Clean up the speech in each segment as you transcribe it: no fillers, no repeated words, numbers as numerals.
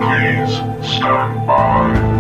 Please stand by.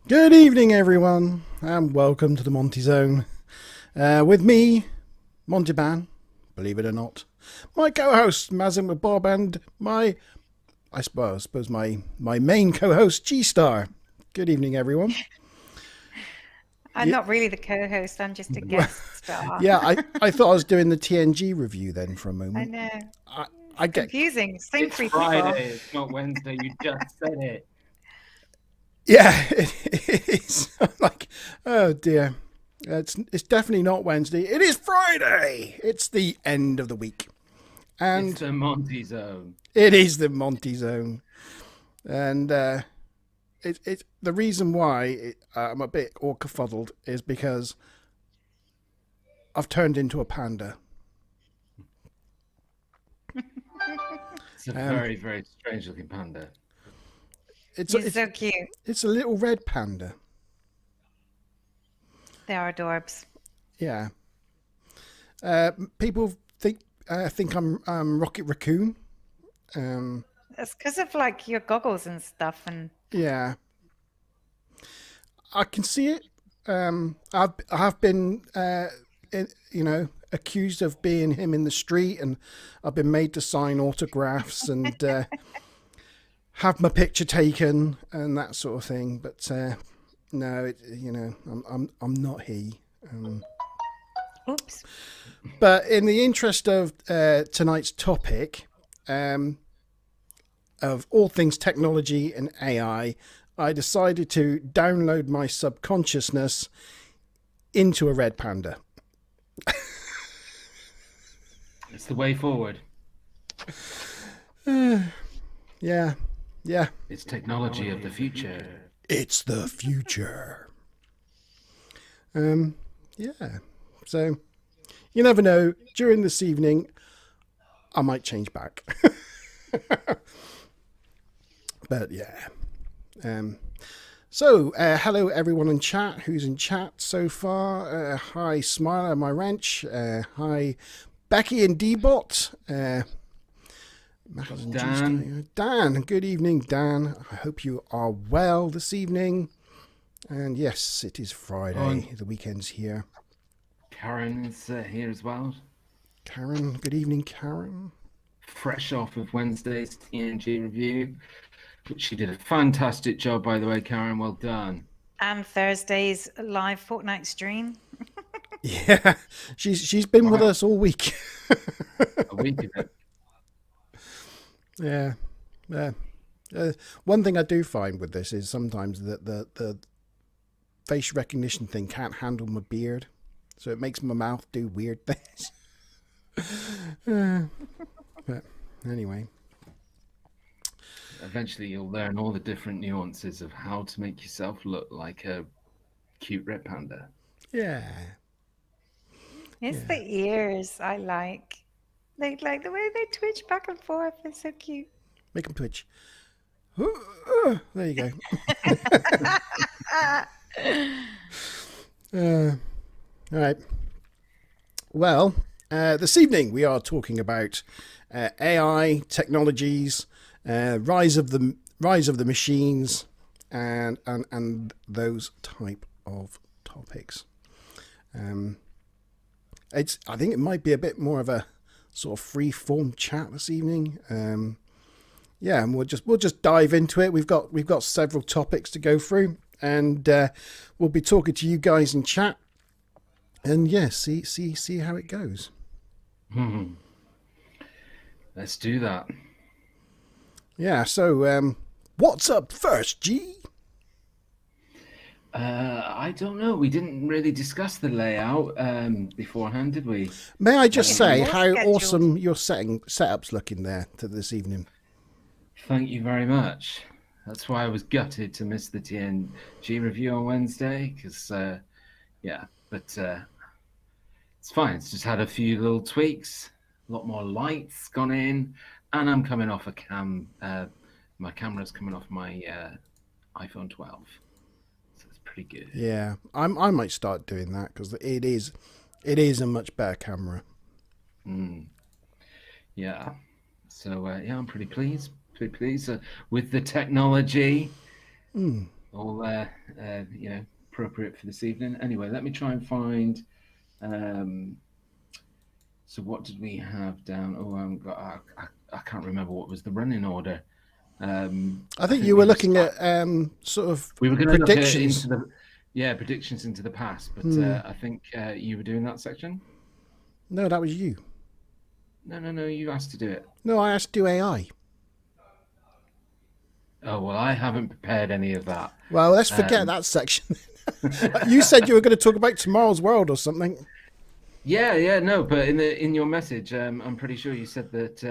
Good evening, everyone, and welcome to the Monte Zone. With me, Monte Man, believe it or not, my co-host Mazin with Bob, and my main co-host GStar. Good evening, everyone. I'm not really the co-host, I'm just a guest star. Yeah, I thought I was doing the TNG review then for a moment. I know. I get confusing. It's Friday, it's not Wednesday, you just said it. Yeah, it is. Like, oh dear. It's definitely not Wednesday. It is Friday. It's the end of the week. And it's the Monte Zone. It is the Monte Zone. And the reason why I'm a bit all kerfuddled is because I've turned into a panda. It's a very, very strange looking panda. He's so cute. It's a little red panda. They are adorbs. Yeah. People think I'm Rocket Raccoon. It's because of like your goggles and stuff, and Yeah. I can see it. I have been, accused of being him in the street, and I've been made to sign autographs and have my picture taken and that sort of thing. But no, I'm not he. oops. But in the interest of tonight's topic, of all things technology and AI, I decided to download my subconsciousness into a red panda. It's the way forward. Yeah. It's technology of the future. It's the future. Yeah. So, you never know. During this evening, I might change back. But yeah. So, hello everyone in chat. Who's in chat so far? Hi, Smiler, my wrench. Hi, Becky and D-Bot. Dan. Dan, good evening, Dan. I hope you are well this evening. And yes, it is Friday. The weekend's here. Karen's here as well. Karen, good evening, Karen. Fresh off of Wednesday's TNG review, which she did a fantastic job, by the way, Karen. Well done. And Thursday's live Fortnite stream. Yeah, she's been with us all week. A week ago. Yeah. One thing I do find with this is sometimes that the face recognition thing can't handle my beard, so it makes my mouth do weird things. But anyway. Eventually you'll learn all the different nuances of how to make yourself look like a cute red panda. Yeah. It's the ears I like. They like the way they twitch back and forth. They're so cute. Make them twitch. There you go. All right. Well, this evening we are talking about AI technologies, rise of the machines, and those type of topics. I think it might be a bit more of a sort of free form chat this evening. Yeah, and we'll just dive into it. We've got several topics to go through, and we'll be talking to you guys in chat, and yeah, see how it goes. Let's do that. Yeah. So, what's up first, G? I don't know. We didn't really discuss the layout beforehand, did we? May I just say More how scheduled. awesome your setup's looking there to this evening? Thank you very much. That's why I was gutted to miss the TNG review on Wednesday, because, but it's fine. It's just had a few little tweaks, a lot more lights gone in, and I'm coming off a cam. My camera's coming off my iPhone 12. So it's pretty good. Yeah, I might start doing that because it is a much better camera. Yeah. So, I'm pretty pleased. With the technology. All, appropriate for this evening. Anyway, let me try and find... so what did we have down? I can't remember what was the running order. I think you were looking at sort of we were going to predictions. look into predictions into the past, but I think you were doing that section. No, that was you. No, you asked to do it. No, I asked to do AI. Oh, well, I haven't prepared any of that. Well, let's forget that section. You said you were going to talk about tomorrow's world or something. Yeah, no, but in your message, I'm pretty sure you said that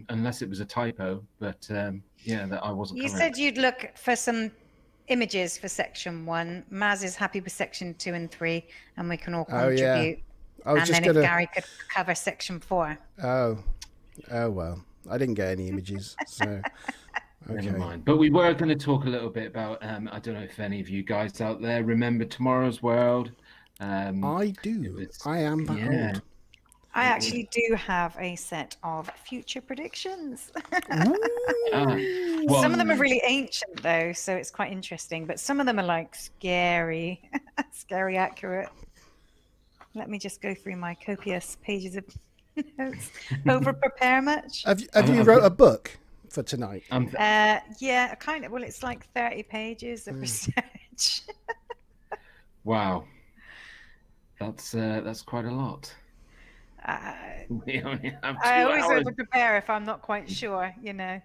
unless it was a typo, but yeah, that I wasn't You covering said it. you'd look for some images for section 1. Maz is happy with section 2 and 3, and we can all Oh yeah, contribute. I was And just then if gonna. Gary could cover section 4. Oh, oh well, I didn't get any images, so Never okay. mind. But we were going to talk a little bit about. I don't know if any of you guys out there remember Tomorrow's World. I It do. was, I am that yeah. old. I It was, actually do have a set of future predictions. well, Some of them are really ancient, though, so it's quite interesting. But some of them are like scary, scary accurate. Let me just go through my copious pages of notes. Over prepare much? Have you wrote a book for tonight? Yeah, kind of. Well, it's like 30 pages of research. wow, that's quite a lot. We only have 2 I always hours. over prepare if I'm not quite sure, you know.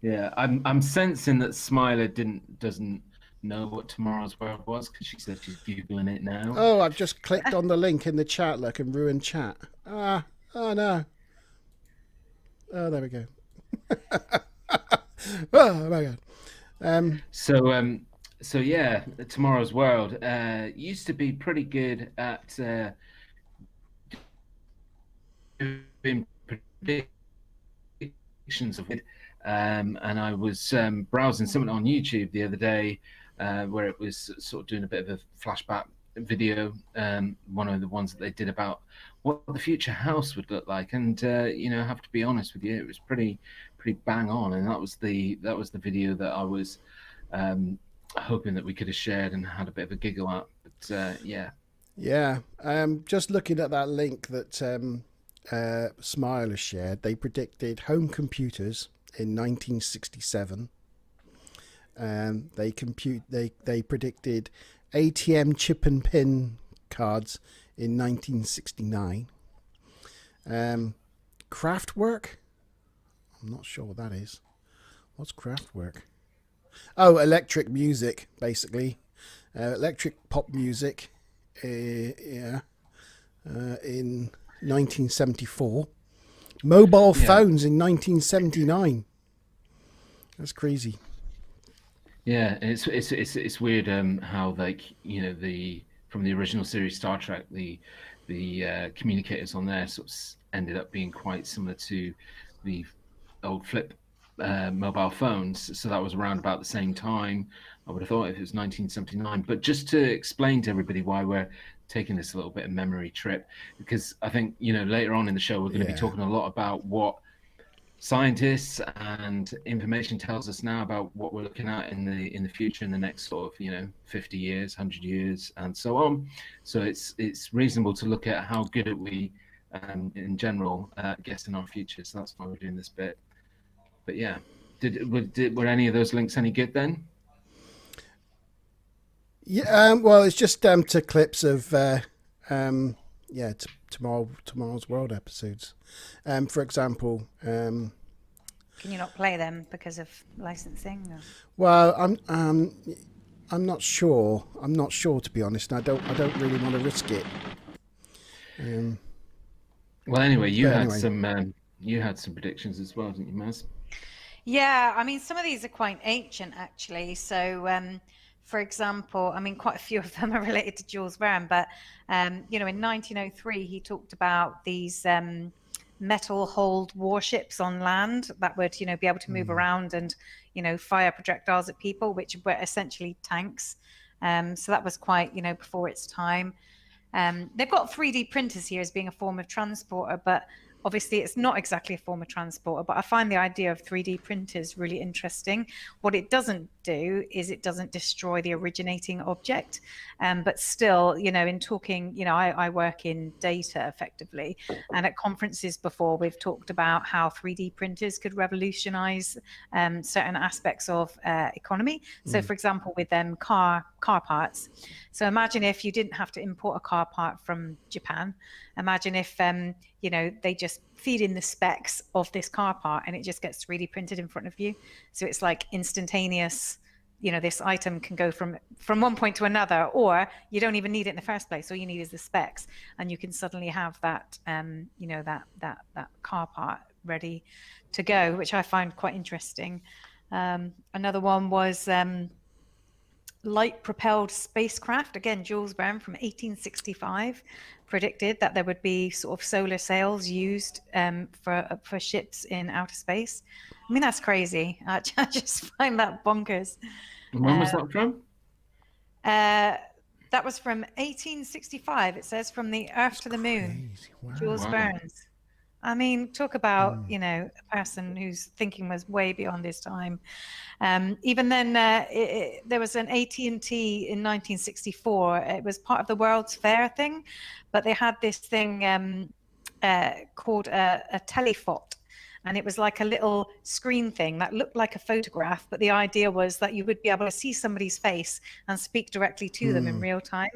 Yeah, I'm sensing that Smiler doesn't know what Tomorrow's World was because she said she's googling it now. Oh, I've just clicked on the link in the chat. Look, and ruined chat. Ah, oh no. Oh, there we go. Oh my god. So yeah, Tomorrow's World used to be pretty good at doing predictions of it. And I was browsing something on YouTube the other day where it was sort of doing a bit of a flashback video, one of the ones that they did about what the future house would look like. And you know, I have to be honest with you, it was pretty bang on. And that was the video that I was hoping that we could have shared and had a bit of a giggle at. But yeah. Yeah. Just looking at that link that Smile has shared, they predicted home computers in 1967. They predicted ATM chip and pin cards in 1969. Kraftwerk? I'm not sure what that is. What's Kraftwerk? Oh, electric music, basically. Electric pop music. In 1974. Mobile phones in 1979. That's crazy. Yeah, and it's weird how, like, you know, from the original series Star Trek, the communicators on there sort of ended up being quite similar to the old flip mobile phones. So that was around about the same time. I would have thought if it was 1979. But just to explain to everybody why we're taking this a little bit of memory trip, because I think, you know, later on in the show we're going to be talking a lot about what scientists and information tells us now about what we're looking at in the future, in the next sort of, you know, 50 years, 100 years, and so on. So it's reasonable to look at how good are we in general guessing our future. So that's why we're doing this bit. But yeah, were any of those links any good then? Yeah, well, it's just to clips of Tomorrow's World episodes. For example, Can you not play them because of licensing? Or? well, I'm not sure. I'm not sure, to be honest. I don't really want to risk it. Well, anyway, you had some predictions as well, didn't you, Maz? Yeah, I mean, some of these are quite ancient, actually. So, for example, I mean, quite a few of them are related to Jules Verne, but, you know, in 1903, he talked about these metal-hulled warships on land that would, you know, be able to move around and, you know, fire projectiles at people, which were essentially tanks. So that was quite, you know, before its time. They've got 3D printers here as being a form of transporter, but obviously it's not exactly a form of transporter, but I find the idea of 3D printers really interesting. What it doesn't do is it doesn't destroy the originating object. But still, you know, in talking, you know, I work in data effectively, and at conferences before we've talked about how 3D printers could revolutionize certain aspects of economy. So for example, with car parts. So imagine if you didn't have to import a car part from Japan. Imagine if, you know, they just feed in the specs of this car part and it just gets 3D printed in front of you. So it's like instantaneous, this item can go from one point to another, or you don't even need it in the first place. All you need is the specs, and you can suddenly have that that car part ready to go, which I find quite interesting. Another one was light propelled spacecraft. Again, Jules Verne from 1865 predicted that there would be sort of solar sails used for ships in outer space. I mean, that's crazy. I just find that bonkers. And when was that from? That was from 1865. It says from the Earth to the Moon. Crazy. Wow. Jules Wow. Verne's. I mean, talk about, a person whose thinking was way beyond his time. Even then, there was an AT&T in 1964. It was part of the World's Fair thing, but they had this thing called a telephot. And it was like a little screen thing that looked like a photograph, but the idea was that you would be able to see somebody's face and speak directly to them in real time.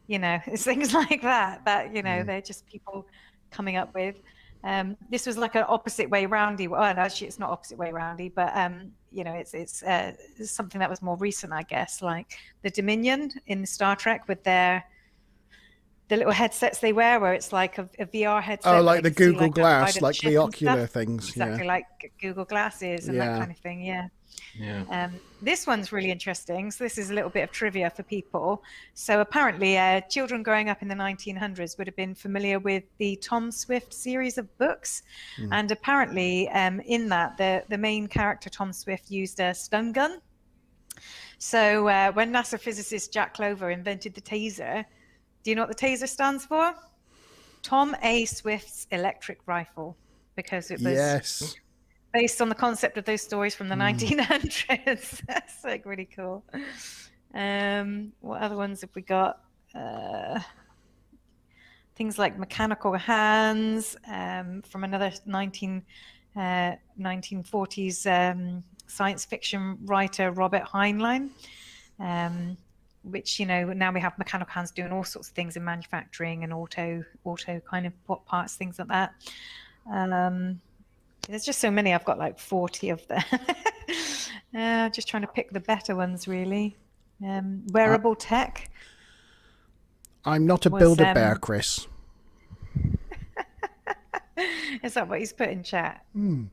It's things like that, they're just people coming up with. This was like an opposite way roundy. Well, actually, it's not opposite way roundy, but it's something that was more recent, I guess, like the Dominion in Star Trek with the little headsets they wear, where it's like a VR headset. Oh, like the Google see, Glass, like ship the and ocular stuff. things. Exactly, Yeah. like Google Glasses and that kind of thing. Yeah. Yeah. This one's really interesting. So this is a little bit of trivia for people. So apparently, children growing up in the 1900s would have been familiar with the Tom Swift series of books, and apparently, in that the main character Tom Swift used a stun gun. So when NASA physicist Jack Clover invented the taser, do you know what the taser stands for? Tom A. Swift's electric rifle, because it was based on the concept of those stories from the 1900s. That's like really cool. What other ones have we got? Things like mechanical hands from another 1940s science fiction writer, Robert Heinlein. Which now we have mechanical hands doing all sorts of things in manufacturing and auto kind of parts, things like that. There's just so many. I've got like 40 of them. Just trying to pick the better ones, really. Wearable tech. I'm not a builder bear, Chris. Is that what he's put in chat? You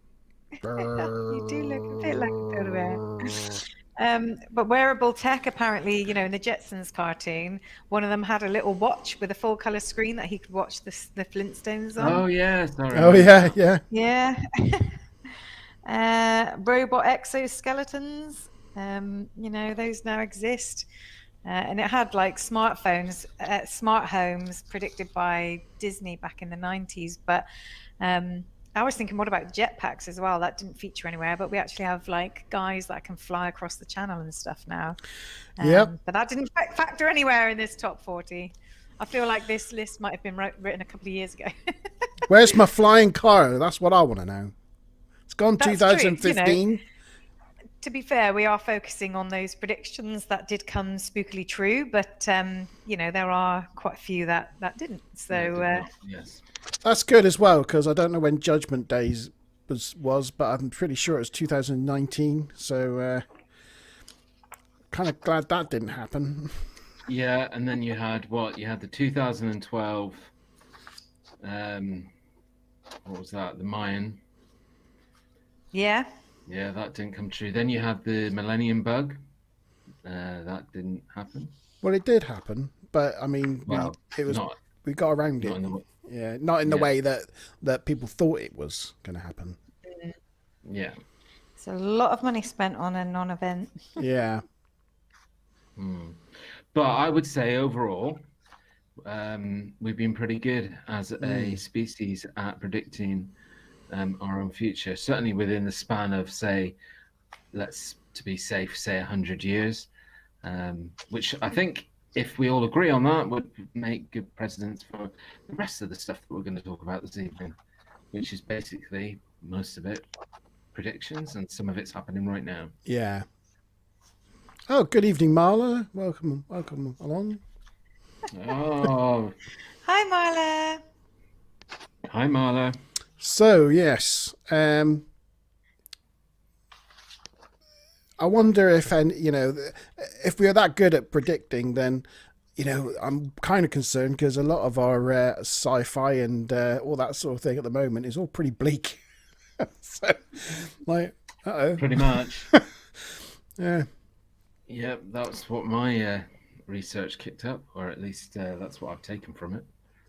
do look a bit like a builder bear. But wearable tech, apparently, in the Jetsons cartoon, one of them had a little watch with a full color screen that he could watch the Flintstones on. Oh yeah, sorry. Oh yeah. Yeah. Robot exoskeletons, those now exist. And it had like smartphones, smart homes predicted by Disney back in the 90s. But I was thinking, what about jetpacks as well? That didn't feature anywhere, but we actually have like guys that can fly across the channel and stuff now. But that didn't factor anywhere in this top 40. I feel like this list might have been written a couple of years ago. Where's my flying car? That's what I want to know. It's gone. That's 2015. true, to be fair, we are focusing on those predictions that did come spookily true, but there are quite a few that didn't. So yes. That's good as well, because I don't know when Judgment Days was, but I'm pretty sure it was 2019. So kind of glad that didn't happen. Yeah, and then you had the 2012. What was that? The Mayan. Yeah. Yeah, that didn't come true. Then you had the Millennium Bug. That didn't happen. Well, it did happen, but I mean, we got around it. Not in the way that people thought it was going to happen. Yeah. It's a lot of money spent on a non-event. Yeah. But I would say overall, we've been pretty good as a species at predicting our own future. Certainly within the span of, say, to be safe, say 100 years, which I think, if we all agree on that, would make good precedents for the rest of the stuff that we're going to talk about this evening, which is basically most of it predictions, and some of it's happening right now. Yeah. Oh, good evening, Marla. Welcome along. Oh. Hi, Marla. Hi, Marla. So, yes. I wonder if, and if we are that good at predicting, then I'm kind of concerned because a lot of our sci-fi and all that sort of thing at the moment is all pretty bleak. So, like, Pretty much. yeah. Yeah, that's what my research kicked up, or at least that's what I've taken from it.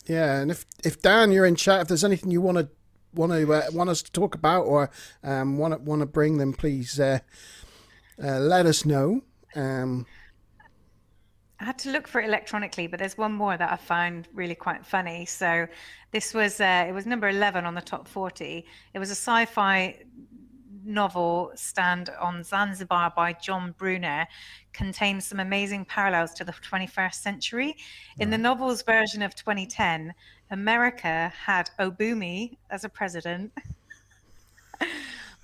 Yeah, and if Dan, you're in chat, if there's anything you want us to talk about or want to bring, then please let us know. I had to look for it electronically, but there's one more that I found really quite funny. So this was it was number 11 on the top 40. It was a sci-fi novel, Stand on Zanzibar by John Brunner, contains some amazing parallels to the 21st century. In the novel's version of 2010, America had Obumi as a president.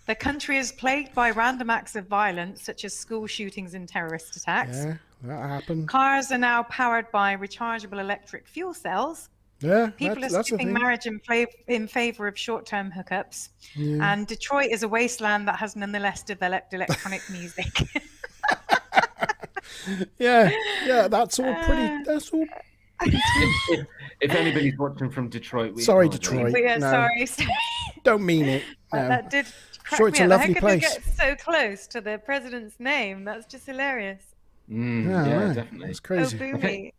The country is plagued by random acts of violence, such as school shootings and terrorist attacks. Yeah, that happened. Cars are now powered by rechargeable electric fuel cells. Yeah, People are that's skipping marriage in favor of short-term hookups. Yeah. And Detroit is a wasteland that has nonetheless developed electronic music. yeah, that's all pretty. That's all. If anybody's watching from Detroit, Sorry, apologize. Detroit. But yeah, No. sorry. Don't mean it. No. That did crack Sure, me it's a up. lovely How could place. they get so close to the president's name? That's just hilarious. Yeah, right. definitely. That's crazy. Obumi.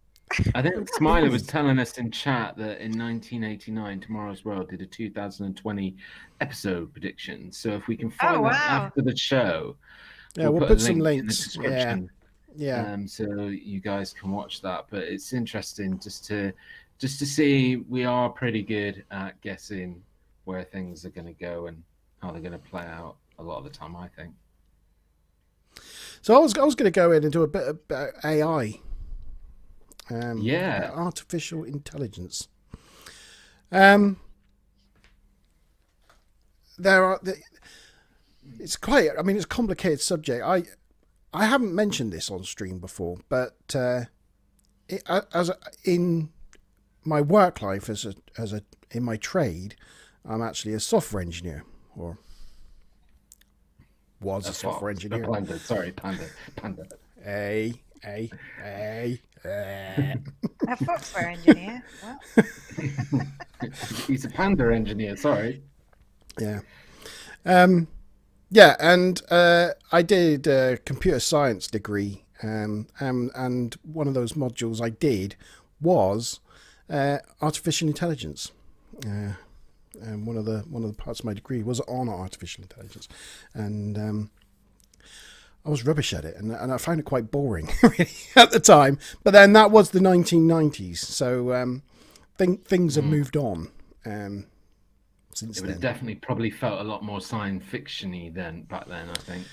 I think Smiler was telling us in chat that in 1989, Tomorrow's World did a 2020 episode prediction. So if we can find that after the show, we'll put some in the links. description. Yeah. So you guys can watch that. But it's interesting just to see we are pretty good at guessing where things are going to go and how they're going to play out a lot of the time, I think. So I was going to go in and do a bit about AI. Artificial intelligence. It's quite. I mean, it's a complicated subject. I haven't mentioned this on stream before, but in my work life in my trade, I'm actually a software engineer, or was a software engineer. Panda. A software engineer. What? He's a panda engineer. Sorry. Yeah. Yeah, and I did a computer science degree, and one of those modules I did was artificial intelligence. And one of the parts of my degree was on artificial intelligence, and I was rubbish at it, and I found it quite boring really at the time. But then that was the 1990s, so things have moved on since it would then. have definitely probably felt a lot more science fiction-y back then, I think.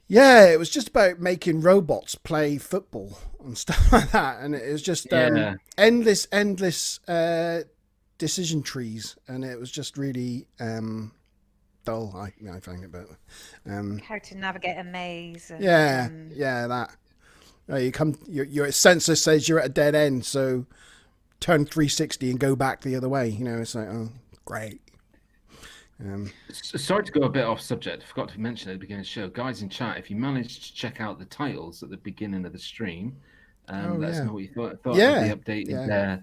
Yeah, it was just about making robots play football and stuff like that, and it was just endless decision trees, and it was just really dull. I found it, but How to navigate a maze. And, that. Your sensor says you're at a dead end, so turn 360 and go back the other way. It's like, oh, great. Sorry to go a bit off subject. I forgot to mention at the beginning of the show, guys in chat. If you managed to check out the titles at the beginning of the stream, let us know what you thought of the updated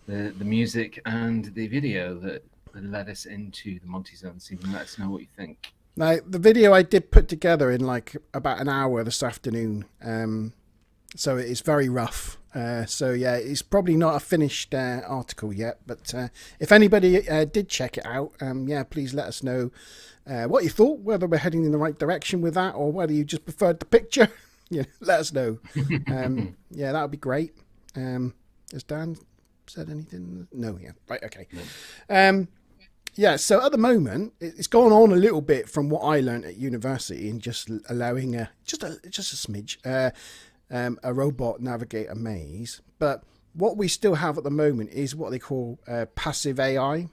the music and the video that led us into the Monte Zone scene. Let us know what you think. Now, the video I did put together in like about an hour this afternoon, so it's very rough. So yeah, it's probably not a finished article yet, but if anybody did check it out, please let us know what you thought, whether we're heading in the right direction with that, or whether you just preferred the picture. Let us know. That would be great. Has Dan said anything? No, yeah. Right, okay. No. So at the moment, it's gone on a little bit from what I learned at university, and just allowing just a smidge a robot navigate a maze. But what we still have at the moment is what they call passive AI,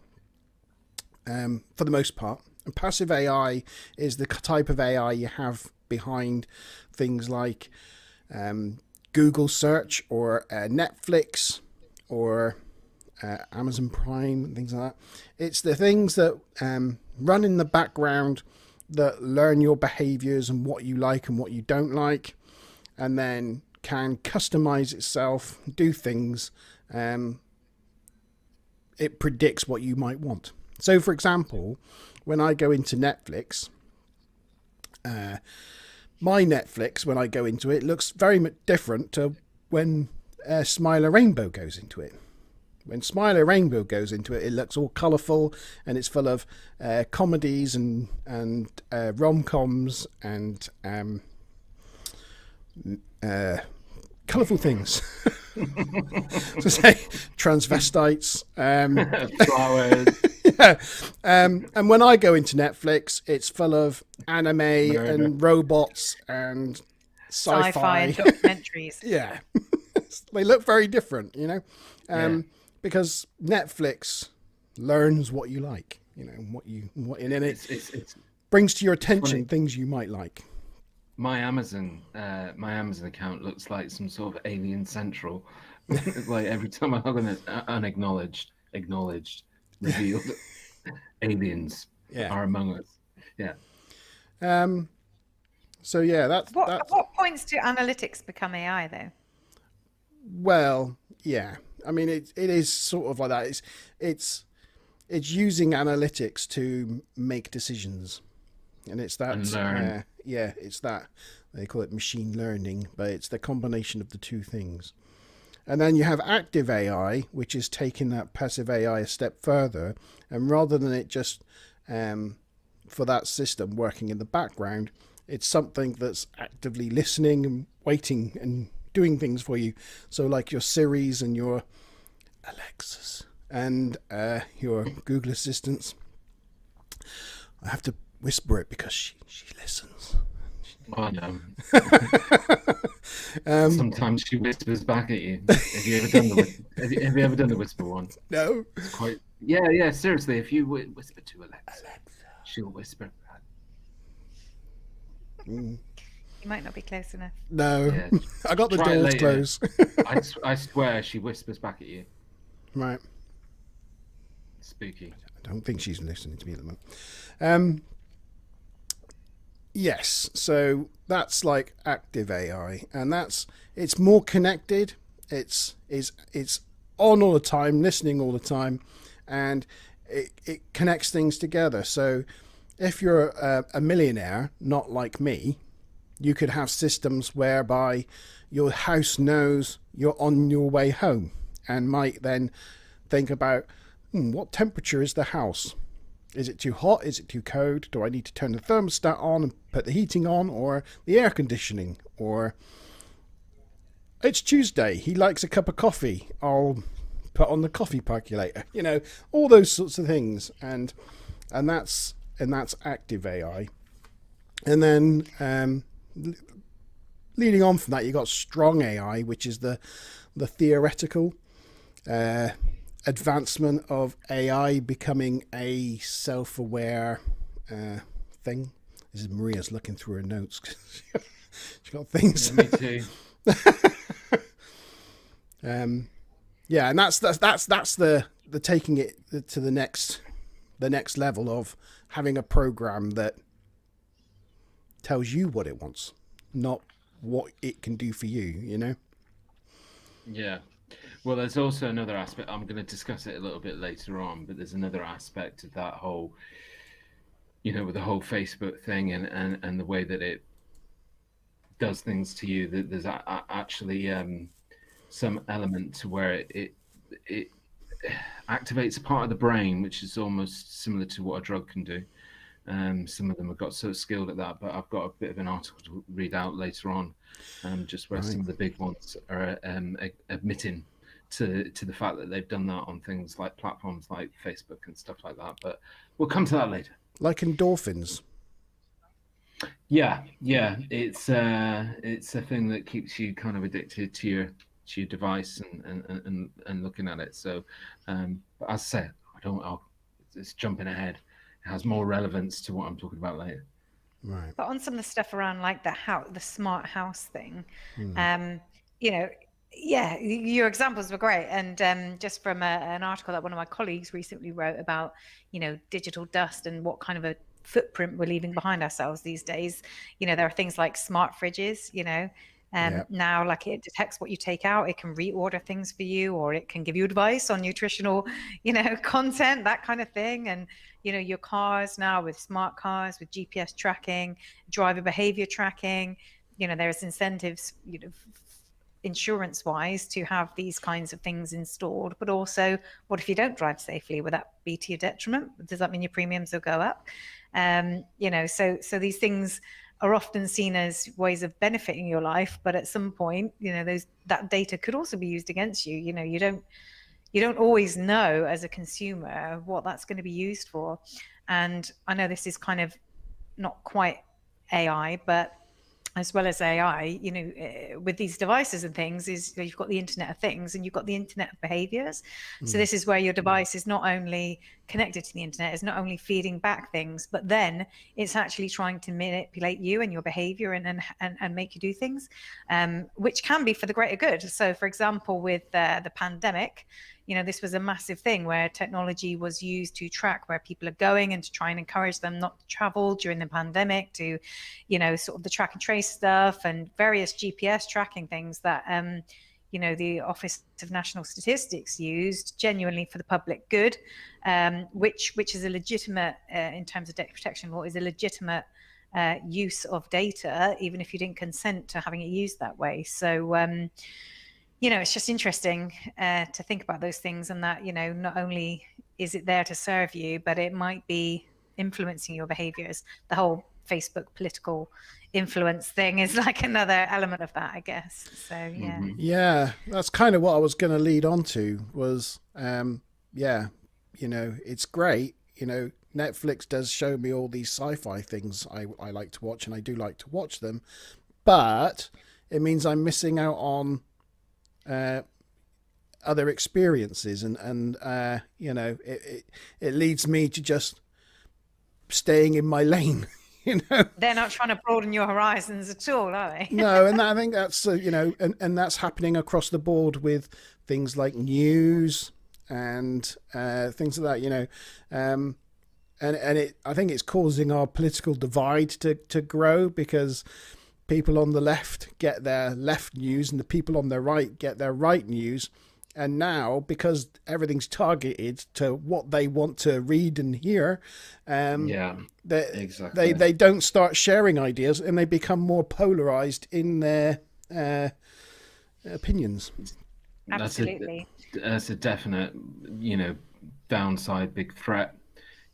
for the most part. And passive AI is the type of AI you have behind things like Google search or Netflix or Amazon Prime and things like that. It's the things that run in the background that learn your behaviors and what you like and what you don't like, and then can customize itself, do things. It predicts what you might want. So, for example, when I go into Netflix, my Netflix, when I go into it, looks very much different to when Smiler Rainbow goes into it. When Smiler Rainbow goes into it, it looks all colourful and it's full of comedies and rom-coms and colourful things. So say transvestites, Flowers. yeah. And when I go into Netflix, it's full of anime and robots and Sci-fi and sci-fi. documentaries. Yeah, they look very different, you know, because Netflix learns what you like, you know, what in it It's brings to your attention things you might like. my Amazon account looks like some sort of Alien Central. Like every time I log on, it's unacknowledged, acknowledged, revealed. Aliens are among us. Yeah. So yeah, that's At what points do analytics become AI though? well, yeah. I mean, it is sort of like that. It's using analytics to make decisions, and it's that. And learn. It's that they call it machine learning, but it's the combination of the two things. And then you have active AI, which is taking that passive AI a step further, and rather than it just for that system working in the background, it's something that's actively listening and waiting and doing things for you. So like your Siris and your Alexas and your Google Assistants. I have to whisper it because she listens. I know. Sometimes she whispers back at you. Have you ever done the whisper one? No. It's quite. Yeah. Seriously, if you whisper to Alexa, she'll whisper back. You might not be close enough. No. Yeah. I got the Try it doors later. closed. I swear she whispers back at you. Right. Spooky. I don't think she's listening to me at the moment. Yes, so that's like active AI, and it's more connected. It's on all the time, listening all the time, and it connects things together. So if you're a millionaire, not like me, you could have systems whereby your house knows you're on your way home and might then think about, what temperature is the house? Is it too hot? Is it too cold? Do I need to turn the thermostat on and put the heating on, or the air conditioning? Or it's Tuesday, he likes a cup of coffee, I'll put on the coffee percolator. You know, all those sorts of things, and that's active AI. And then leading on from that, you got strong AI, which is the theoretical advancement of AI becoming a self-aware thing. This is Maria's looking through her notes. She's got things. Yeah, me too. Yeah, and that's the taking it to the next level of having a program that tells you what it wants, not what it can do for you, you know? Yeah. Well, there's also another aspect. I'm going to discuss it a little bit later on, but there's another aspect of that whole, with the whole Facebook thing and the way that it does things to you. That there's actually some element to where it activates a part of the brain, which is almost similar to what a drug can do. Some of them have got so skilled at that, but I've got a bit of an article to read out later on, just where some of the big ones are admitting to the fact that they've done that on things like platforms like Facebook and stuff like that. But we'll come to that later. Like endorphins. Yeah, it's a thing that keeps you kind of addicted to your device and looking at it. So, but as I said, it's jumping ahead. It has more relevance to what I'm talking about later. Right. But on some of the stuff around like the smart house thing, your examples were great. And just from an article that one of my colleagues recently wrote about, digital dust and what kind of footprint we're leaving behind ourselves these days. There are things like smart fridges, now, like, it detects what you take out, it can reorder things for you, or it can give you advice on nutritional, content, that kind of thing. And, your cars now, with smart cars, with GPS tracking, driver behavior tracking, there's incentives, insurance wise, to have these kinds of things installed. But also, what if you don't drive safely? Would that be to your detriment? Does that mean your premiums will go up? So these things are often seen as ways of benefiting your life, but at some point, that data could also be used against you. You don't always know as a consumer what that's going to be used for. And I know this is kind of not quite AI, but as well as AI, with these devices and things, is you've got the Internet of Things and you've got the Internet of Behaviors. So this is where your device is not only connected to the Internet, is not only feeding back things, but then it's actually trying to manipulate you and your behavior and make you do things, which can be for the greater good. So, for example, with the pandemic, this was a massive thing where technology was used to track where people are going and to try and encourage them not to travel during the pandemic, to, sort of the track and trace stuff and various GPS tracking things that, the Office of National Statistics used genuinely for the public good, which is a legitimate, in terms of data protection law, is a legitimate use of data, even if you didn't consent to having it used that way. So, it's just interesting to think about those things, and that, not only is it there to serve you, but it might be influencing your behaviors. The whole Facebook political influence thing is like another element of that, I guess. So, yeah. Yeah, that's kind of what I was going to lead on to was, it's great. Netflix does show me all these sci-fi things I like to watch, and I do like to watch them, but it means I'm missing out on other experiences, and it leads me to just staying in my lane. They're not trying to broaden your horizons at all, are they? No, and I think that's and that's happening across the board with things like news and things like that. And I think it's causing our political divide to grow, because people on the left get their left news and the people on the right get their right news. And now, because everything's targeted to what they want to read and hear, exactly. they don't start sharing ideas, and they become more polarized in their opinions. Absolutely. That's a definite, downside, big threat,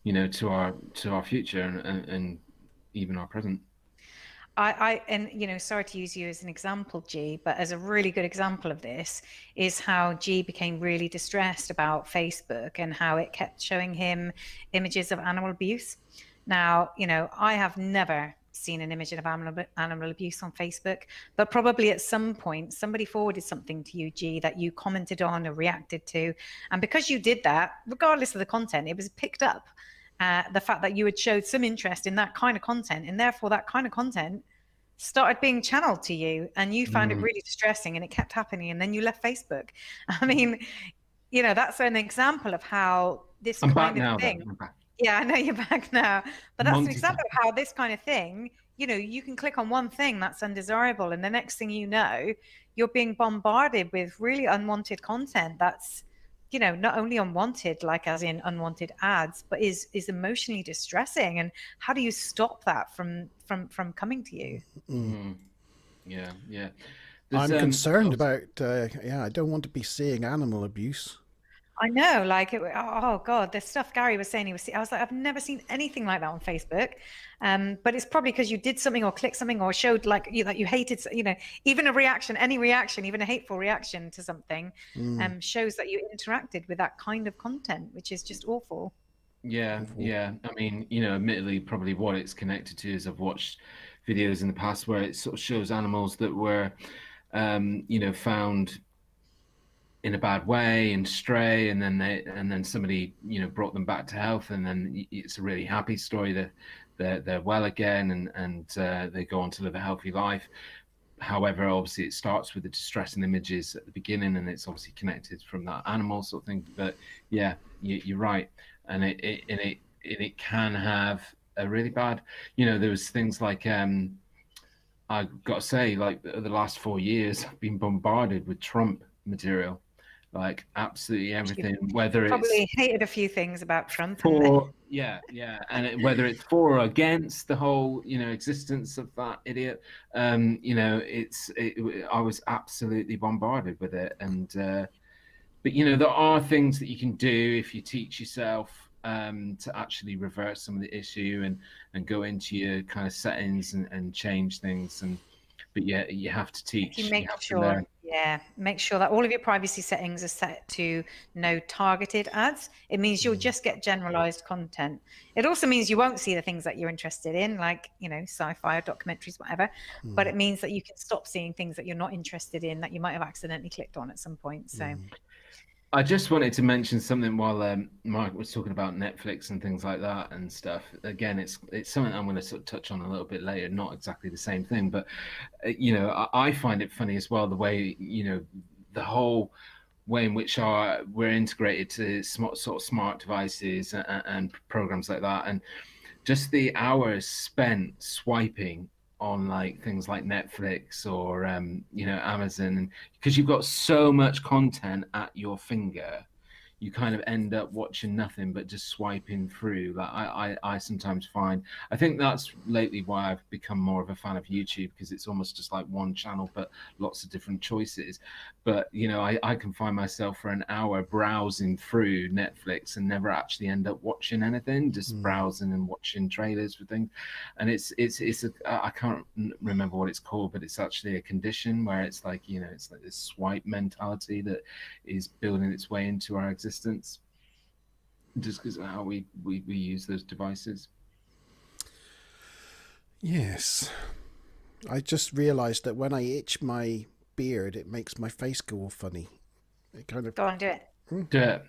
to our future and even our present. Sorry to use you as an example, G, but as a really good example of this is how G became really distressed about Facebook and how it kept showing him images of animal abuse. Now, I have never seen an image of animal abuse on Facebook, but probably at some point somebody forwarded something to you, G, that you commented on or reacted to. And because you did that, regardless of the content, it was picked up. The fact that you had showed some interest in that kind of content, and therefore that kind of content started being channeled to you, and you found it really distressing, and it kept happening, and then you left Facebook. I mean, that's an example of how this I'm kind back now, of thing. I'm back. Yeah, I know you're back now, but that's Monte an example of how this kind of thing, you can click on one thing that's undesirable, and the next thing you know, you're being bombarded with really unwanted content that's, not only unwanted, like as in unwanted ads, but is emotionally distressing. And how do you stop that from coming to you? Yeah. I'm concerned about I don't want to be seeing animal abuse. I know, like, oh God, the stuff Gary was saying, I was like, I've never seen anything like that on Facebook. But it's probably because you did something or clicked something or showed that you hated, even a reaction, any reaction, even a hateful reaction to something, shows that you interacted with that kind of content, which is just awful. Yeah. I mean, admittedly, probably what it's connected to is I've watched videos in the past where it sort of shows animals that were, found in a bad way and stray, and then somebody brought them back to health, and then it's a really happy story that they're well again, and they go on to live a healthy life. However, obviously it starts with the distressing images at the beginning, and it's obviously connected from that animal sort of thing. But yeah, you're right, and it can have really bad. There was things like I've got to say, like the last 4 years, I've been bombarded with Trump material, like absolutely everything. Whether it's Probably hated a few things about Trump. and whether it's for or against the whole, existence of that idiot, I was absolutely bombarded with it, and but there are things that you can do if you teach yourself to actually reverse some of the issue and go into your kind of settings and change things. But yeah, you have to teach. You have to learn. make sure that all of your privacy settings are set to no targeted ads. It means you'll just get generalized content. It also means you won't see the things that you're interested in, like, sci-fi or documentaries, whatever. But it means that you can stop seeing things that you're not interested in that you might have accidentally clicked on at some point. So I just wanted to mention something while Mark was talking about Netflix and things like that and stuff. Again, it's something I'm going to sort of touch on a little bit later. Not exactly the same thing, but I find it funny as well, the way the whole way in which we're integrated to smart devices and programs like that, and just the hours spent swiping on like things like Netflix or Amazon, because you've got so much content at your finger, you kind of end up watching nothing but just swiping through. Like I sometimes find, I think that's lately why I've become more of a fan of YouTube, because it's almost just like one channel but lots of different choices. But I can find myself for an hour browsing through Netflix and never actually end up watching anything, just browsing and watching trailers for things. And I can't remember what it's called, but it's actually a condition where it's like it's like this swipe mentality that is building its way into our existence, just because of how we use those devices. Yes. I just realised that when I itch my beard, it makes my face go all funny. It kind of... Go on, do it. Do it.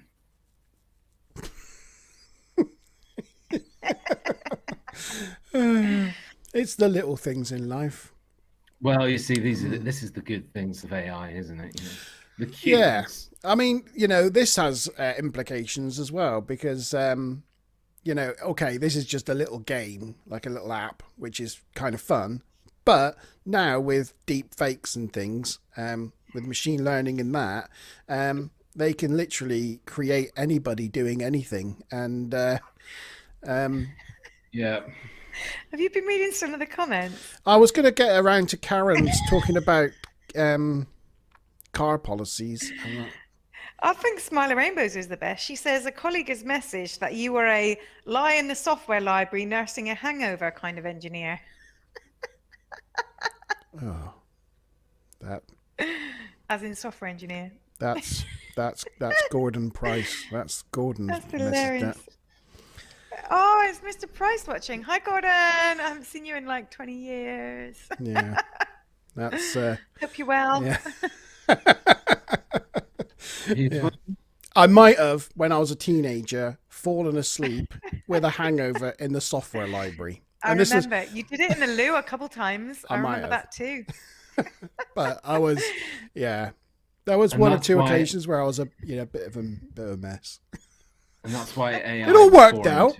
It's the little things in life. Well, you see, this is the good things of AI, isn't it? The cuteness. Yeah. I mean, this has implications as well, because okay, this is just a little game, like a little app, which is kind of fun. But now with deep fakes and things, with machine learning and that, they can literally create anybody doing anything. And yeah. Have you been reading some of the comments? I was going to get around to Karen's talking about car policies. I think Smiler Rainbows is the best. She says a colleague has messaged that you were a lie in the software library nursing a hangover kind of engineer. Oh, that. As in software engineer. That's Gordon Price. That's Gordon's. That's hilarious. Oh, it's Mr. Price watching. Hi, Gordon. I haven't seen you in like 20 years. Yeah, that's. Hope you're well. Yeah. Yeah. I might have, when I was a teenager, fallen asleep with a hangover in the software library. I remember you did it in the loo a couple times. I remember that too. But I was, yeah, there was one or two occasions where I was a bit of a mess. And that's why AI. It all worked out.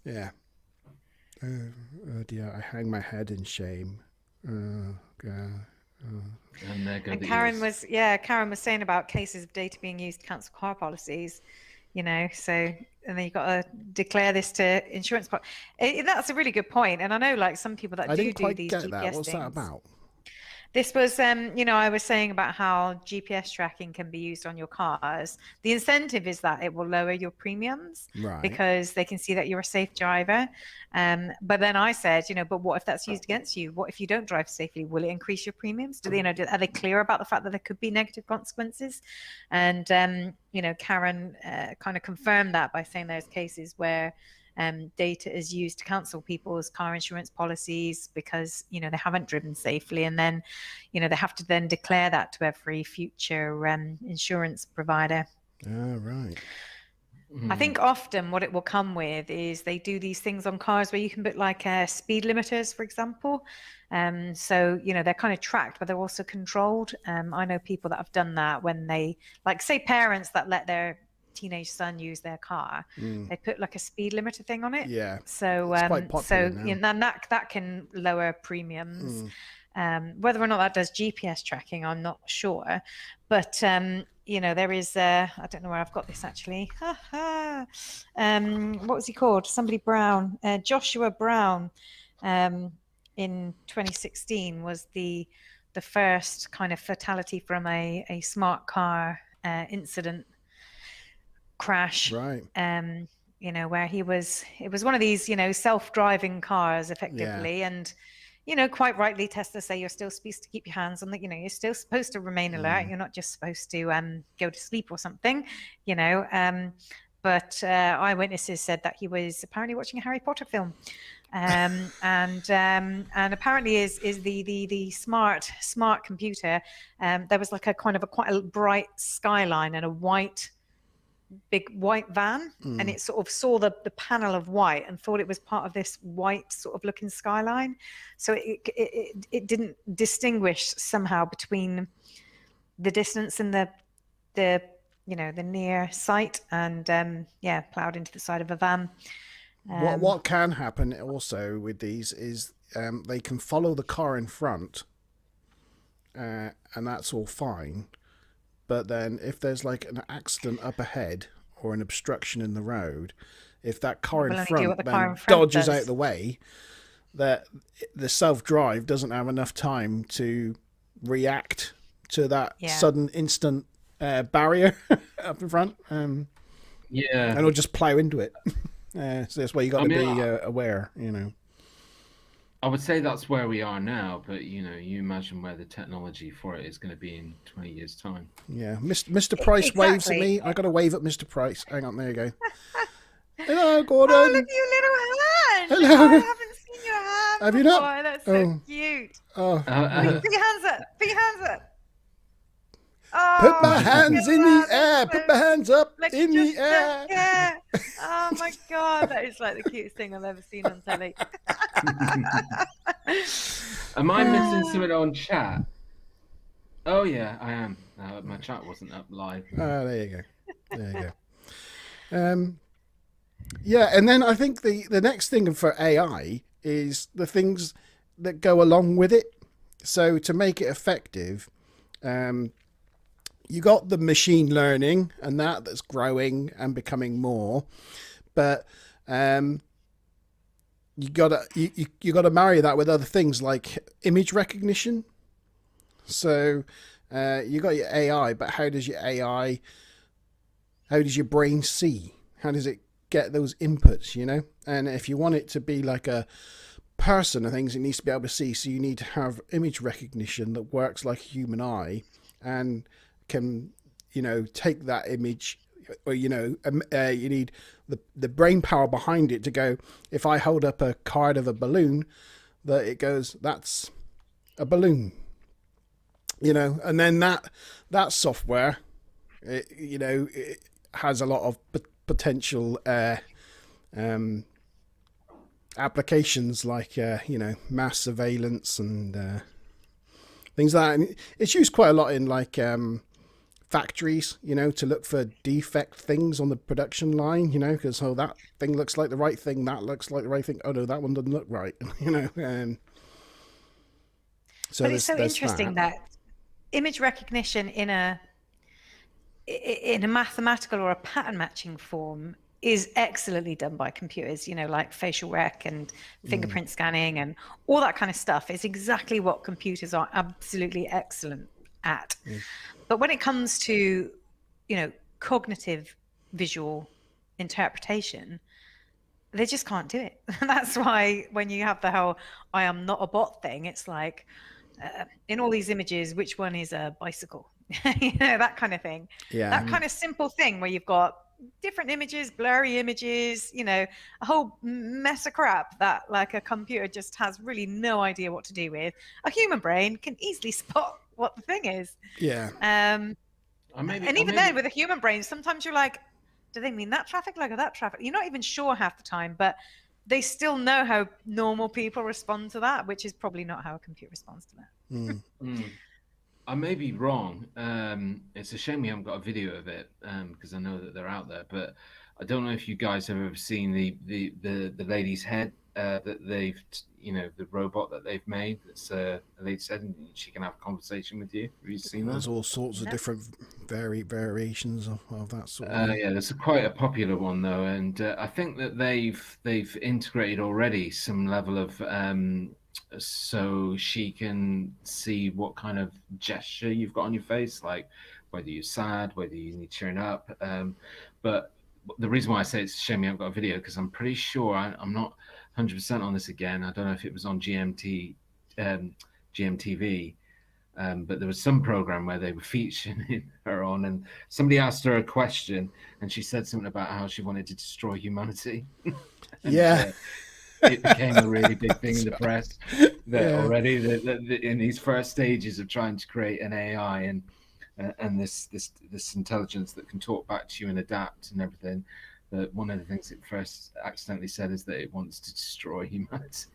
Yeah. Oh dear, I hang my head in shame. Oh God. Oh. And Karen was saying about cases of data being used to cancel car policies, so, and then you've got to declare this to insurance. That's a really good point. And I know like some people that do these GPS that. What's things. That about? This was, I was saying about how GPS tracking can be used on your cars. The incentive is that it will lower your premiums, right? Because they can see that you're a safe driver. But then I said, but what if that's used against you? What if you don't drive safely? Will it increase your premiums? Are they clear about the fact that there could be negative consequences? And, Karen kind of confirmed that by saying there's cases where data is used to cancel people's car insurance policies because they haven't driven safely, and then they have to then declare that to every future insurance provider. Right. I think often what it will come with is they do these things on cars where you can put like speed limiters, for example. So they're kind of tracked, but they're also controlled. I know people that have done that when they, like, say, parents that let their teenage son use their car, Mm. they put like a speed limiter thing on it. Yeah. So It's quite popular now. you know, that can lower premiums. Mm. Whether or not that does GPS tracking, I'm not sure. But you know, there is I don't know where I've got this actually. What was he called? Somebody Brown, Joshua Brown, in 2016 was the first kind of fatality from a smart car incident crash. Right. You know, where it was one of these, you know, self-driving cars effectively. And, you know, quite rightly, Tesla say you're still supposed to keep your hands on the, you know, you're still supposed to remain alert. You're not just supposed to go to sleep or something, you know. But eyewitnesses said that he was apparently watching a Harry Potter film. And apparently is the smart computer. There was like a kind of quite a bright skyline and a big white van, and it sort of saw the panel of white and thought it was part of this white sort of looking skyline. So it didn't distinguish somehow between the distance and the you know, the near sight, and plowed into the side of a van. What can happen also with these is they can follow the car in front, and that's all fine. But then if there's like an accident up ahead or an obstruction in the road, if that car in front then dodges out the way, that the self-drive doesn't have enough time to react to that sudden instant barrier up in front. And it'll just plow into it. So that's why you got to be aware, you know. I would say that's where we are now, but you know, you imagine where the technology for it is going to be in 20 years' time. Yeah, Mr. Price waves at me. I got to wave at Mr. Price. Hang on, there you go. Hello, Gordon. Oh, look at your little hand. Hello. Oh, I haven't seen your hand. Have you not? Boy, that's so cute. Oh. Put your hands up. Put your hands up. Oh, put my hands in the air. Put my hands up like in the air. Yeah. Oh my God, that is like the cutest thing I've ever seen on telly. Am I missing something on chat? Oh yeah, I am. My chat wasn't up live. Oh, there you go. There you go. Yeah, and then I think the next thing for AI is the things that go along with it. So to make it effective, you got the machine learning and that's growing and becoming more, but you gotta marry that with other things like image recognition. So you got your AI, but how does your brain see? How does it get those inputs, you know? And if you want it to be like a person and things, it needs to be able to see. So you need to have image recognition that works like a human eye and can, you know, take that image, or, you know, you need the brain power behind it to go, if I hold up a card of a balloon, that it goes, that's a balloon, you know. And then that software, it has a lot of potential applications like mass surveillance and things like that. And it's used quite a lot in like factories, you know, to look for defect things on the production line, you know, because that thing looks like the right thing, that looks like the right thing, oh no, that one doesn't look right, you know. So but it's so interesting that image recognition in a mathematical or a pattern matching form is excellently done by computers, you know, like facial rec and fingerprint scanning and all that kind of stuff is exactly what computers are absolutely excellent at. But when it comes to, you know, cognitive visual interpretation, they just can't do it. That's why when you have the whole I am not a bot thing, it's like in all these images, which one is a bicycle? You know, that kind of thing. Yeah. That kind of simple thing where you've got different images, blurry images, you know, a whole mess of crap that like a computer just has really no idea what to do with. A human brain can easily spot what the thing is. Yeah. And even then with a human brain, sometimes you're like, do they mean that traffic light or that traffic? You're not even sure half the time, but they still know how normal people respond to that, which is probably not how a computer responds to that. I may be wrong. It's a shame we haven't got a video of it because I know that they're out there. But I don't know if you guys have ever seen the lady's head that they've, the robot that they've made. That's a lady's head, and she can have a conversation with you. Have you seen There's that? all sorts of different variations of that sort of thing. Yeah, there's quite a popular one though, and I think that they've integrated already some level of so she can see what kind of gesture you've got on your face, like whether you're sad, whether you need cheering up. But the reason why I say it's a shame we haven't got a video because I'm pretty sure I'm not 100% on this again. I don't know if it was on GMTV. But there was some program where they were featuring her on, and somebody asked her a question, and she said something about how she wanted to destroy humanity. And, Yeah. it became a really big thing in the press that already that in these first stages of trying to create an AI and this intelligence that can talk back to you and adapt and everything. That one of the things it first accidentally said is that it wants to destroy humanity.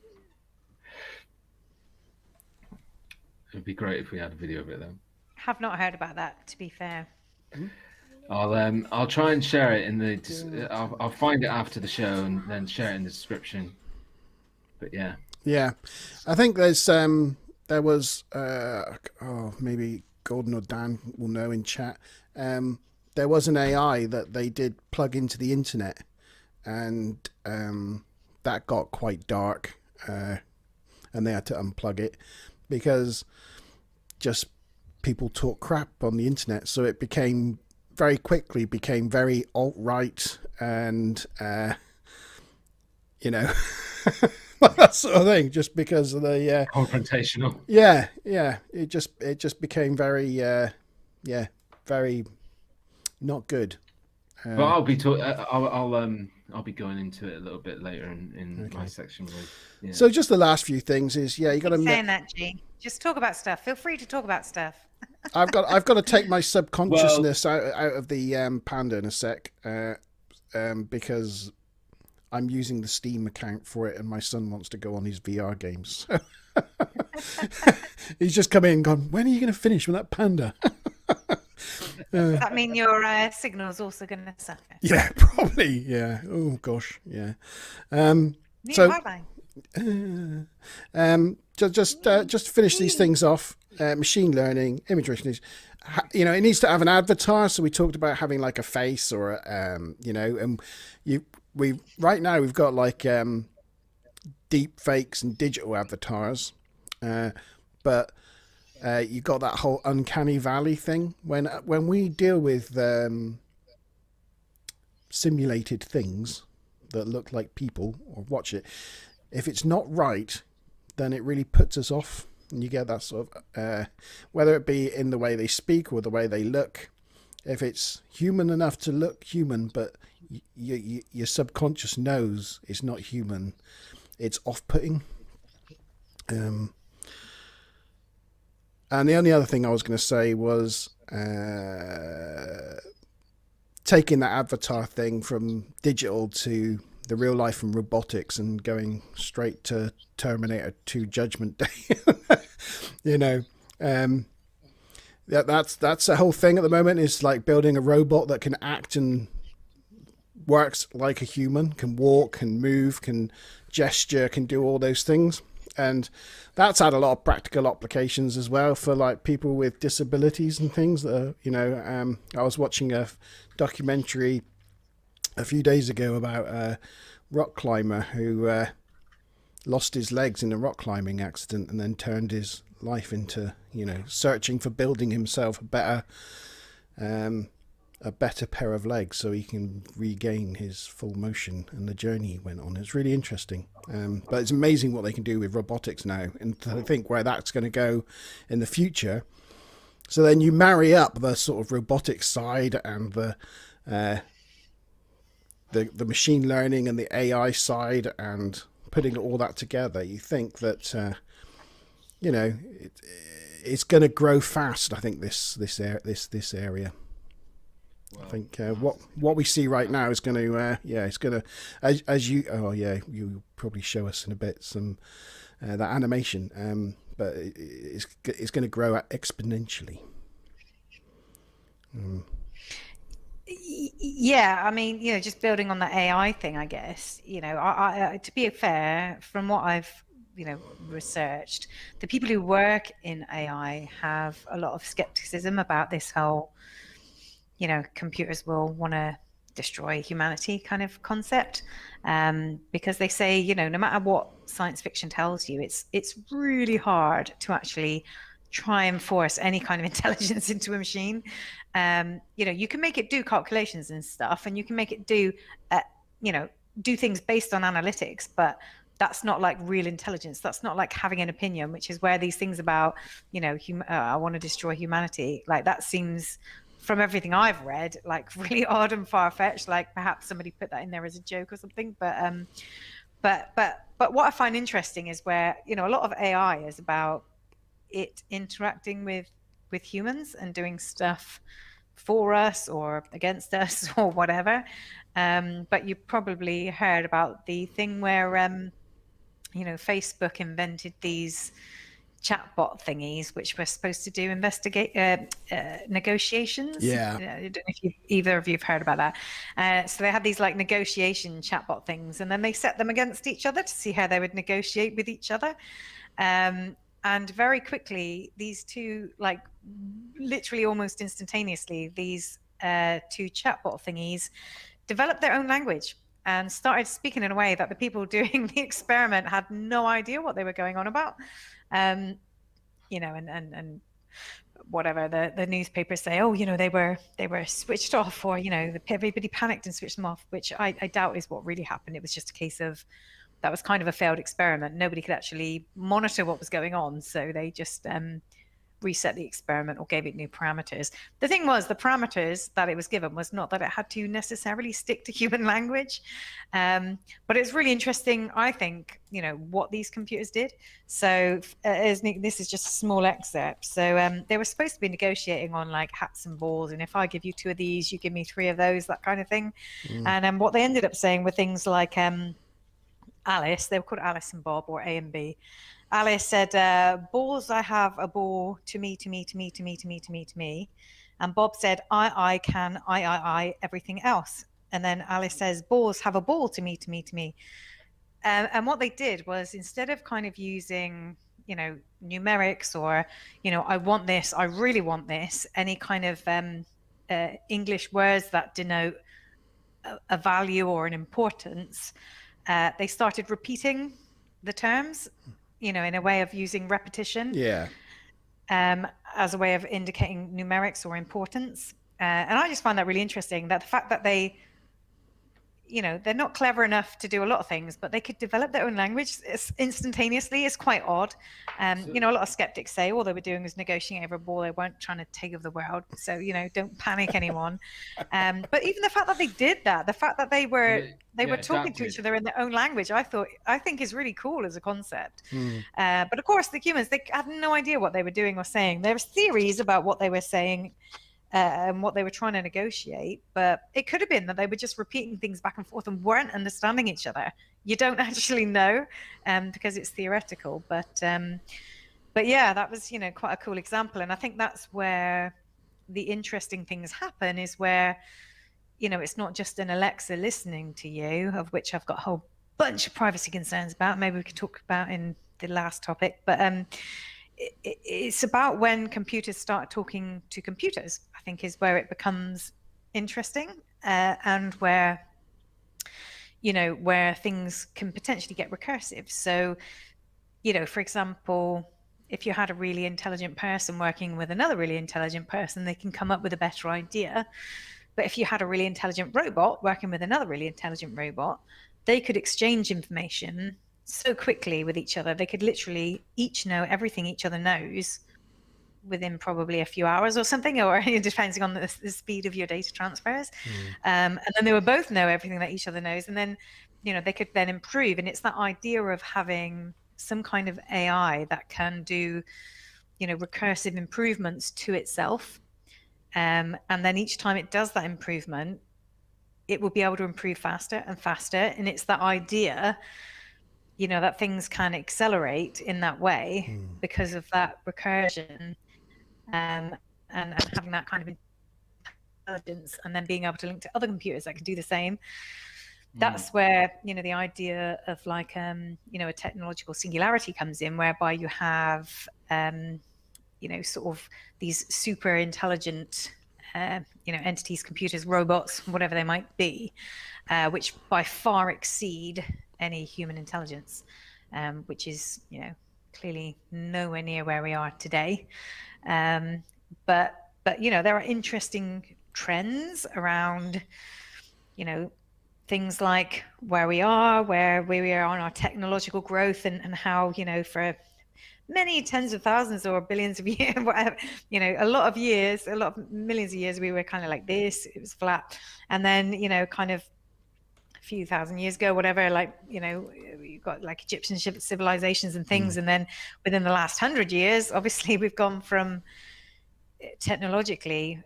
It'd be great if we had a video of it though. Have not heard about that, to be fair. I'll try and share it in the. I'll find it after the show and then share it in the description. But yeah. Yeah, I think there was maybe Gordon or Dan will know in chat. There was an AI that they did plug into the internet, and that got quite dark, and they had to unplug it because just people talk crap on the internet. So it became very quickly very alt-right and that sort of thing, just because of the confrontational. Yeah, it just became very very not good. But I'll be I'll be going into it a little bit later in my section. Yeah. So just the last few things is you got to saying that, G. Just talk about stuff. Feel free to talk about stuff. I've got to take my subconsciousness out of the Panda in a sec, because I'm using the Steam account for it, and my son wants to go on his VR games. He's just come in and gone, when are you going to finish with that Panda? Does that mean your signal's also going to suffer? Yeah, probably. Yeah. Oh gosh. Yeah. Just to finish these things off, machine learning, image recognition. It needs to have an avatar. So we talked about having like a face or and right now we've got like deep fakes and digital avatars, but you got that whole uncanny valley thing when we deal with simulated things that look like people or watch it. If it's not right, then it really puts us off, and you get that sort of whether it be in the way they speak or the way they look. If it's human enough to look human, but your subconscious knows it's not human, it's off-putting. And the only other thing I was going to say was taking that avatar thing from digital to the real life and robotics and going straight to Terminator 2 Judgment Day. That's the whole thing at the moment, is like building a robot that can act and works like a human, can walk, can move, can gesture, can do all those things. And that's had a lot of practical applications as well for like people with disabilities and things that are, I was watching a documentary a few days ago about a rock climber who lost his legs in a rock climbing accident and then turned his life into, searching for building himself a better pair of legs so he can regain his full motion, and the journey he went on. It's really interesting. But it's amazing what they can do with robotics now, and to think where that's going to go in the future. So then you marry up the sort of robotic side and the machine learning and the AI side, and putting all that together, you think that it's going to grow fast. I think this area. Well, I think what we see right now is going to it's going to as you you probably show us in a bit some that animation, but it's going to grow exponentially. Yeah, I mean, just building on that AI thing, I guess, I to be fair, from what I've, researched, the people who work in AI have a lot of skepticism about this whole, computers will want to destroy humanity kind of concept, because they say, no matter what science fiction tells you, it's really hard to actually try and force any kind of intelligence into a machine. You can make it do calculations and stuff, and you can make it do, do things based on analytics, but that's not like real intelligence. That's not like having an opinion, which is where these things about, I want to destroy humanity, like that seems, from everything I've read, like really odd and far-fetched. Like perhaps somebody put that in there as a joke or something. But what I find interesting is where, a lot of AI is about it interacting with humans and doing stuff for us or against us or whatever. But you probably heard about the thing where Facebook invented these chatbot thingies which were supposed to do negotiations. Yeah. I don't know if either of you have heard about that. So they had these like negotiation chatbot things, and then they set them against each other to see how they would negotiate with each other. And very quickly, these two, like literally almost instantaneously, these two chatbot thingies developed their own language and started speaking in a way that the people doing the experiment had no idea what they were going on about. And whatever the newspapers say, they were switched off, or everybody panicked and switched them off, which I doubt is what really happened. It was just a case of that was kind of a failed experiment. Nobody could actually monitor what was going on, so they just reset the experiment or gave it new parameters. The thing was, the parameters that it was given was not that it had to necessarily stick to human language, but it's really interesting, I think, what these computers did. So this is just a small excerpt. So they were supposed to be negotiating on like hats and balls, and if I give you 2 of these, you give me 3 of those, that kind of thing. And what they ended up saying were things like Alice, they were called Alice and Bob, or A and B. Alice said, balls, I have a ball to me, to me, to me, to me, to me, to me, to me. And Bob said, I can, I, everything else. And then Alice says, balls have a ball to me, to me, to me. And what they did was, instead of kind of using, numerics or, I want this, I really want this, any kind of English words that denote a value or an importance, they started repeating the terms, in a way of using repetition, as a way of indicating numerics or importance. And I just find that really interesting, that the fact that they, they're not clever enough to do a lot of things, but they could develop their own language instantaneously is quite odd. A lot of skeptics say all they were doing was negotiating over a ball. They weren't trying to take over the world. So, don't panic anyone. But even the fact that they did that, the fact that they were talking to each other in their own language, I think is really cool as a concept. But of course, the humans, they had no idea what they were doing or saying. There's theories about what they were saying and what they were trying to negotiate, but it could have been that they were just repeating things back and forth and weren't understanding each other. You don't actually know, because it's theoretical. But yeah, that was quite a cool example, and I think that's where the interesting things happen, is where it's not just an Alexa listening to you, of which I've got a whole bunch of privacy concerns about. Maybe we could talk about in the last topic, but it's about when computers start talking to computers, I think, is where it becomes interesting, and where things can potentially get recursive. So, for example, if you had a really intelligent person working with another really intelligent person, they can come up with a better idea. But if you had a really intelligent robot working with another really intelligent robot, they could exchange information so quickly with each other. They could literally each know everything each other knows within probably a few hours or something, or depending on the speed of your data transfers. And then they would both know everything that each other knows, and then they could then improve. And it's that idea of having some kind of AI that can do recursive improvements to itself, and then each time it does that improvement, it will be able to improve faster and faster. And it's that idea that things can accelerate in that way because of that recursion, and having that kind of intelligence, and then being able to link to other computers that can do the same. That's where the idea of like a technological singularity comes in, whereby you have sort of these super intelligent entities, computers, robots, whatever they might be, which by far exceed any human intelligence, which is clearly nowhere near where we are today. But there are interesting trends around things like where we are on our technological growth, and how for many tens of thousands or billions of years, whatever, a lot of millions of years, we were kind of like this. It was flat, and then kind of a few thousand years ago, whatever, like you've got like Egyptian civilizations and things, and then within the last 100 years, obviously, we've gone from technologically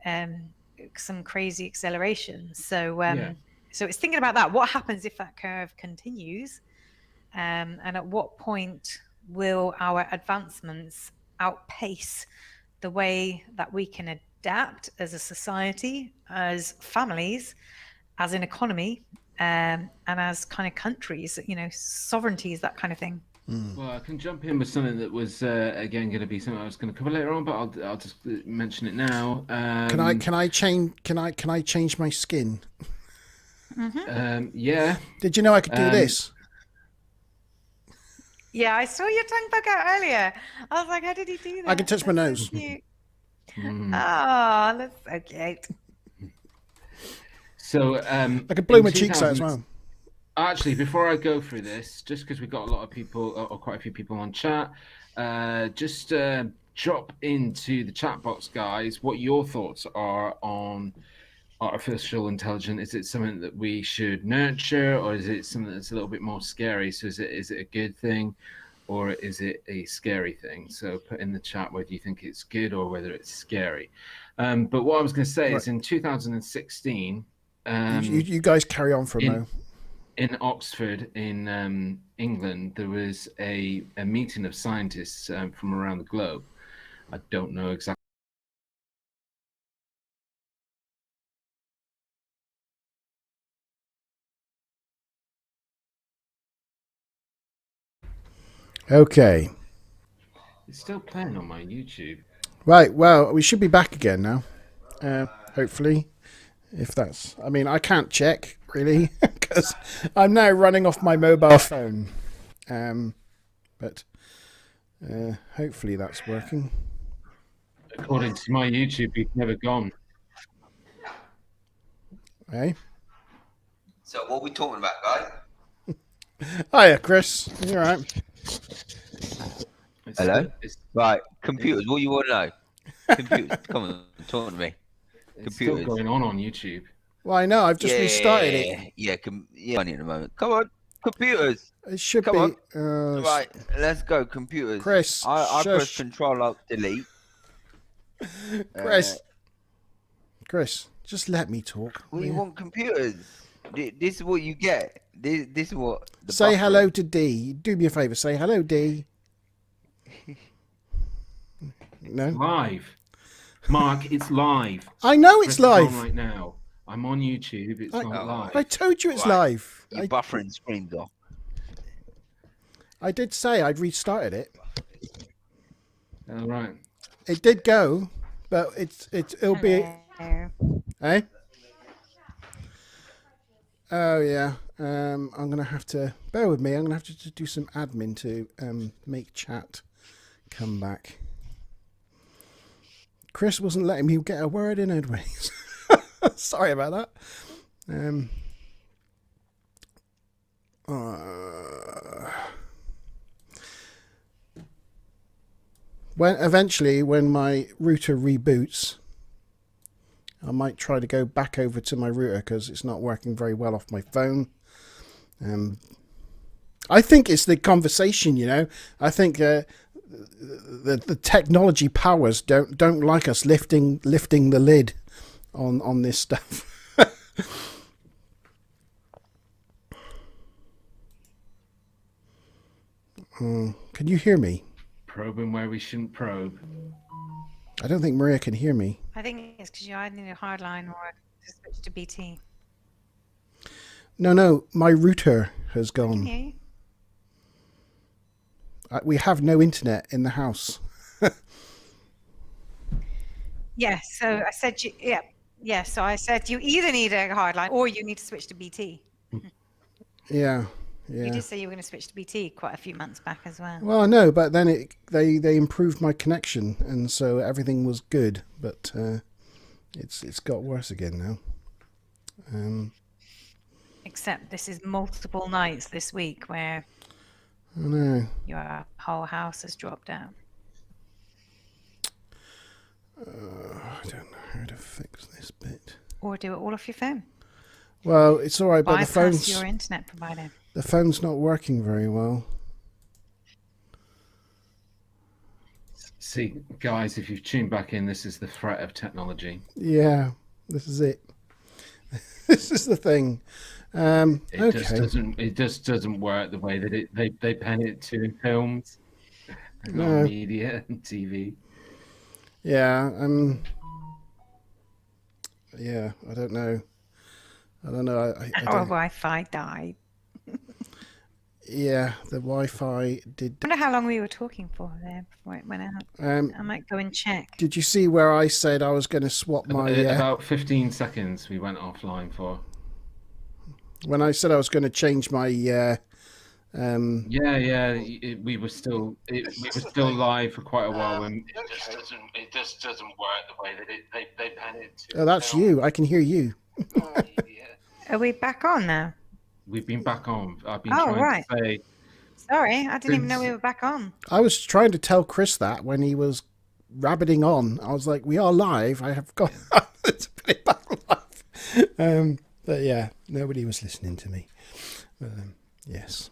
some crazy acceleration. So so it's thinking about that. What happens if that curve continues, and at what point will our advancements outpace the way that we can adapt as a society, as families, as an economy, and as kind of countries, sovereignties, that kind of thing. Well, I can jump in with something that was again going to be something I was going to cover later on, but I'll just mention it now. Can I change my skin? Yeah. Did you know I could do this? Yeah, I saw your tongue poke out earlier. I was like, how did he do that? I can touch my nose. Oh, that's so cute. So I could blow my cheeks out as well. Actually, before I go through this, just because we've got a lot of people, or quite a few people on chat, just drop into the chat box, guys, what your thoughts are on artificial intelligence. Is it something that we should nurture, or is it something that's a little bit more scary? So is it a good thing, or is it a scary thing? So put in the chat whether you think it's good or whether it's scary. But what I was going to say is in 2016... you guys carry on for a moment. In Oxford, in England, there was a meeting of scientists from around the globe. I don't know exactly. Okay. It's still playing on my YouTube. Right, well, we should be back again now. Hopefully. If that's... I mean, I can't check, really, because I'm now running off my mobile phone. But hopefully that's working. According to my YouTube, you've never gone. Hey? So what are we talking about, guys? Hiya, Chris. You all right? Hello? Right, computers, what do you want to know? Computers, come on, talk to me. It's still going on YouTube. Well, I know. I've just restarted it. Yeah, funny at the moment. Come on, computers. It should Come be. on. Right, let's go, computers. Chris, I press Control Alt Delete. Chris, just let me talk. Well, you want computers? This is what you get. This is what. Say hello to D. Do me a favour. Say hello, D. No. Live. Mark, it's live. I know it's live. On right now. I'm on YouTube. It's not live. I told you it's live. You're buffering screens off. I did say I'd restarted it. All right. It did go, but it'll be. Eh? Oh yeah. I'm gonna have to bear with me. I'm gonna have to do some admin to make chat come back. Chris wasn't letting me get a word in edgeways. Sorry about that. When my router reboots, I might try to go back over to my router because it's not working very well off my phone. I think it's the conversation, I think the technology powers don't like us lifting the lid on this stuff. Can you hear me? Probing where we shouldn't probe. I don't think Maria can hear me. I think it's because you either need a hard line or to switch to BT. No, my router has I can gone. hear you. We have no internet in the house. Yes, so I said so I said you either need a hard line or you need to switch to BT. Yeah. You did say you were going to switch to BT quite a few months back as well. Well, no, but then they improved my connection, and so everything was good. But it's got worse again now. Except this is multiple nights this week where I know. your whole house has dropped out. I don't know how to fix this bit. Or do it all off your phone. Well, it's all right, but Bypass your internet provider. The phone's not working very well. See, guys, if you've tuned back in, this is the threat of technology. Yeah, this is it. This is the thing. It just doesn't work the way that they pen it to in films, No. media and TV. Yeah, yeah, I don't know. Our Wi-Fi died. Yeah, the Wi-Fi did. I wonder how long we were talking for there before it went out. I might go and check. Did you see where I said I was going to swap my... About 15 seconds we went offline for. When I said I was going to change my... we were still live for quite a while when it just doesn't work the way that they pen it to. Oh, that's you. I can hear you. Are we back on now? We've been back on. I've been trying to say... Sorry, I didn't even know we were back on. I was trying to tell Chris that when he was rabbiting on. I was like, we are live. I have got to put it back live. But yeah, nobody was listening to me. Yes.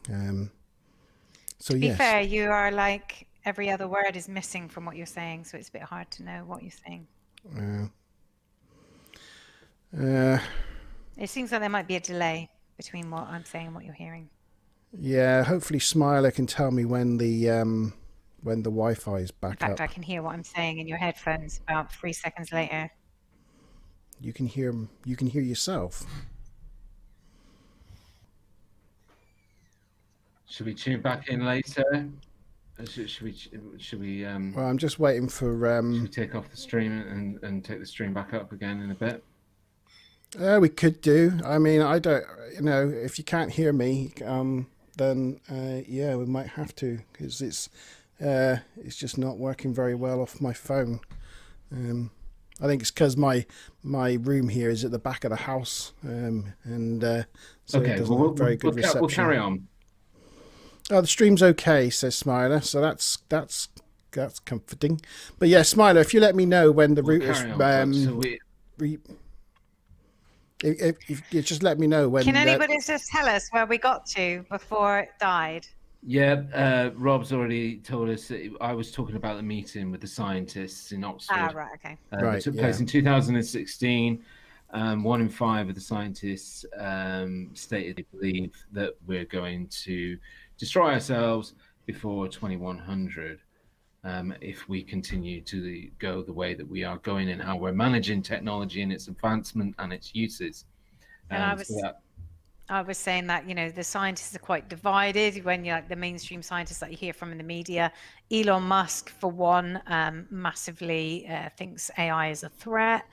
So to be yes. fair, you are like every other word is missing from what you're saying, so it's a bit hard to know what you're saying. It seems like there might be a delay between what I'm saying and what you're hearing. Yeah, hopefully Smiler can tell me when the Wi-Fi is back In fact, up. I can hear what I'm saying in your headphones about 3 seconds later. You can hear yourself. Should we tune back in later? Should we Well, I'm just waiting for... should we take off the stream and take the stream back up again in a bit? We could do. I mean, I don't... if you can't hear me, then yeah, we might have to, because it's just not working very well off my phone. I think it's because my room here is at the back of the house, and so it doesn't have very good reception. We'll carry on. Oh, the stream's okay, says Smiler. So that's comforting. But yeah, Smiler, if you let me know when the router's if you just let me know when. Can anybody just tell us where we got to before it died? Yeah, Rob's already told us that I was talking about the meeting with the scientists in Oxford. Right, okay. That took place in 2016. 1 in 5 of the scientists stated they believe that we're going to destroy ourselves before 2100 if we continue to go the way that we are going and how we're managing technology and its advancement and its uses. And I was saying that, the scientists are quite divided when you're like the mainstream scientists that you hear from in the media. Elon Musk, for one, massively thinks AI is a threat,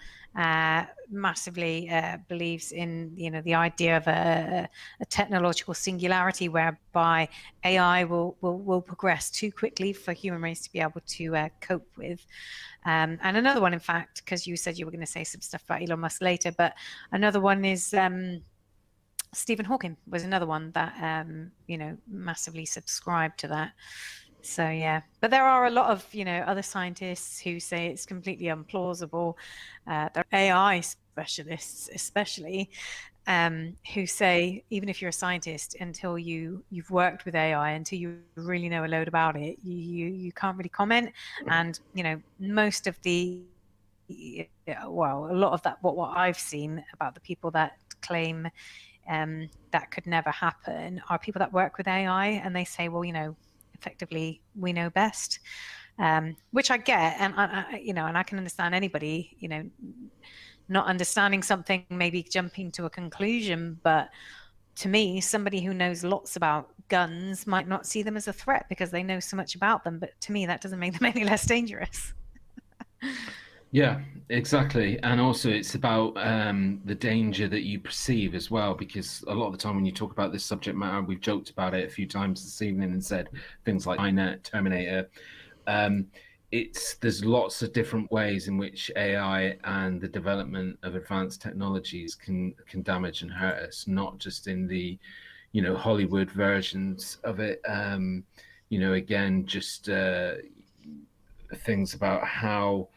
massively believes in, the idea of a technological singularity whereby AI will progress too quickly for human race to be able to cope with. And another one, in fact, because you said you were going to say some stuff about Elon Musk later, but another one is... Stephen Hawking was another one that, massively subscribed to that. So, yeah. But there are a lot of, other scientists who say it's completely implausible. There are AI specialists, especially, who say, even if you're a scientist, until you've worked with AI, until you really know a load about it, you can't really comment. And, most of a lot of that, what I've seen about the people that claim that could never happen are people that work with AI, and they say, well, effectively, we know best, which I get, and and I can understand anybody, not understanding something, maybe jumping to a conclusion. But to me, somebody who knows lots about guns might not see them as a threat because they know so much about them. But to me, that doesn't make them any less dangerous. Yeah, exactly. And also it's about the danger that you perceive as well, because a lot of the time when you talk about this subject matter, we've joked about it a few times this evening and said things like Skynet, Terminator. There's lots of different ways in which AI and the development of advanced technologies can damage and hurt us, not just in the Hollywood versions of it. Again, just things about how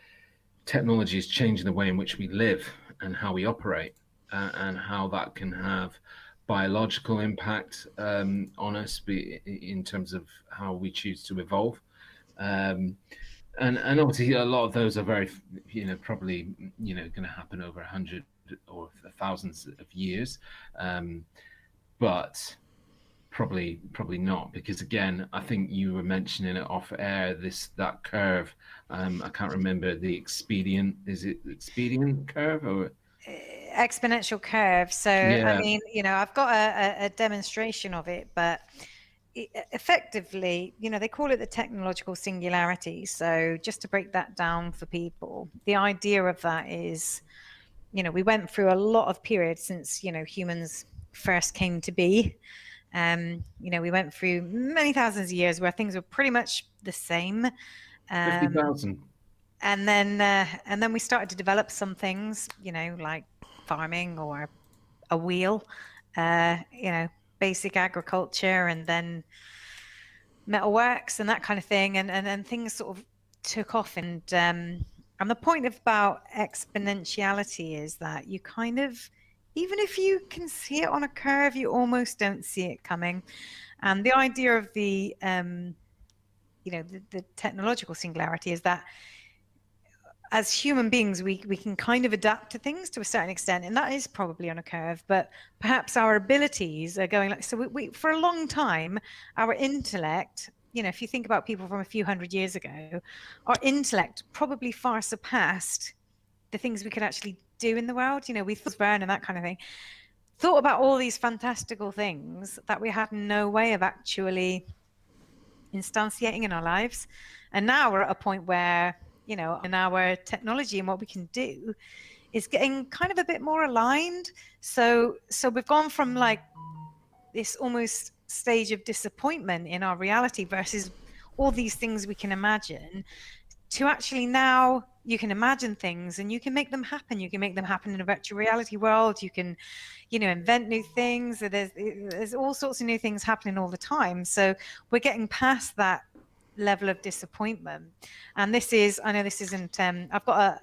technology is changing the way in which we live and how we operate, and how that can have biological impact on us in terms of how we choose to evolve. And obviously a lot of those are very, probably, going to happen over 100 or thousands of years. But probably not, because again, I think you were mentioning it off air, that curve. I can't remember the expedient. Is it expedient curve or exponential curve? So Yeah. I mean, I've got a demonstration of it, but effectively, they call it the technological singularity. So just to break that down for people, the idea of that is, we went through a lot of periods since humans first came to be. We went through many thousands of years where things were pretty much the same. 50,000? And then we started to develop some things, like farming or a wheel, basic agriculture, and then metalworks and that kind of thing, and then things sort of took off. And the point about exponentiality is that you kind of, even if you can see it on a curve, you almost don't see it coming. And the idea of the technological singularity is that as human beings, we can kind of adapt to things to a certain extent, and that is probably on a curve, but perhaps our abilities are going we for a long time, our intellect, if you think about people from a few hundred years ago, our intellect probably far surpassed the things we could actually do in the world. We thought burn and that kind of thing, thought about all these fantastical things that we had no way of actually instantiating in our lives. And now we're at a point where, in our technology and what we can do is getting kind of a bit more aligned. So we've gone from like this almost stage of disappointment in our reality versus all these things we can imagine, to actually now you can imagine things and you can make them happen. You can make them happen in a virtual reality world. You can, invent new things. There's all sorts of new things happening all the time. So we're getting past that level of disappointment. And I know this isn't, I've got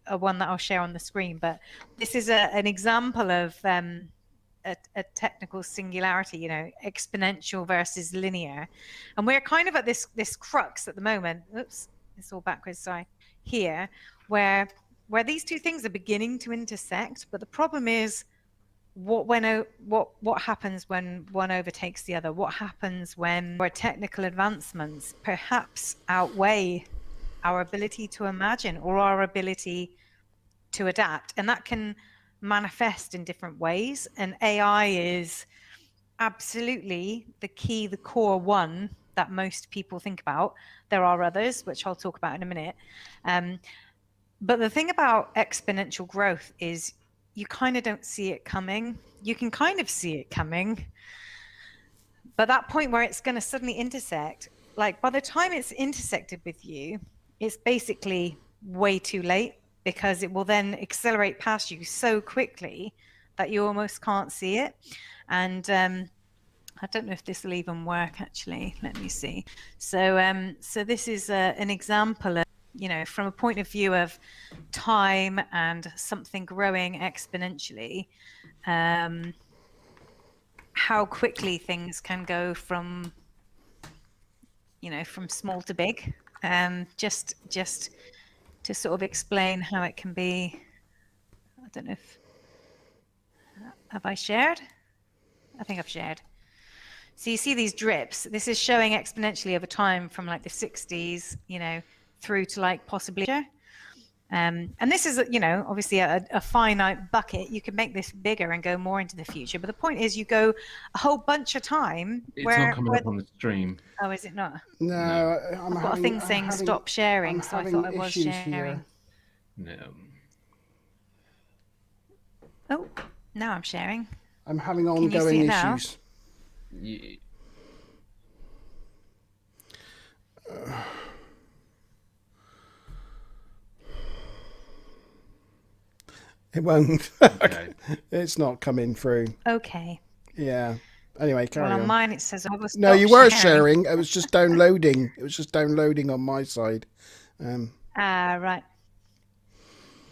a one that I'll share on the screen, but this is an example of a technical singularity, exponential versus linear. And we're kind of at this crux at the moment. Oops, it's all backwards, sorry. Here, where these two things are beginning to intersect, but the problem is what happens when one overtakes the other? What happens when our technical advancements perhaps outweigh our ability to imagine or our ability to adapt? And that can manifest in different ways. And AI is absolutely the key, the core one that most people think about. There are others, which I'll talk about in a minute. But the thing about exponential growth is you kind of don't see it coming. You can kind of see it coming, but that point where it's going to suddenly intersect, like by the time it's intersected with you, it's basically way too late, because it will then accelerate past you so quickly that you almost can't see it. And I don't know if this will even work, actually. Let me see. So this is an example of, from a point of view of time and something growing exponentially, how quickly things can go from, from small to big. Just to sort of explain how it can be. I don't know if, have I shared? I think I've shared. So you see these drips. This is showing exponentially over time from like the 60s, you know, through to like possibly. And this is, you know, obviously a finite bucket. You can make this bigger and go more into the future. But the point is, you go a whole bunch of time. It's not coming up on the stream. Oh, is it not? No, No. I've got a thing saying stop sharing, so I thought I was sharing. Here. No. Oh, now I'm sharing. I'm having Can you see ongoing it now? issues. Yeah. It won't. Okay. It's not coming through. Okay. Yeah. Anyway, carry Well, on on. mine it says I was. No, you were sharing. It was just downloading. It was just downloading on my side. Right.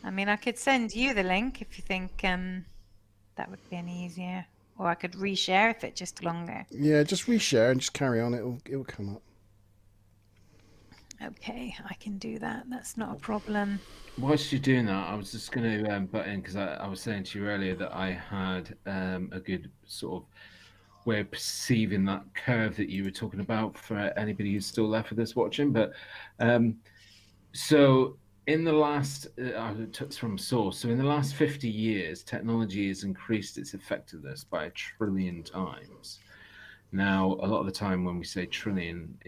I mean, I could send you the link if you think that would be any easier, or I could reshare if it's just longer. Yeah, just reshare and just carry on. It'll come up. Okay, I can do that. That's not a problem. Whilst you're doing that, I was just going to butt in because I was saying to you earlier that I had a good sort of way of perceiving that curve that you were talking about for anybody who's still left with us watching. But so in the last, I took from source. So in the last 50 years, technology has increased its effectiveness by 1 trillion times. Now, a lot of the time when we say trillion,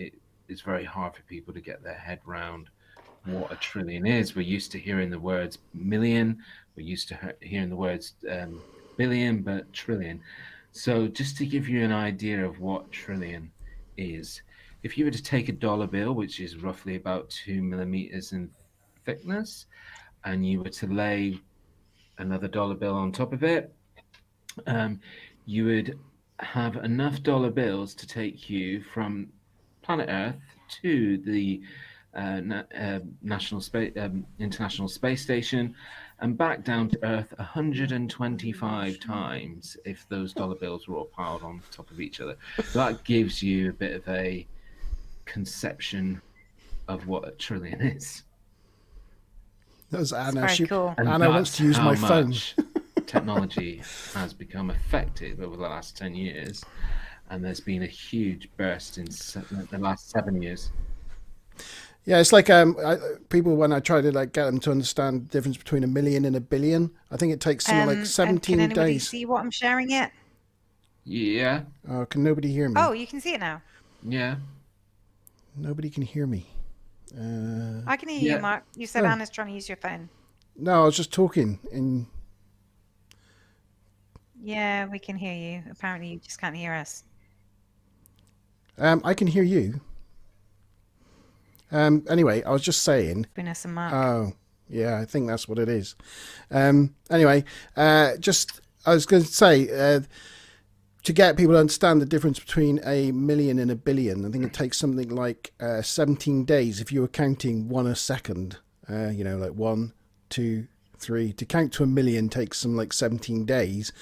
it's very hard for people to get their head round what a trillion is. We're used to hearing the words million. We're used to hearing the words billion, but trillion. So just to give you an idea of what trillion is, if you were to take a dollar bill, which is roughly about 2 millimeters in thickness, and you were to lay another dollar bill on top of it, you would have enough dollar bills to take you from planet Earth to the International Space Station and back down to Earth 125 times if those dollar bills were all piled on top of each other. So that gives you a bit of a conception of what a trillion is. That was Anna. Very cool. And Anna wants to use how my phone. much technology has become effective over the last 10 years. And there's been a huge burst in the last 7 years. Yeah, it's like people, when I try to like get them to understand the difference between a million and a billion, I think it takes something like 17 can anybody days. see what I'm sharing yet? Yeah. Oh, can nobody hear me? Oh, you can see it now. Yeah. Nobody can hear me. I can hear you, Mark. You said Anna's trying to use your phone. No, I was just talking in. Yeah, we can hear you. Apparently, you just can't hear us. I can hear you. Anyway, I was just saying. Between us and Mark. Oh, yeah, I think that's what it is. Anyway, I was going to say, to get people to understand the difference between a million and a billion, I think it takes something like 17 days if you were counting one a second. Like 1, 2, 3. To count to a million takes something like 17 days,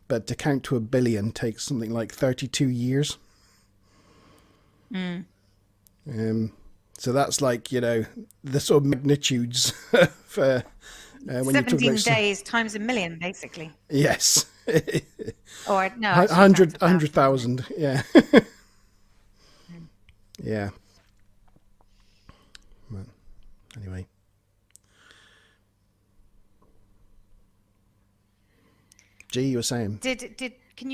but to count to a billion takes something like 32 years. So that's like, the sort of magnitudes for when 17 days times a million, basically. Yes. Or no, 100,000. Yeah. Yeah. Well, anyway. G, you were saying. Can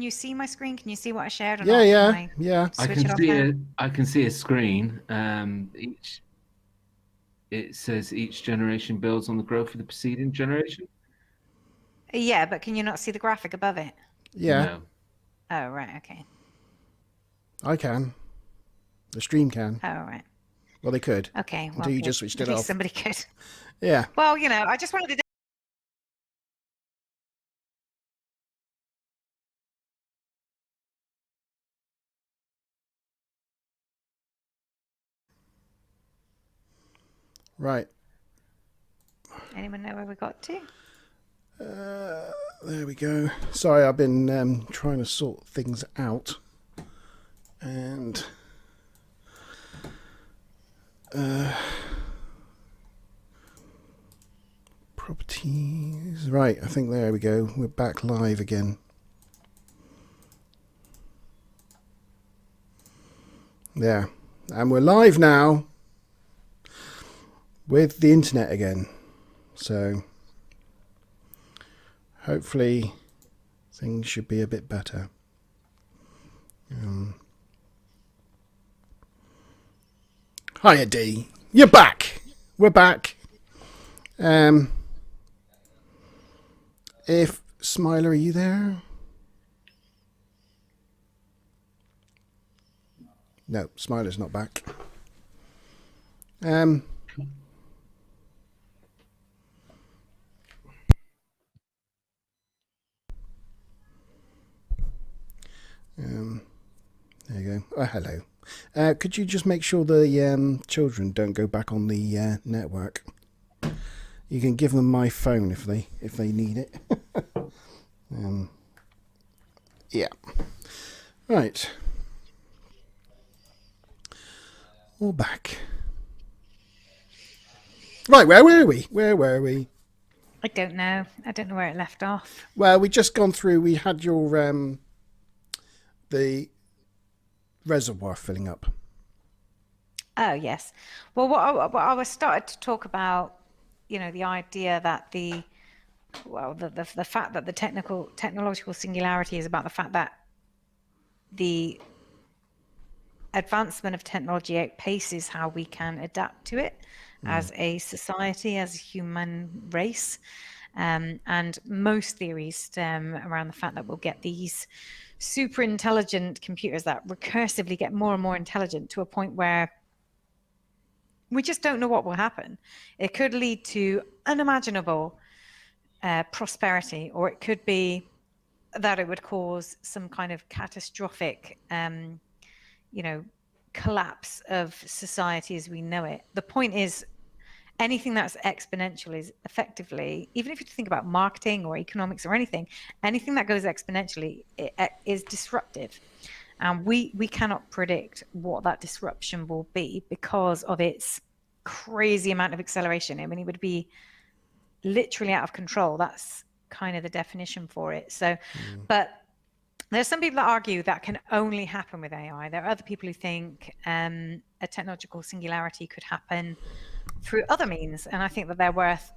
you see my screen? Can you see what I shared? Or Yeah, not? yeah. I can see a screen. It says each generation builds on the growth of the preceding generation. Yeah, but can you not see the graphic above it? Yeah. No. Oh, right. Okay. I can. The stream can. Oh, right. Well, they could. Okay. Well, Until you just switched at it least off. somebody could. Yeah. Well, I just wanted to. Right. Anyone know where we got to? There we go. Sorry, I've been trying to sort things out. And properties. Right, I think there we go. We're back live again. Yeah. And we're live now with the internet again. So hopefully things should be a bit better. Hiya, D. You're back. We're back. If Smiler, are you there? No, Smiler's not back. There you go. Oh, hello. Could you just make sure the children don't go back on the network? You can give them my phone if they need it. Yeah. Right. All back. Right, where were we? I don't know. I don't know where it left off. Well, we just gone through. We had your the reservoir filling up. Oh yes. Well, what I was started to talk about, the idea that the fact that the technological singularity is about the fact that the advancement of technology outpaces how we can adapt to it as a society, as a human race. And most theories stem around the fact that we'll get these super intelligent computers that recursively get more and more intelligent to a point where we just don't know what will happen. It could lead to unimaginable prosperity, or it could be that it would cause some kind of catastrophic collapse of society as we know it. The point is, anything that's exponential is effectively, even if you think about marketing or economics or anything that goes exponentially is disruptive. And we cannot predict what that disruption will be because of its crazy amount of acceleration. I mean, it would be literally out of control. That's kind of the definition for it. So, but there's some people that argue that can only happen with AI. There are other people who think a technological singularity could happen through other means, and I think that they're worth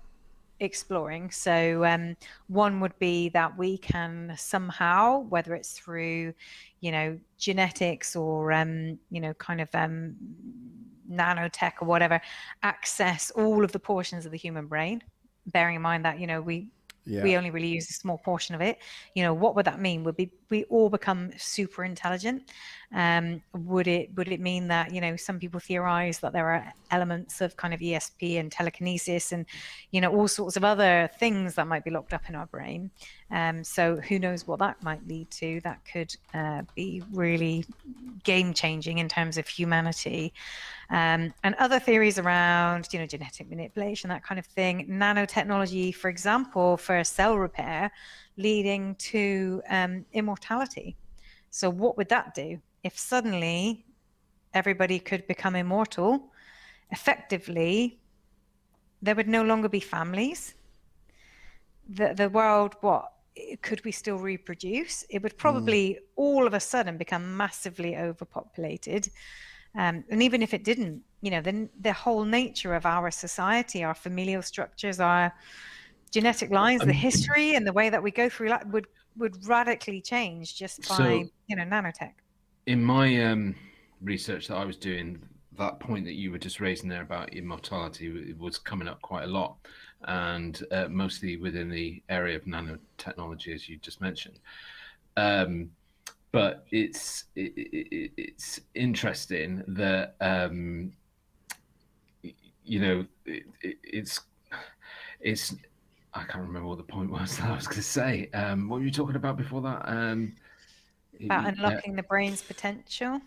exploring. So one would be that we can somehow, whether it's through, genetics or, kind of nanotech or whatever, access all of the portions of the human brain, bearing in mind that, we only really use a small portion of it. What would that mean? Would we all become super intelligent? Would it mean that, some people theorize that there are elements of kind of ESP and telekinesis and, all sorts of other things that might be locked up in our brain. So who knows what that might lead to? That could be really game changing in terms of humanity. And other theories around, genetic manipulation, that kind of thing. Nanotechnology, for example, for cell repair, leading to immortality. So what would that do? If suddenly everybody could become immortal, effectively, there would no longer be families. The world, could we still reproduce? It would probably all of a sudden become massively overpopulated. And even if it didn't, then the whole nature of our society, our familial structures, our genetic lines, the history and the way that we go through life would radically change just by, nanotech. In my research that I was doing, that point that you were just raising there about immortality was coming up quite a lot, and mostly within the area of nanotechnology, as you just mentioned. But it's interesting that it's I can't remember what the point was that I was going to say. What were you talking about before that? About unlocking the brain's potential.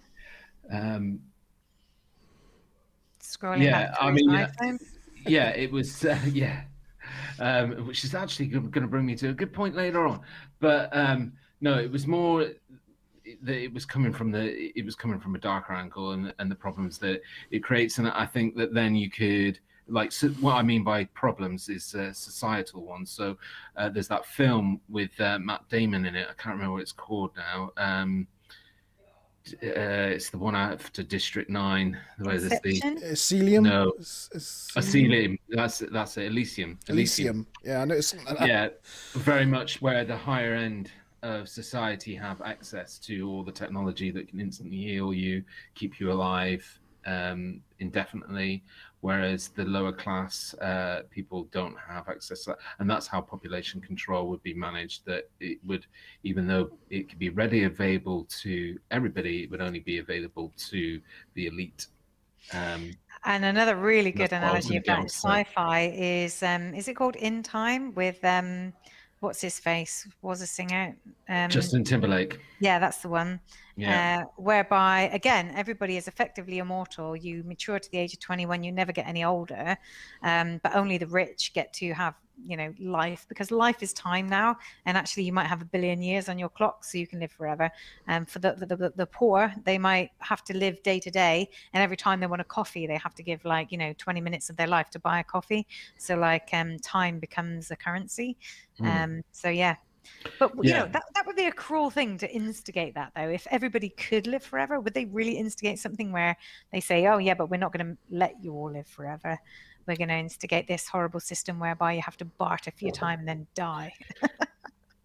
Scrolling back through his iPhone. Yeah, it was. Which is actually going to bring me to a good point later on. But no, it was more that it was coming from a darker angle and the problems that it creates. And I think that then you could, what I mean by problems is societal ones. So there's that film with Matt Damon in it. I can't remember what it's called now. It's the one after District 9. Where there's the Inception? Celium? no Celium? Asylum. That's it. Elysium. Elysium. Yeah, I know something like that. Yeah, very much where the higher end of society have access to all the technology that can instantly heal you, keep you alive indefinitely, whereas the lower class people don't have access to that. And that's how population control would be managed, that it would, even though it could be readily available to everybody, it would only be available to the elite. And another really good That's why I was analogy gonna of get that in onto that. sci-fi is it called In Time with what's his face? Was a singer. Justin Timberlake. Yeah, that's the one. Yeah. Whereby, again, everybody is effectively immortal. You mature to the age of 21, you never get any older, but only the rich get to have, life, because life is time now. And actually, you might have 1 billion years on your clock, so you can live forever. For the poor, they might have to live day to day, and every time they want a coffee, they have to give 20 minutes of their life to buy a coffee. So time becomes a currency. So yeah. But that would be a cruel thing to instigate that, though. If everybody could live forever, would they really instigate something where they say, oh yeah, but we're not going to let you all live forever, we're going to instigate this horrible system whereby you have to barter for your time and then die?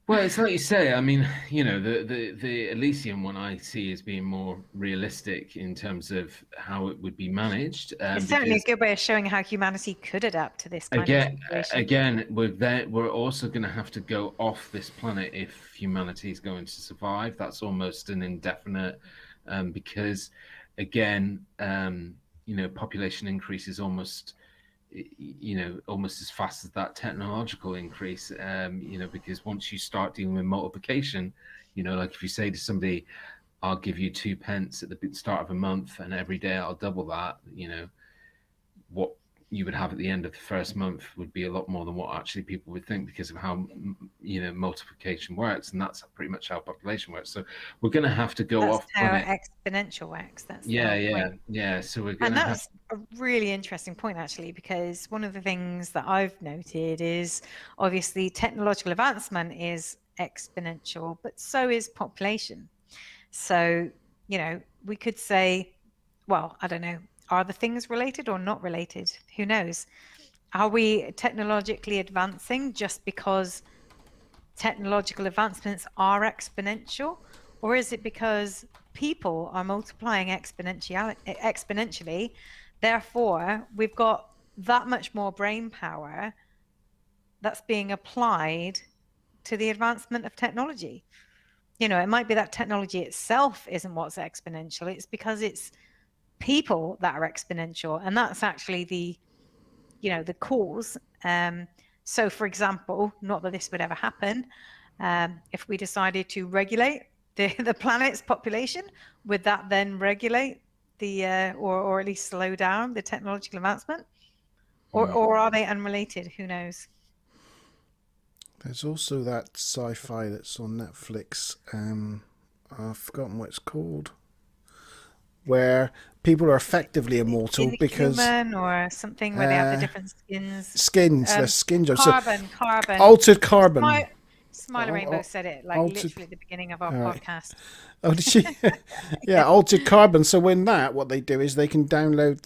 Well, it's like you say. I mean, the Elysium one I see as being more realistic in terms of how it would be managed. It's certainly a good way of showing how humanity could adapt to this kind of situation. Again, we're also going to have to go off this planet if humanity is going to survive. That's almost an indefinite, because, again, population increase is almost as fast as that technological increase, because once you start dealing with multiplication, like if you say to somebody, I'll give you 2 pence at the start of a month and every day I'll double that, what you would have at the end of the first month would be a lot more than what actually people would think, because of how multiplication works, and that's pretty much how population works. So we're going to have to go off planet. How exponential works. That's yeah. So we're going to have. That's a really interesting point, actually, because one of the things that I've noted is obviously technological advancement is exponential, but so is population. So we could say, well, I don't know. Are the things related or not related? Who knows? Are we technologically advancing just because technological advancements are exponential? Or is it because people are multiplying exponentially? Therefore, we've got that much more brain power that's being applied to the advancement of technology. It might be that technology itself isn't what's exponential. It's because it's people that are exponential, and that's actually the cause. So for example, not that this would ever happen, if we decided to regulate the planet's population, would that then regulate the or at least slow down the technological advancement, or are they unrelated? Who knows? There's also that sci-fi that's on Netflix. I've forgotten what it's called, where people are effectively immortal because or something where they have the different skins. Their skins are carbon. Altered carbon. Smiley Rainbow said it literally at the beginning of our podcast. Oh, did she? Yeah, altered carbon. So what they do is they can download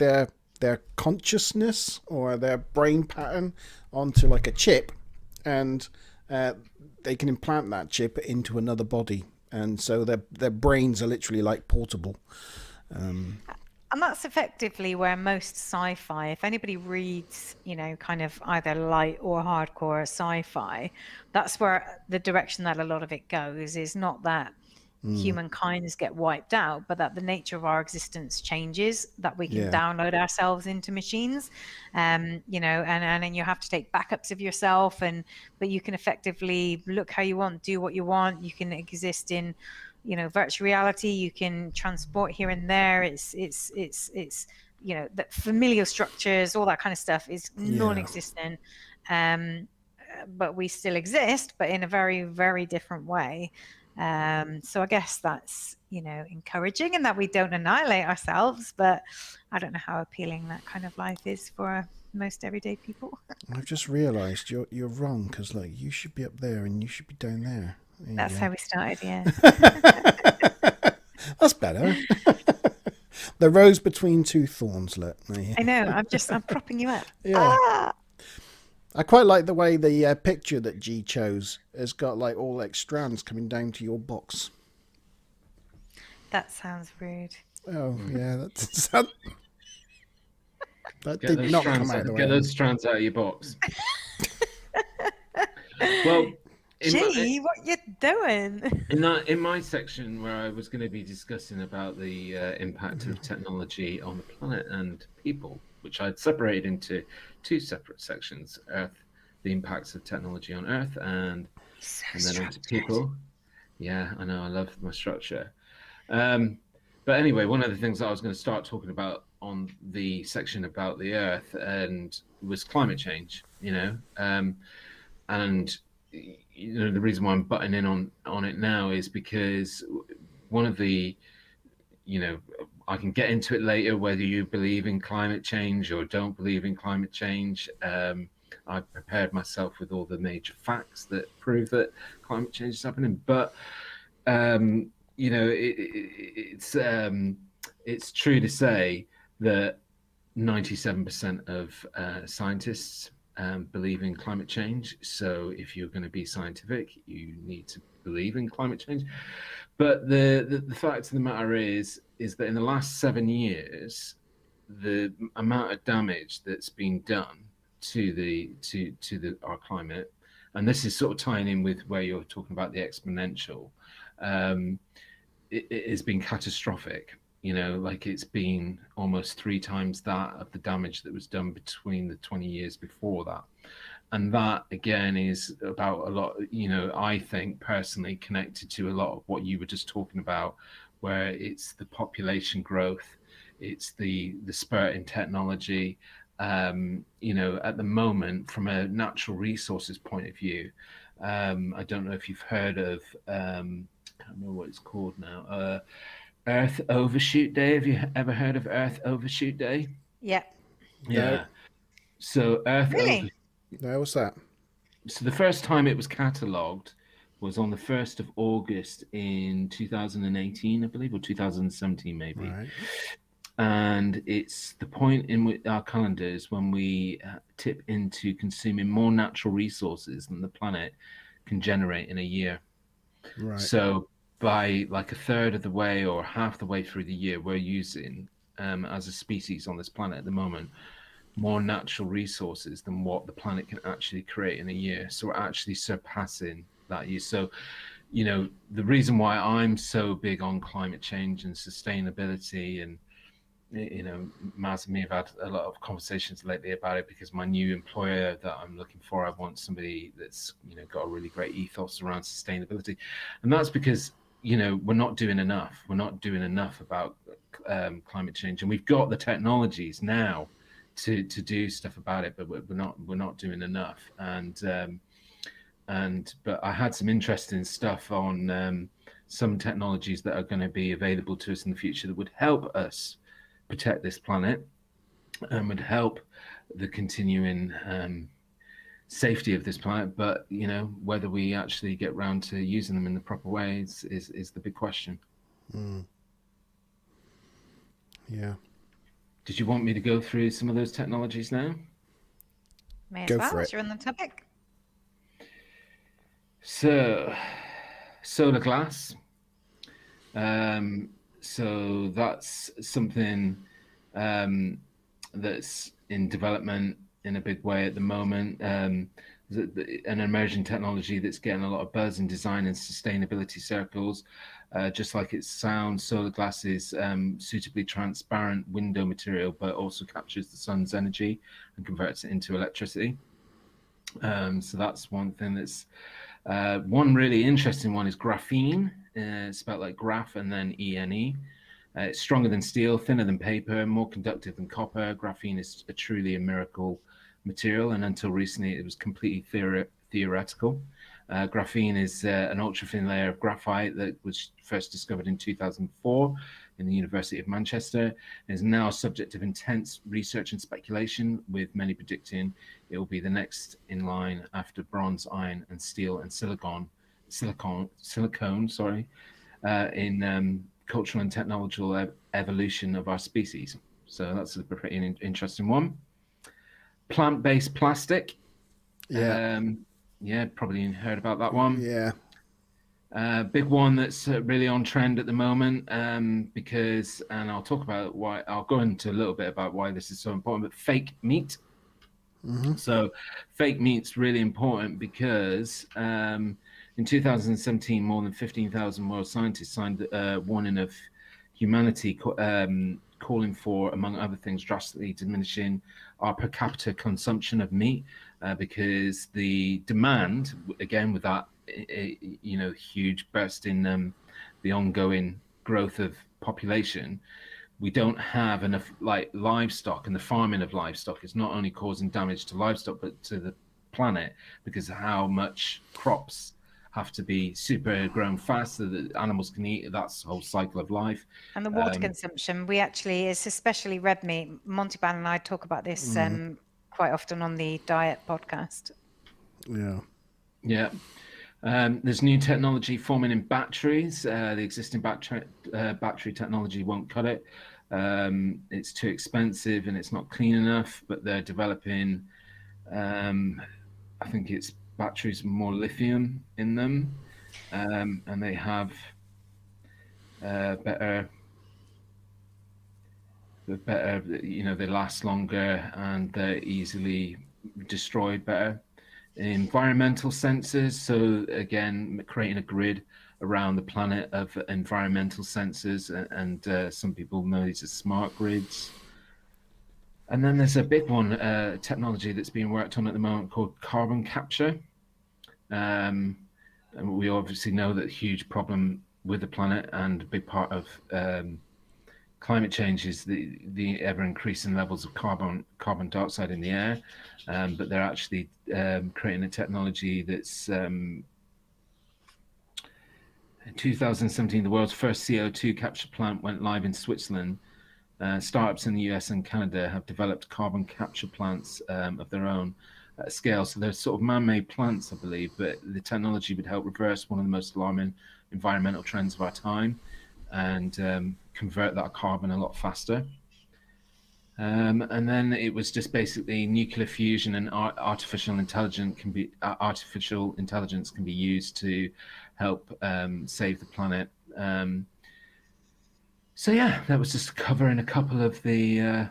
their consciousness or their brain pattern onto a chip, and they can implant that chip into another body, and so their brains are literally portable. And that's effectively where most sci-fi, if anybody reads, kind of either light or hardcore sci-fi, that's where the direction that a lot of it goes, is not that humankind get wiped out, but that the nature of our existence changes, that we can download ourselves into machines, and then you have to take backups of yourself, but you can effectively look how you want, do what you want, you can exist in virtual reality, you can transport here and there. It's the familial structures, all that kind of stuff is non-existent, but we still exist, but in a very, very different way. So I guess that's encouraging, and that we don't annihilate ourselves, but I don't know how appealing that kind of life is for most everyday people. I've just realized you're wrong, because you should be up there and you should be down there. That's how we started, yeah. That's better. The rose between two thorns, look. I know. I'm propping you up. Yeah. Ah! I quite like the way the picture that G chose has got like all like strands coming down to your box. That sounds rude. Oh, yeah, that Get did those not strands come out out, the get way. those strands out of your box. Well, Gee, what you doing? in my section where I was going to be discussing about the impact of technology on the planet and people, which I'd separated into two separate sections: Earth, the impacts of technology on Earth, and then onto people. Yeah, I know. I love my structure. But anyway, one of the things that I was going to start talking about on the section about the Earth and was climate change. And the reason why I'm butting in on it now is because one of the I can get into it later whether you believe in climate change or don't believe in climate change. I've prepared myself with all the major facts that prove that climate change is happening, but it's true to say that 97% of scientists believe in climate change. So if you're going to be scientific, you need to believe in climate change. But the fact of the matter is that in the last 7 years, the amount of damage that's been done to our climate, and this is sort of tying in with where you're talking about the exponential, it has been catastrophic. Like it's been almost 3 times that of the damage that was done between the 20 years before that. And that again is about a lot, I think personally connected to a lot of what you were just talking about, where it's the population growth, it's the spurt in technology. At the moment, from a natural resources point of view, I don't know if you've heard of, I can't remember what it's called now. Earth Overshoot Day. Have you ever heard of Earth Overshoot Day? Yeah. Yeah. So Earth Really? No, what's that? So the first time it was catalogued was on the 1st of August in 2018, I believe, or 2017 maybe. Right. And it's the point in our calendars when we tip into consuming more natural resources than the planet can generate in a year. Right. So by like a third of the way or half the way through the year, we're using, as a species on this planet at the moment, more natural resources than what the planet can actually create in a year. So we're actually surpassing that year. So, the reason why I'm so big on climate change and sustainability, and Maz and me have had a lot of conversations lately about it, because my new employer that I'm looking for, I want somebody that's got a really great ethos around sustainability, and that's because we're not doing enough. We're not doing enough about climate change, and we've got the technologies now to do stuff about it, but we're not doing enough. But I had some interesting stuff on some technologies that are going to be available to us in the future that would help us protect this planet and would help the continuing safety of this planet. But whether we actually get round to using them in the proper way is the big question. Yeah. Did you want me to go through some of those technologies now? May as Go well, for as it. you're on the topic. So, solar glass. So that's something that's in development in a big way at the moment. An emerging technology that's getting a lot of buzz in design and sustainability circles. Just like it sounds, solar glass is suitably transparent window material, but also captures the sun's energy and converts it into electricity. So that's one thing that's one really interesting one is graphene. Spelled like graph and then ENE. It's stronger than steel, thinner than paper, more conductive than copper. Graphene is truly a miracle material, and until recently it was completely theoretical. Graphene is an ultra-thin layer of graphite that was first discovered in 2004 in the University of Manchester, and is now subject of intense research and speculation, with many predicting it will be the next in line after bronze, iron, and steel and silicone in cultural and technological evolution of our species. So that's a pretty interesting one. Plant-based plastic. Yeah. Yeah, probably heard about that one. Yeah. Big one that's really on trend at the moment, because, and I'll talk about why, I'll go into a little bit about why this is so important, but fake meat. So fake meat's really important because in 2017, more than 15,000 world scientists signed a warning of humanity calling for, among other things, drastically diminishing our per capita consumption of meat, because the demand, again, with that huge burst in the ongoing growth of population, we don't have enough livestock, and the farming of livestock is not only causing damage to livestock but to the planet, because of how much crops have to be super grown fast so that animals can eat. That's the whole cycle of life. And the water consumption, it's especially red meat. Monte and I talk about this quite often on the diet podcast. Yeah. There's new technology forming in batteries. The existing battery technology won't cut it. It's too expensive and it's not clean enough, but they're developing, I think it's batteries with more lithium in them, and they have better, they last longer and they're easily destroyed better. Environmental sensors, so again, creating a grid around the planet of environmental sensors, and some people know these as smart grids. And then there's a big one, technology that's being worked on at the moment called carbon capture. And we obviously know that a huge problem with the planet and a big part of climate change is the ever increasing levels of carbon dioxide in the air, but they're actually creating a technology that's in 2017 the world's first CO2 capture plant went live in Switzerland. Startups in the US and Canada have developed carbon capture plants of their own at scale. So they're sort of man-made plants, I believe, but the technology would help reverse one of the most alarming environmental trends of our time and convert that carbon a lot faster. And then it was just basically nuclear fusion and artificial intelligence can be used to help save the planet. So yeah, that was just covering a couple of the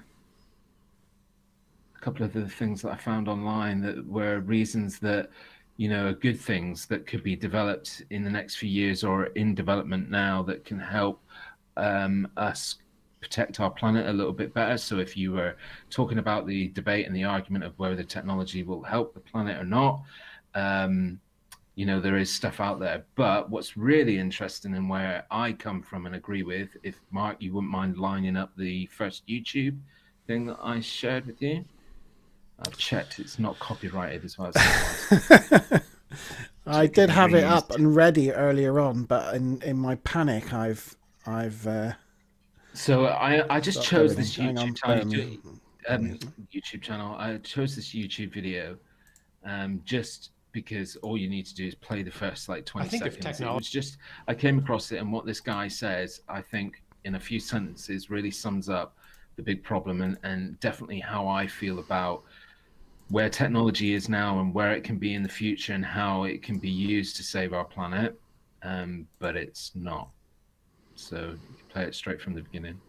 things that I found online that were reasons that, are good things that could be developed in the next few years or in development now that can help us protect our planet a little bit better. So if you were talking about the debate and the argument of whether the technology will help the planet or not, there is stuff out there. But what's really interesting and where I come from and agree with, if Mark, you wouldn't mind lining up the first YouTube thing that I shared with you. I've checked; it's not copyrighted as well as I did have it up and ready earlier on, but in my panic, I've. So I just chose this YouTube channel. I chose this YouTube video, just because all you need to do is play the first 20 seconds. It was just, I came across it, and what this guy says, I think, in a few sentences, really sums up the big problem and definitely how I feel about where technology is now and where it can be in the future and how it can be used to save our planet, but it's not. So you can play it straight from the beginning.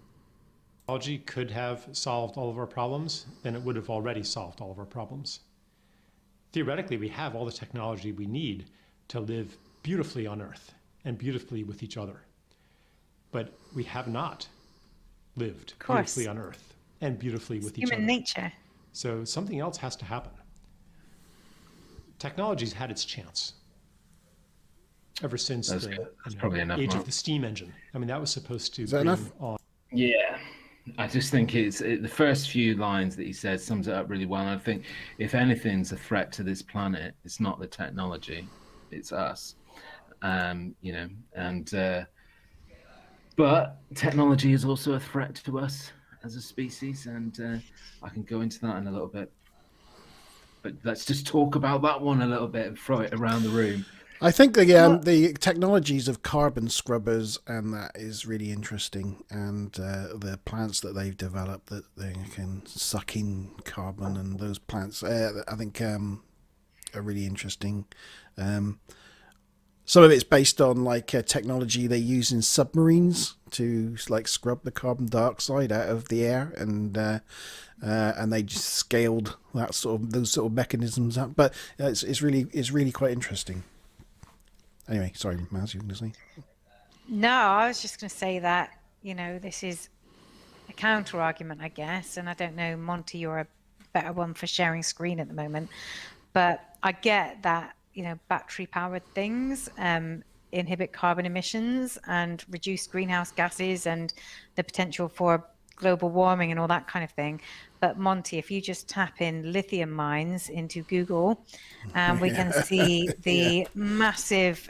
Technology could have solved all of our problems, then it would have already solved all of our problems. Theoretically, we have all the technology we need to live beautifully on Earth and beautifully with each other. But we have not lived beautifully on Earth and beautifully with each other. Human nature. So something else has to happen. Technology's had its chance ever since the age of the steam engine. I mean, that was supposed to bring on. Yeah, I just think the first few lines that he says sums it up really well. And I think if anything's a threat to this planet, it's not the technology, it's us. But technology is also a threat to us as a species, and I can go into that in a little bit. But let's just talk about that one a little bit and throw it around the room. I think the technologies of carbon scrubbers and that is really interesting, and the plants that they've developed that they can suck in carbon, and those plants I think are really interesting. Some of it's based on like technology they use in submarines to like scrub the carbon dioxide out of the air, and they just scaled those sort of mechanisms up. But it's really quite interesting. Anyway, sorry, Maz, you were going to say? No, I was just going to say that, this is a counter argument, I guess. And I don't know, Monte, you're a better one for sharing screen at the moment. But I get that, battery powered things inhibit carbon emissions and reduce greenhouse gases and the potential for global warming and all that kind of thing. But Monte, if you just tap in lithium mines into Google, we can see the massive,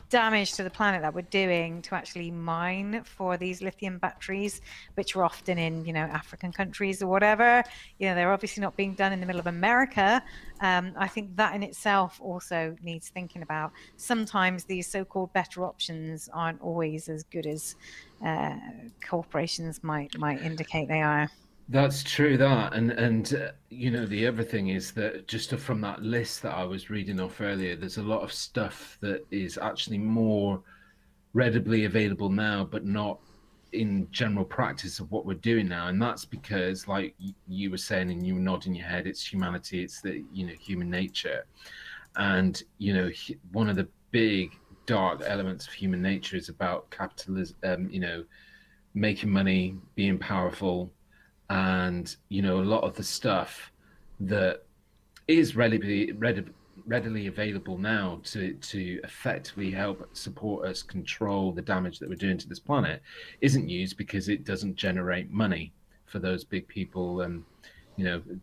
damage to the planet that we're doing to actually mine for these lithium batteries, which are often in, African countries or whatever. They're obviously not being done in the middle of America. I think that in itself also needs thinking about. Sometimes these so-called better options aren't always as good as corporations might indicate they are. That's true, that. And the other thing is that just from that list that I was reading off earlier, there's a lot of stuff that is actually more readily available now, but not in general practice of what we're doing now. And that's because, like you were saying, and you were nodding your head, it's humanity, it's the human nature. And one of the big dark elements of human nature is about capitalism, making money, being powerful. And a lot of the stuff that is readily available now to effectively help support us control the damage that we're doing to this planet isn't used because it doesn't generate money for those big people. And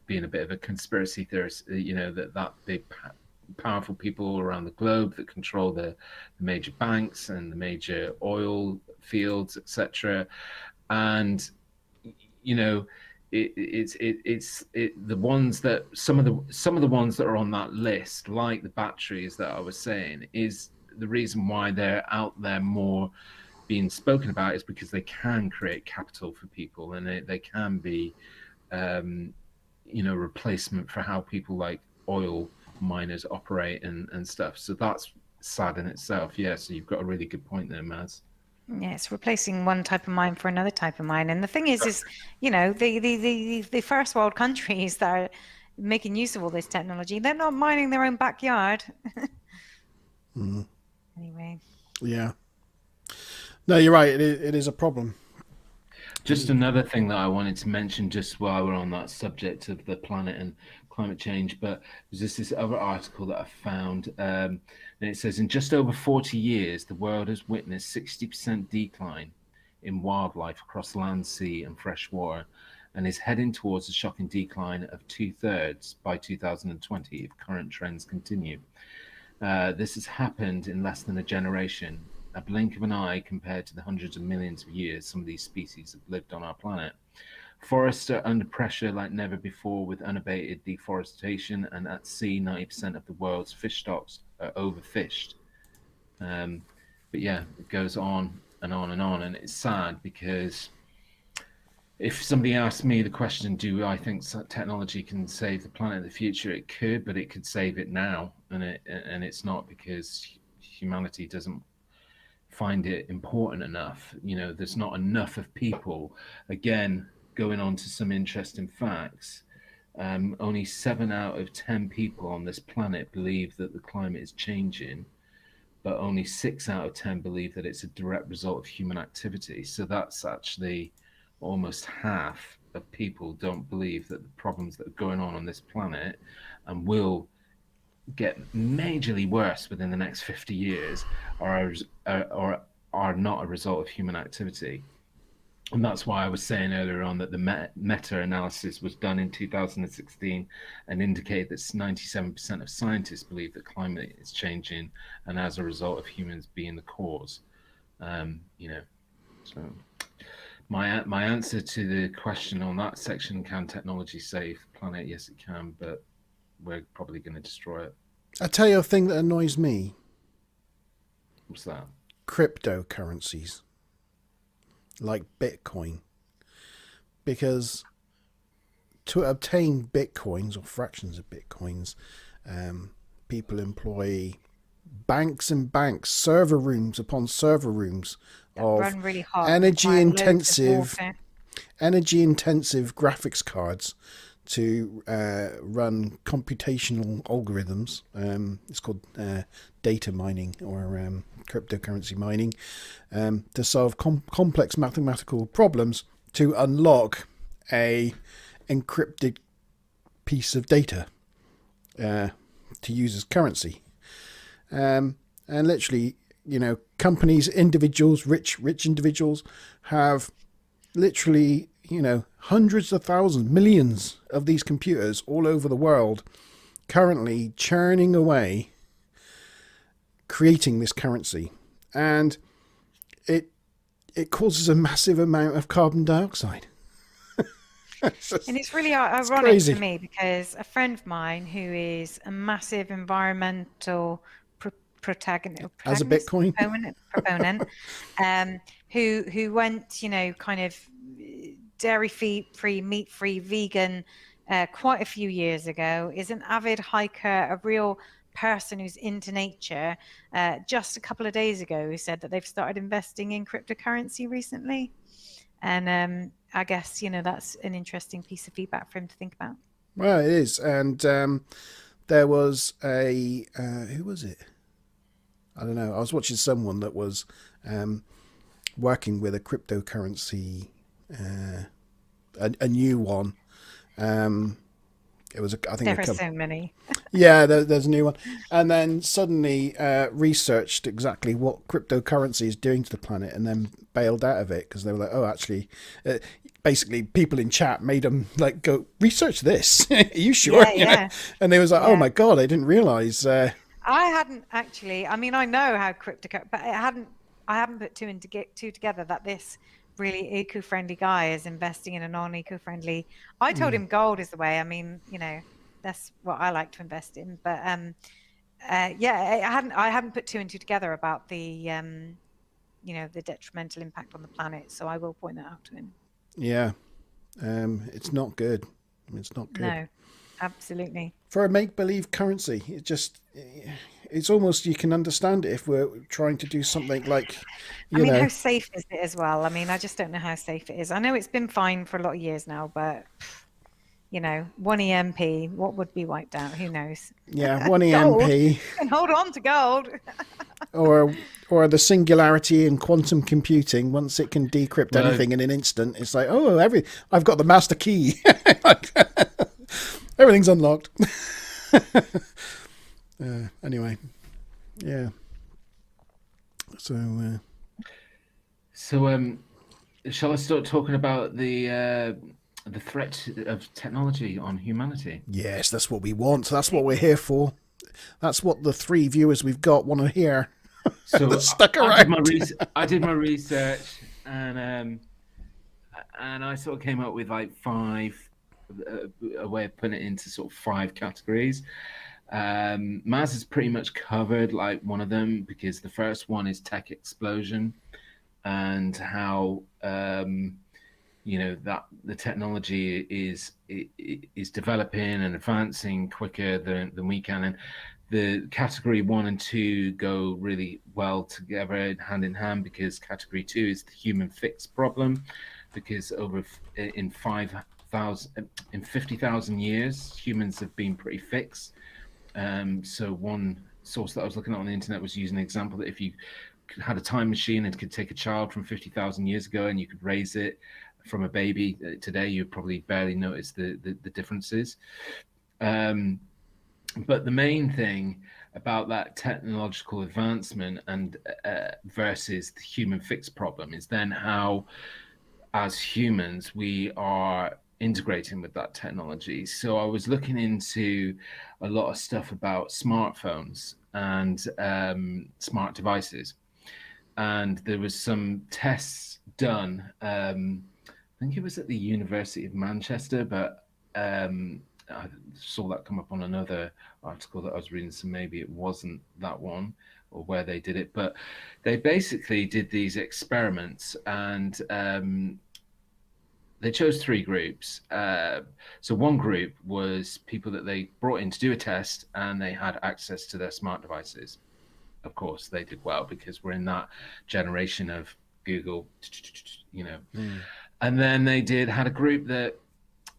being a bit of a conspiracy theorist, that big powerful people around the globe that control the major banks and the major oil fields, etc. And it's the ones that some of the ones that are on that list, like the batteries that I was saying, is the reason why they're out there more being spoken about is because they can create capital for people, and they can be replacement for how people like oil miners operate and stuff. So that's sad in itself. Yeah, so you've got a really good point there, Maz. Yeah, it's replacing one type of mine for another type of mine. And the thing is the first world countries that are making use of all this technology, they're not mining their own backyard. Anyway. Yeah. No, you're right. It is a problem. Just another thing that I wanted to mention, just while we're on that subject of the planet and climate change, but there's just this other article that I found, and it says in just over 40 years, the world has witnessed 60% decline in wildlife across land, sea, and fresh water, and is heading towards a shocking decline of 2/3 by 2020 if current trends continue. This has happened in less than a generation, a blink of an eye compared to the hundreds of millions of years some of these species have lived on our planet. Forests are under pressure like never before with unabated deforestation, and at sea 90% of the world's fish stocks are overfished. But yeah, it goes on and on and on, and it's sad because if somebody asked me the question, do I think technology can save the planet in the future? It could, but it could save it now, and it's not, because humanity doesn't find it important enough. There's not enough of people. Again, going on to some interesting facts, only 7 out of 10 people on this planet believe that the climate is changing, but only 6 out of 10 believe that it's a direct result of human activity. So that's actually almost half of people don't believe that the problems that are going on this planet and will get majorly worse within the next 50 years are not a result of human activity. And that's why I was saying earlier on that the meta-analysis was done in 2016 and indicated that 97% of scientists believe that climate is changing, and as a result of humans being the cause. So my answer to the question on that section, can technology save the planet? Yes, it can, but we're probably going to destroy it. I tell you a thing that annoys me: What's that? cryptocurrencies like Bitcoin, because to obtain bitcoins or fractions of bitcoins, people employ banks and banks, server rooms upon server rooms That of run really hot. and energy require loads of intensive water. graphics cards to run computational algorithms. It's called data mining or cryptocurrency mining, to solve complex mathematical problems to unlock a encrypted piece of data to use as currency. And literally, companies, individuals, rich individuals have literally, hundreds of thousands, millions of these computers all over the world currently churning away, creating this currency. And it causes a massive amount of carbon dioxide. And it's really ironic crazy. for me because a friend of mine who is a massive environmental proponent, who went, kind of dairy-free, meat-free, vegan quite a few years ago, is an avid hiker, a real person who's into nature. Just a couple of days ago, he said that they've started investing in cryptocurrency recently. And I guess, that's an interesting piece of feedback for him to think about. Well, it is. And there was a, who was it? I don't know. I was watching someone that was working with a cryptocurrency, a new one. It was, I think, there are so many. Yeah, there's a new one. And then suddenly researched exactly what cryptocurrency is doing to the planet, and then bailed out of it because they were like, oh, actually, basically people in chat made them like, go research this. Are you sure? Yeah. And they was like, oh my God, I didn't realize. I hadn't actually. I mean, I know how cryptocurrency, but I haven't put two together that this really eco-friendly guy is investing in a non-eco-friendly. I told him gold is the way. I mean, that's what I like to invest in. But I hadn't put two and two together about the the detrimental impact on the planet. So I will point that out to him. Yeah, it's not good. It's not good. No, absolutely. For a make-believe currency, it's almost, you can understand it if we're trying to do something like, how safe is it as well? I mean, I just don't know how safe it is. I know it's been fine for a lot of years now, but one EMP, what would be wiped out? Who knows? Yeah, one EMP. You can hold on to gold. or the singularity in quantum computing. Once it can decrypt anything in an instant, it's like, oh, I've got the master key. Everything's unlocked. Anyway, yeah. So shall I start talking about the threat of technology on humanity? Yes, that's what we want. That's what we're here for. That's what the 3 viewers we've got want to hear. So stuck around. I did my research, and I sort of came up with like 5, a way of putting it into sort of 5 categories. Maz has pretty much covered like one of them, because the first one is tech explosion, and how that the technology is developing and advancing quicker than we can. And the category 1 and 2 go really well together, hand in hand, because category 2 is the human fix problem, because in 50,000 years, humans have been pretty fixed. So one source that I was looking at on the internet was using an example that if you had a time machine and could take a child from 50,000 years ago and you could raise it from a baby today, you'd probably barely notice the differences. But the main thing about that technological advancement and versus the human fix problem is then how, as humans, we are integrating with that technology. So I was looking into a lot of stuff about smartphones and smart devices, and there was some tests done. I think it was at the University of Manchester, but I saw that come up on another article that I was reading, so maybe it wasn't that one or where they did it, but they basically did these experiments, and they chose 3 groups. So one group was people that they brought in to do a test, and they had access to their smart devices. Of course, they did well because we're in that generation of Google, you know. And then they had a group that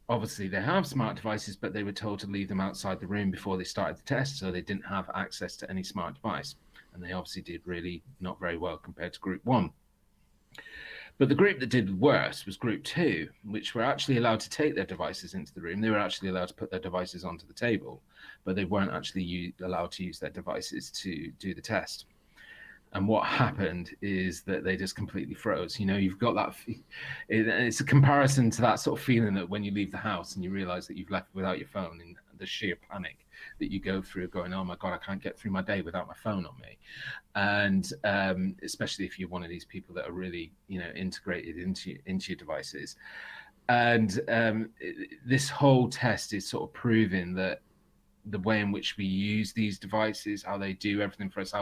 obviously they have smart devices, but they were told to leave them outside the room before they started the test, so they didn't have access to any smart device. And they obviously did really not very well compared to group 1. But the group that did worse was group 2, which were actually allowed to take their devices into the room. They were actually allowed to put their devices onto the table, but they weren't actually allowed to use their devices to do the test. And what happened is that they just completely froze. You know, you've got that, it's a comparison to that sort of feeling that when you leave the house and you realize that you've left without your phone, and the sheer panic that you go through going, oh my God, I can't get through my day without my phone on me. And especially if you're one of these people that are really, you know, integrated into your devices. And this whole test is sort of proving that the way in which we use these devices, how they do everything for us,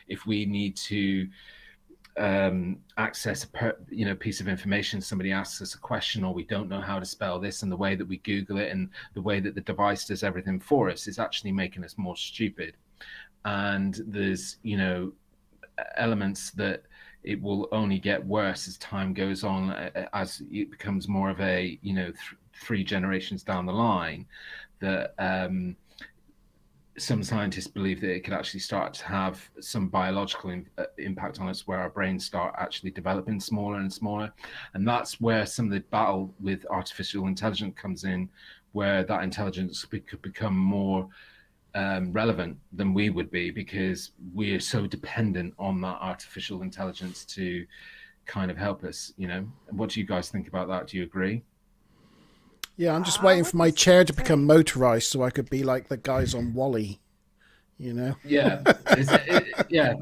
if we need to access a piece of information, somebody asks us a question, or we don't know how to spell this, and the way that we Google it and the way that the device does everything for us is actually making us more stupid. And there's, you know, elements that it will only get worse as time goes on, as it becomes more of a, you know, 3 generations down the line, that some scientists believe that it could actually start to have some biological impact on us, where our brains start actually developing smaller and smaller. And that's where some of the battle with artificial intelligence comes in, where that intelligence could become more relevant than we would be, because we are so dependent on that artificial intelligence to kind of help us, you know. What do you guys think about that? Do you agree? Yeah, I'm just waiting for my chair to become motorized so I could be like the guys on Wall-E, you know? Yeah. Yeah.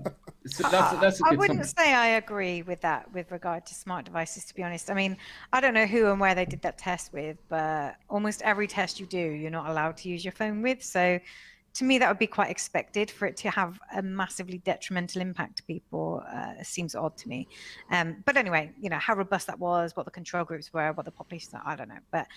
So that's a I good wouldn't summary. say I agree with that with regard to smart devices, to be honest. I mean, I don't know who and where they did that test with, but almost every test you do, you're not allowed to use your phone with. So to me, that would be quite expected. For it to have a massively detrimental impact to people seems odd to me. But anyway, you know, how robust that was, what the control groups were, what the population, I don't know. But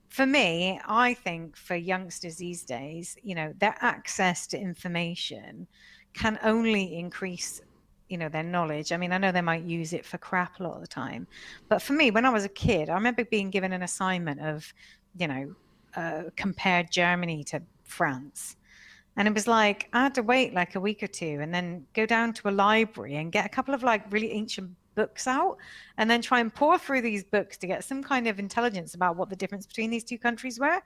for me, I think for youngsters these days, you know, their access to information can only increase, you know, their knowledge. I mean, I know they might use it for crap a lot of the time, but for me, when I was a kid, I remember being given an assignment of, you know, compare Germany to France. And it was like, I had to wait like a week or 2 and then go down to a library and get a couple of like really ancient books out and then try and pore through these books to get some kind of intelligence about what the difference between these 2 countries were.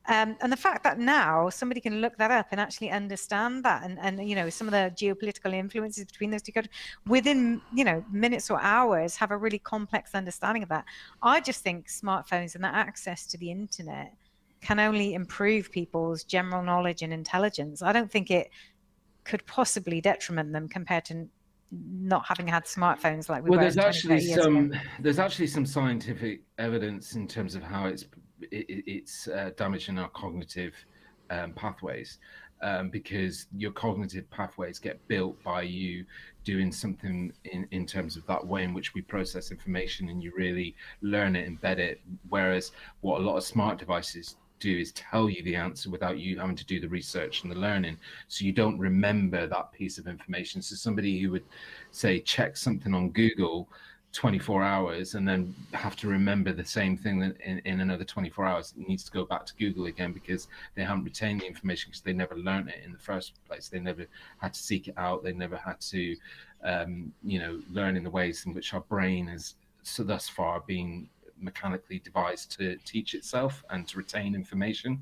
And the fact that now somebody can look that up and actually understand that, and you know, some of the geopolitical influences between those 2 countries within, you know, minutes or hours, have a really complex understanding of that. I just think smartphones and that access to the internet can only improve people's general knowledge and intelligence. I don't think it could possibly detriment them compared to not having had smartphones like we were 20, 30 years ago. There's actually some scientific evidence in terms of how it's damaging our cognitive pathways, because your cognitive pathways get built by you doing something in terms of that way in which we process information, and you really learn it, embed it. Whereas what a lot of smart devices do is tell you the answer without you having to do the research and the learning, so you don't remember that piece of information. So somebody who would say check something on Google 24 hours and then have to remember the same thing in another 24 hours needs to go back to Google again, because they haven't retained the information, because they never learned it in the first place. They never had to seek it out. They never had to you know, learn in the ways in which our brain has so thus far been mechanically devised to teach itself and to retain information.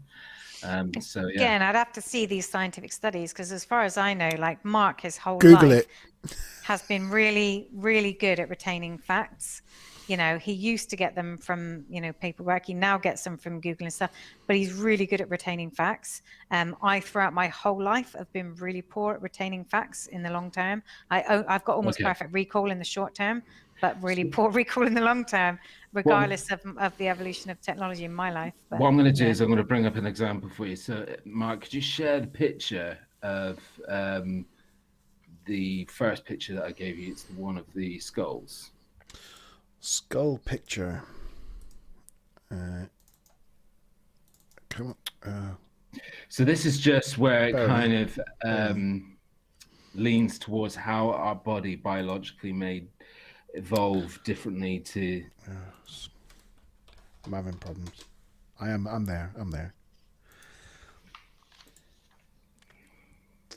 So yeah. Again, I'd have to see these scientific studies, because as far as I know, like Mark, his whole Google life it. has been really, really good at retaining facts. You know, he used to get them from, you know, paperwork. He now gets them from Google and stuff, but he's really good at retaining facts. I, throughout my whole life, have been really poor at retaining facts in the long term. I've got almost perfect recall in the short term, but really poor recall in the long term. regardless of the evolution of technology in my life. But, what I'm going to do is I'm going to bring up an example for you. So, Mark, could you share the picture of the first picture that I gave you? It's the one of the skulls. Skull picture. Come on. So this is just where it Bear with kind me. of leans towards how our body biologically may evolve differently to. I'm having problems. I'm there.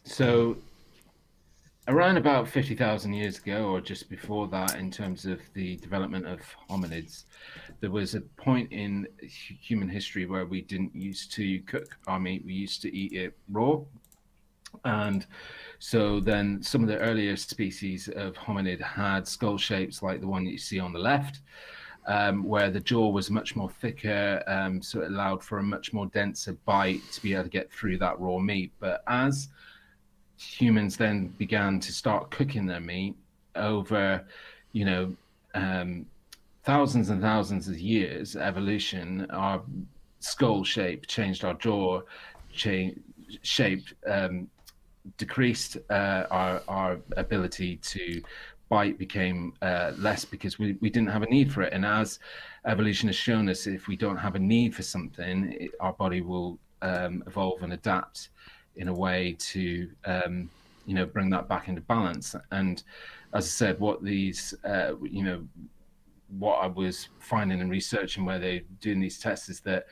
So around about 50,000 years ago, or just before that, in terms of the development of hominids, there was a point in human history where we didn't used to cook our meat. We used to eat it raw. And so then some of the earlier species of hominid had skull shapes like the one that you see on the left, where the jaw was much more thicker, so it allowed for a much more denser bite to be able to get through that raw meat. But as humans then began to start cooking their meat over, thousands and thousands of years, evolution, our skull shape changed, our jaw shape decreased, our ability to bite became less because we didn't have a need for it. And as evolution has shown us, if we don't have a need for something, our body will evolve and adapt in a way to bring that back into balance. And as I said, what these what I was finding and researching where they're doing these tests is that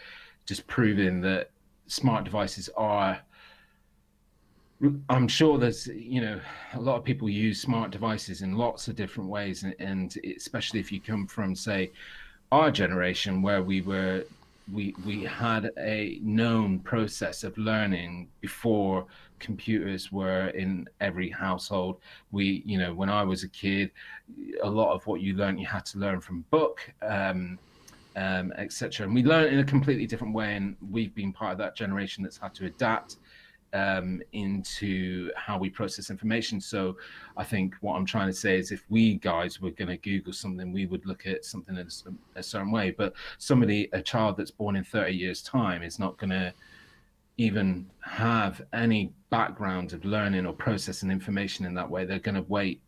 just proving that smart devices are, I'm sure there's, a lot of people use smart devices in lots of different ways. And especially if you come from, say, our generation, where we had a known process of learning before computers were in every household. When I was a kid, a lot of what you learned, you had to learn from book, etc. And we learn in a completely different way. And we've been part of that generation that's had to adapt into how we process information. So I think what I'm trying to say is if we guys were going to Google something, we would look at something in a certain way. But a child that's born in 30 years time is not going to even have any background of learning or processing information in that way. They're going to wait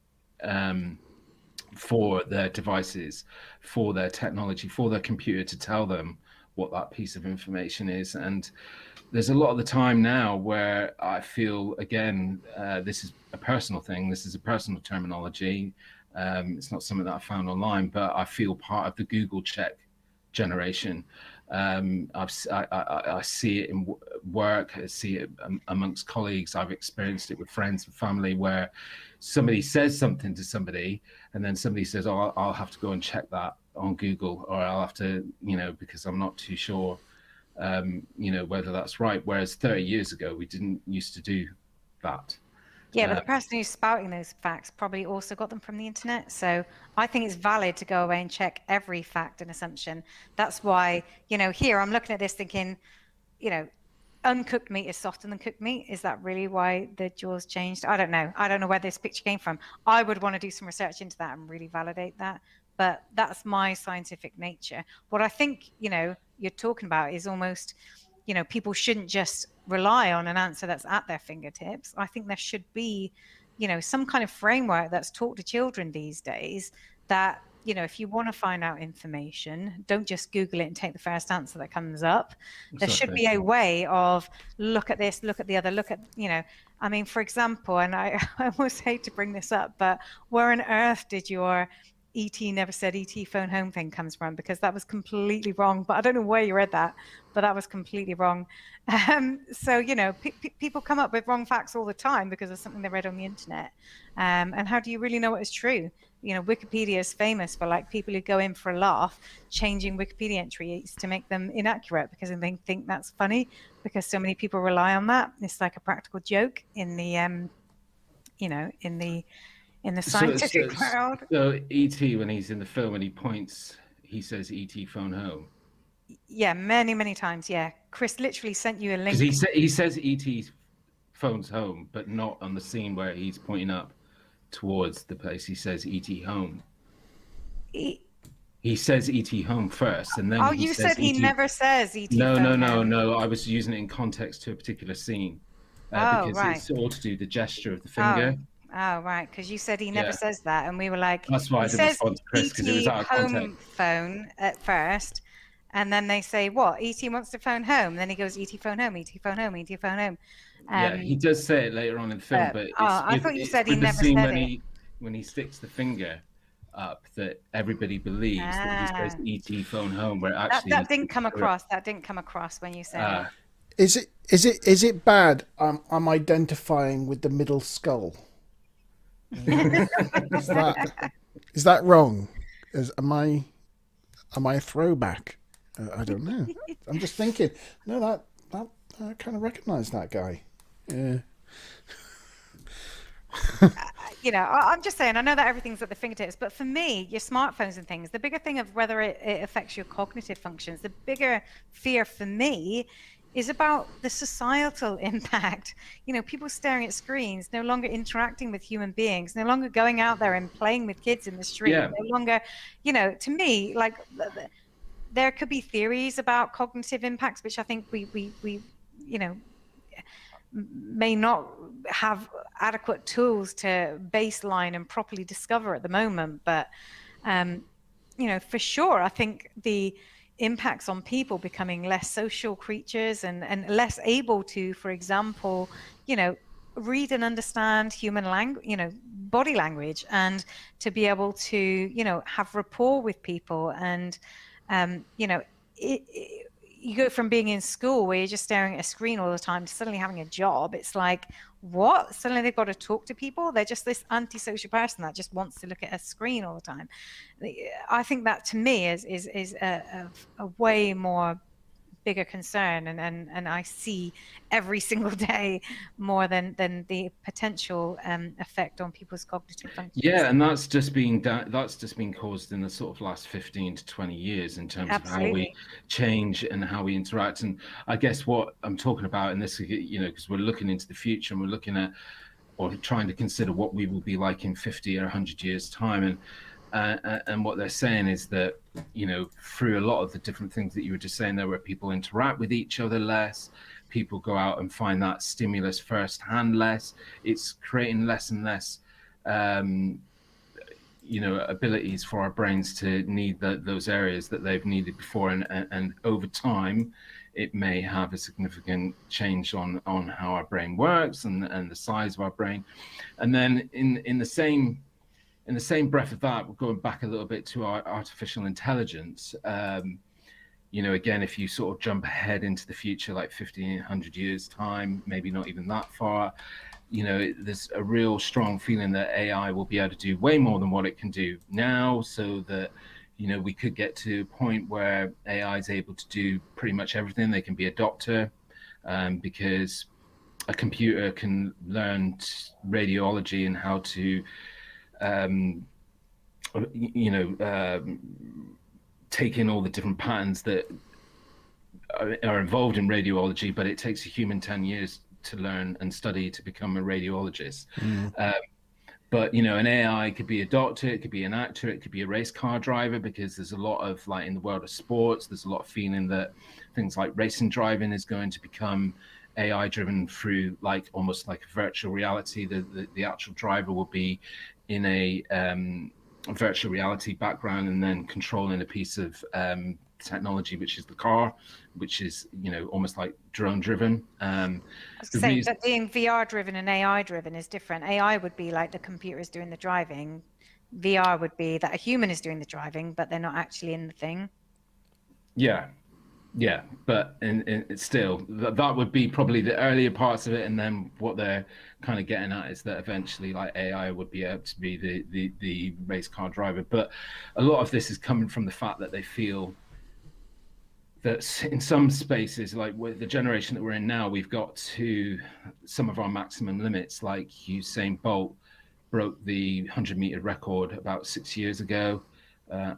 for their devices, for their technology, for their computer to tell them what that piece of information is. And there's a lot of the time now where I feel, again, this is a personal thing. This is a personal terminology. It's not something that I found online, but I feel part of the Google check generation. I see it in work. I see it amongst colleagues. I've experienced it with friends and family where somebody says something to somebody and then somebody says, oh, I'll have to go and check that on Google, or I'll have to, because I'm not too sure whether that's right. Whereas 30 years ago, we didn't used to do that. Yeah, but the person who's spouting those facts probably also got them from the internet. So I think it's valid to go away and check every fact and assumption. That's why, here I'm looking at this thinking, uncooked meat is softer than cooked meat. Is that really why the jaws changed? I don't know. I don't know where this picture came from. I would want to do some research into that and really validate that. But that's my scientific nature. What I think, you're talking about is almost, people shouldn't just rely on an answer that's at their fingertips. I think there should be, some kind of framework that's taught to children these days that, if you want to find out information, don't just Google it and take the first answer that comes up. There should be a way of look at this, look at the other, look at, for example, and I almost hate to bring this up, but where on earth did your ET never said ET phone home thing comes from? Because that was completely wrong. But I don't know where you read that, but that was completely wrong. So, people come up with wrong facts all the time because of something they read on the internet. And how do you really know what is true? Wikipedia is famous for people who go in for a laugh, changing Wikipedia entries to make them inaccurate because they think that's funny because so many people rely on that. It's like a practical joke in the, in the scientific world. So E.T., when he's in the film and he points, he says E.T. phone home. Yeah, many, many times. Yeah. Chris literally sent you a link. Because he says E.T. phones home, but not on the scene where he's pointing up towards the place. He says E.T. home. He says "ET home" first, and then Oh, he you says said he "ET." never says ET No, phone no, no, home. no. I was using it in context to a particular scene Oh, because right. it's all to do the gesture of the Oh, finger. oh, right. Because you said he never Yeah, says that, and we were like, that's why he I didn't says respond to Chris because it was ET out of home context. phone at first, and then they say what? ET wants to phone home. Then he goes ET phone home, ET phone home, ET phone home. Yeah, he does say it later on in the film, but Oh, it's I with thought you said he the never scene said it. when he sticks the finger up that everybody believes that he says Ah, "ET phone home," where that actually that he's didn't come correct. across. That didn't come across when you said Uh, it. Is it bad? I'm identifying with the middle skull. Is that wrong? Am I a throwback? I don't know. I'm just thinking. No, that I kind of recognise that guy. Yeah. I'm just saying, I know that everything's at the fingertips, but for me, your smartphones and things, the bigger thing of whether it affects your cognitive functions, the bigger fear for me is about the societal impact. People staring at screens, no longer interacting with human beings, no longer going out there and playing with kids in the street, yeah, no longer, to me, like there could be theories about cognitive impacts, which I think we may not have adequate tools to baseline and properly discover at the moment. But, for sure, I think the impacts on people becoming less social creatures and less able to, for example, read and understand human language, body language, and to be able to, have rapport with people. And, you go from being in school where you're just staring at a screen all the time to suddenly having a job. It's like, what? Suddenly they've got to talk to people. They're just this antisocial person that just wants to look at a screen all the time. I think that to me is a way more bigger concern, and I see every single day more than the potential effect on people's cognitive functions. yeah, and that's just been caused in the sort of last 15 to 20 years in terms of how we Absolutely. change and how we interact. And I guess what I'm talking about in this, because we're looking into the future and we're looking at or trying to consider what we will be like in 50 or 100 years time. And what they're saying is that, through a lot of the different things that you were just saying there, where people interact with each other less, people go out and find that stimulus firsthand less, it's creating less and less abilities for our brains to need those areas that they've needed before, and over time it may have a significant change on how our brain works and the size of our brain. And then in the same breath of that, we're going back a little bit to our artificial intelligence. Again, if you sort of jump ahead into the future, like 1,500 years time, maybe not even that far, there's a real strong feeling that AI will be able to do way more than what it can do now, so that, we could get to a point where AI is able to do pretty much everything. They can be a doctor, because a computer can learn radiology and how to, take in all the different patterns that are involved in radiology, but it takes a human 10 years to learn and study to become a radiologist. But an AI could be a doctor, it could be an actor, it could be a race car driver, because there's a lot of, like, in the world of sports, there's a lot of feeling that things like racing driving is going to become AI driven through, like, almost like a virtual reality. The actual driver will be in a virtual reality background and then controlling a piece of technology, which is the car, which is almost like drone driven. I was saying that being VR driven and AI driven is different. AI would be like the computer is doing the driving. VR would be that a human is doing the driving, but they're not actually in the thing. Yeah, but it's still, that would be probably the earlier parts of it, and then what they're kind of getting at is that eventually, like, AI would be able to be the race car driver. But a lot of this is coming from the fact that they feel that in some spaces, like with the generation that we're in now, we've got to some of our maximum limits. Like Usain Bolt broke the 100-meter record about 6 years ago.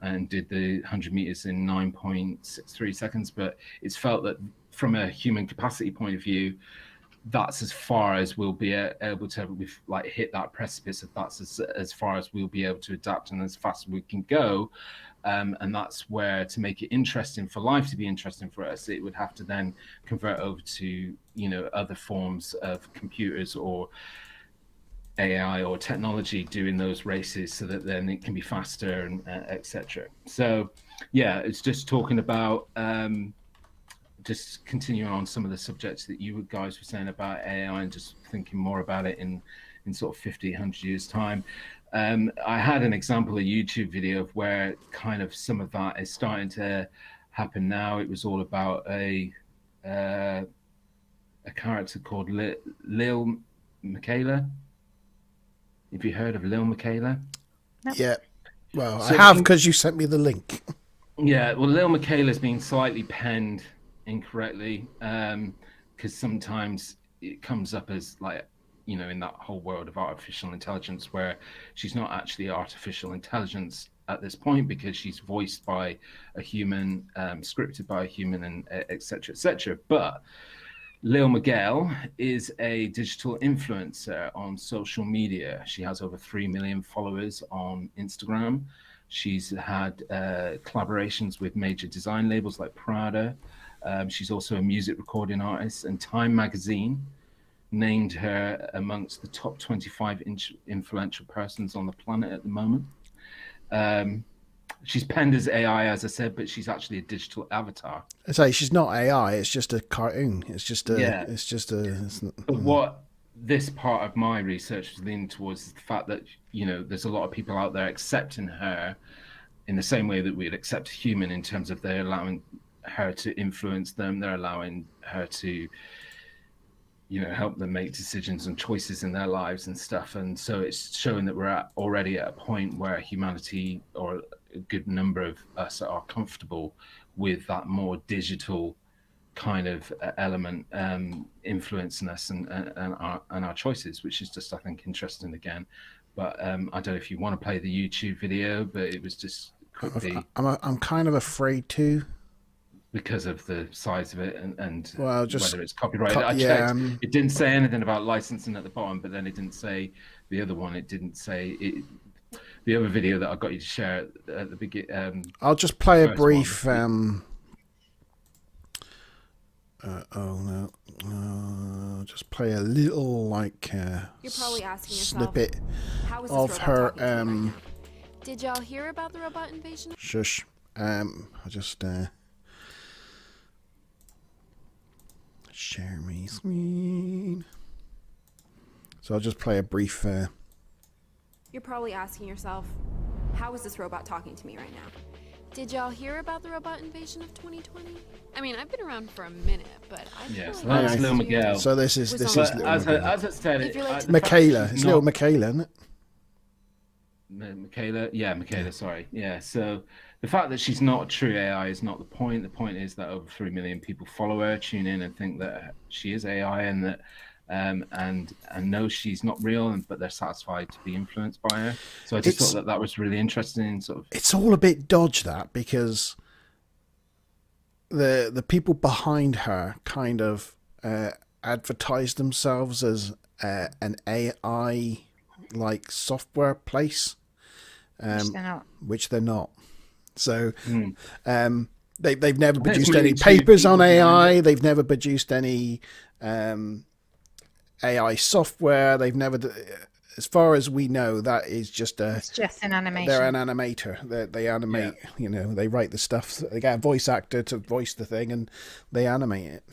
And did the 100 meters in 9.63 seconds. But it's felt that from a human capacity point of view, that's as far as we'll be able to like hit that precipice of that's as far as we'll be able to adapt and as fast as we can go. And that's where, to make it interesting for life to be interesting for us, it would have to then convert over to, you know, other forms of computers or AI or technology doing those races, so that then it can be faster and etc. So yeah, it's just talking about just continuing on some of the subjects that you guys were saying about AI, and just thinking more about it in sort of 50, 100 years time. I had an example, a YouTube video of where kind of some of that is starting to happen now. It was all about a character called Lil Michaela. Have you heard of Lil Michaela? Yeah. Well, So I have, because you sent me the link. Yeah, well, Lil Michaela's been slightly penned incorrectly, because sometimes it comes up as, like, you know, in that whole world of artificial intelligence, where she's not actually artificial intelligence at this point, because she's voiced by a human, scripted by a human, and etc. etc. But Lil Miguel is a digital influencer on social media. She has over 3 million followers on Instagram. She's had collaborations with major design labels like Prada. She's also a music recording artist, and Time magazine named her amongst the top 25 influential persons on the planet at the moment. She's penned as AI, as I said, but she's actually a digital avatar. I say she's not AI. It's just a cartoon. It's just a. Yeah. It's just a. It's not, But what this part of my research was leaning towards is the fact that, you know, there's a lot of people out there accepting her in the same way that we'd accept a human, in terms of they're allowing her to influence them, they're allowing her to, you know, help them make decisions and choices in their lives and stuff. And so it's showing that we're already at a point where humanity, or a good number of us, are comfortable with that more digital kind of element influencing us and our choices, which is just, I think, interesting again. But I don't know if you want to play the YouTube video, but it was just quickly, I'm kind of afraid to, because of the size of it, and well, just whether it's copyrighted. I checked. It didn't say anything about licensing at the bottom, but then it didn't say the other one. It didn't say it. The other video that I got you to share at the beginning. I'll just play a first brief. one. Just play a little, like, You're probably asking yourself, snippet how is this of robot her. talking to me right now? Did y'all hear about the robot invasion? Shush. I'll just share my screen. So I'll just play a brief. You're probably asking yourself, how is this robot talking to me right now? Did y'all hear about the robot invasion of 2020? I mean, I've been around for a minute, but I feel Yes, like that's last Lil year Miguel. So this is was this on is the- little As Michaela. I said, If you're like- the fact Michaela. that she's It's little not- Michaela, isn't it? Michaela, yeah, Michaela, sorry. Yeah, so the fact that she's not a true AI is not the point. The point is that over 3 million people follow her, tune in, and think that she is AI, and that and know she's not real, but they're satisfied to be influenced by her. So I just thought that was really interesting. Sort of, it's all a bit dodge, that, because the people behind her kind of advertise themselves as an AI like software place, which they're not. So they've never produced any papers on AI. They've never produced any AI software. They've never, as far as we know, that is just It's just an animation. they're an animator. They animate. Yeah. You know, they write the stuff. They get a voice actor to voice the thing, and they animate it.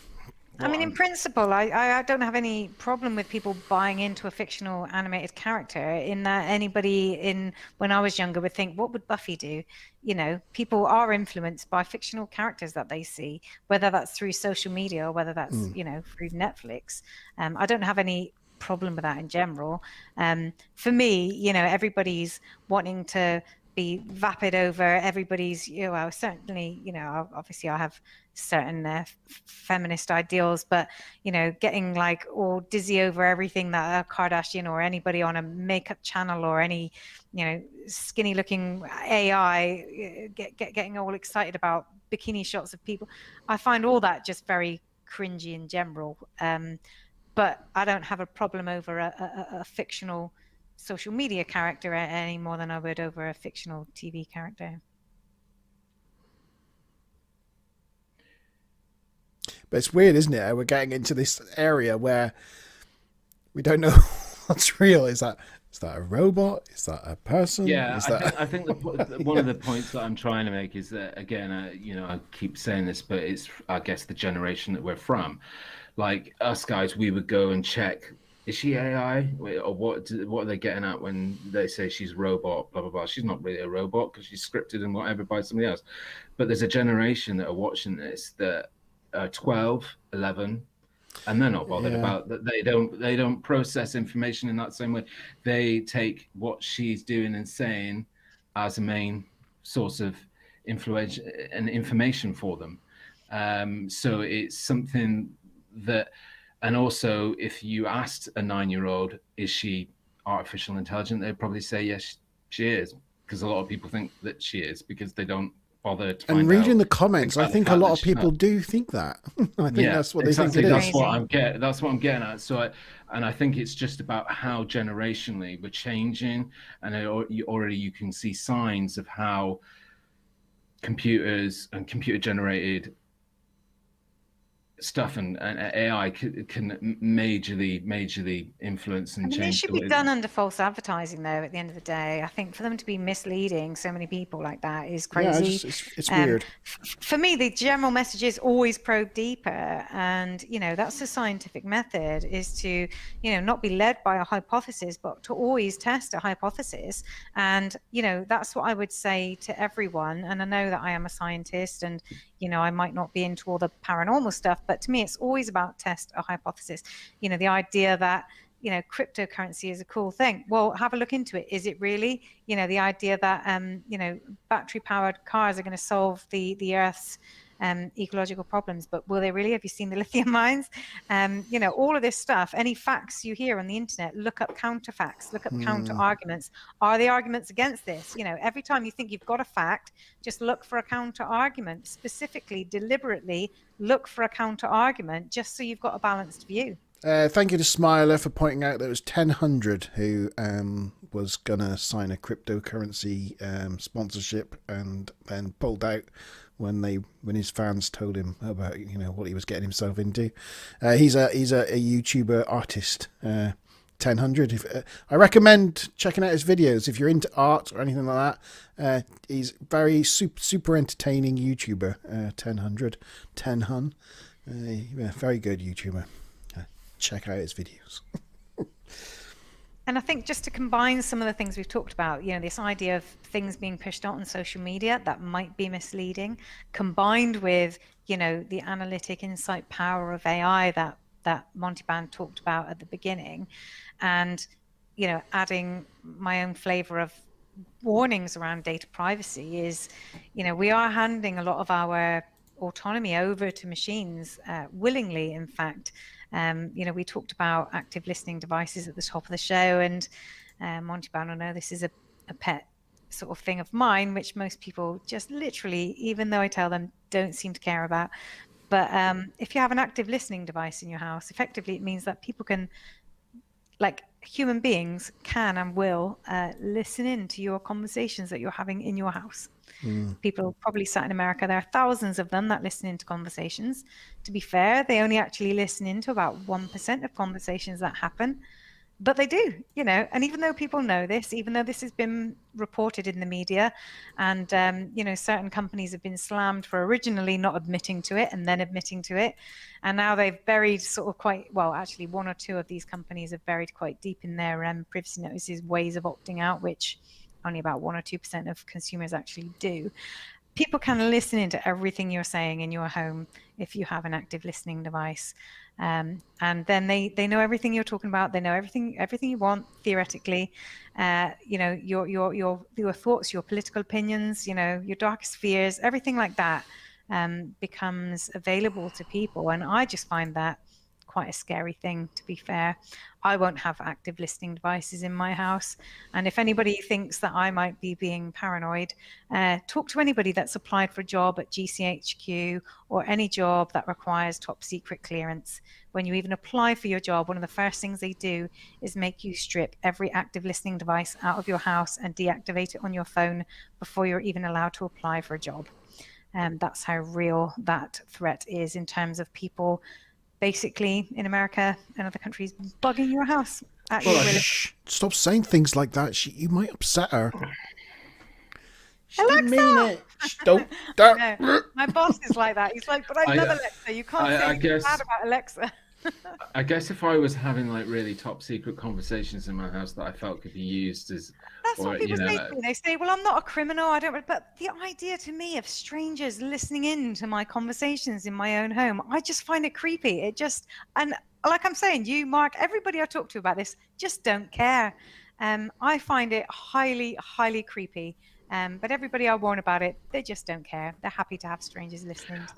I mean, in principle, I don't have any problem with people buying into a fictional animated character, in that anybody when I was younger would think, what would Buffy do? You know, people are influenced by fictional characters that they see, whether that's through social media or whether that's, you know, through Netflix. I don't have any problem with that in general. For me, you know, everybody's wanting to be vapid over everybody's, you know, well, certainly, you know, obviously I have certain feminist ideals, but, you know, getting like all dizzy over everything that a Kardashian or anybody on a makeup channel or any, you know, skinny looking AI getting all excited about bikini shots of people. I find all that just very cringy in general. but I don't have a problem over a fictional social media character any more than I would over a fictional TV character. But it's weird, isn't it? We're getting into this area where we don't know what's real. Is that a robot? Is that a person? Yeah, Is that... I think one of the points that I'm trying to make is that, again, I keep saying this, but it's, I guess, the generation that we're from. Like us guys, we would go and check, is she AI? Or what are they getting at when they say she's a robot, blah, blah, blah. She's not really a robot because she's scripted and whatever by somebody else. But there's a generation that are watching this that are 12, 11, and they're not bothered about that. They don't process information in that same way. They take what she's doing and saying as a main source of influence and information for them. So it's something that, and also if you asked a 9-year-old, is she artificial intelligent, they'd probably say yes, she is, because a lot of people think that she is because they don't bother to find and reading out the comments, I think a lot of people do think that. I think that's what they think it that's is. That's what I'm getting at. So, I think it's just about how generationally we're changing, and already you can see signs of how computers and computer-generated stuff and AI can majorly influence and change. It should be done under false advertising, though. At the end of the day, I think for them to be misleading so many people like that is crazy. Yeah, it's weird. For me, the general message is always probe deeper, and that's the scientific method: is to not be led by a hypothesis, but to always test a hypothesis. And that's what I would say to everyone. And I know that I am a scientist, and I might not be into all the paranormal stuff, but to me, it's always about test a hypothesis. The idea that, cryptocurrency is a cool thing. Well, have a look into it. Is it really? The idea that, battery powered cars are going to solve the Earth's ecological problems, but will they really? Have you seen the lithium mines? All of this stuff, any facts you hear on the internet, look up counterfacts, look up counter arguments. Are the arguments against this? Every time you think you've got a fact, just look for a counter argument. Specifically, deliberately look for a counter argument, just so you've got a balanced view. Thank you to Smiler for pointing out that it was 1000 who was going to sign a cryptocurrency sponsorship and then pulled out when his fans told him about what he was getting himself into. He's a YouTuber artist. 1000. I recommend checking out his videos if you're into art or anything like that. He's very super entertaining YouTuber. 1000 10hun. Very good YouTuber. Check out his videos. And I think just to combine some of the things we've talked about, this idea of things being pushed out on social media that might be misleading, combined with, the analytic insight power of AI that Monte talked about at the beginning, and, adding my own flavor of warnings around data privacy is, we are handing a lot of our autonomy over to machines willingly, in fact. We talked about active listening devices at the top of the show, and Monte will know this is a pet sort of thing of mine, which most people just literally, even though I tell them, don't seem to care about. But if you have an active listening device in your house, effectively it means that people can, like human beings can and will listen in to your conversations that you're having in your house. People probably sat in America, there are thousands of them that listen into conversations. To be fair, they only actually listen into about 1% of conversations that happen, but they do, and even though people know this, even though this has been reported in the media, and certain companies have been slammed for originally not admitting to it and then admitting to it, and now they've buried sort of quite well, actually one or two of these companies have buried quite deep in their privacy notices ways of opting out, which only about 1 or 2% of consumers actually do. People can listen into everything you're saying in your home if you have an active listening device, and then they know everything you're talking about. They know everything you want theoretically. Your thoughts, your political opinions, your darkest fears, everything like that becomes available to people. And I just find that quite a scary thing, to be fair. I won't have active listening devices in my house. And if anybody thinks that I might be being paranoid, talk to anybody that's applied for a job at GCHQ or any job that requires top secret clearance. When you even apply for your job, one of the first things they do is make you strip every active listening device out of your house and deactivate it on your phone before you're even allowed to apply for a job. That's how real that threat is in terms of people basically in America and other countries bugging your house. Shh, stop saying things like that. You might upset her. She Alexa! didn't mean it. Don't. No, my boss is like that. He's like, but I love Alexa. You can't say anything bad about Alexa. I guess if I was having like really top secret conversations in my house that I felt could be used as, that's what people say to me. They say, well, I'm not a criminal. I don't, but the idea to me of strangers listening in to my conversations in my own home, I just find it creepy. And like I'm saying, you, Mark, everybody I talk to about this just don't care. I find it highly, highly creepy. But everybody I warn about it, they just don't care. They're happy to have strangers listening to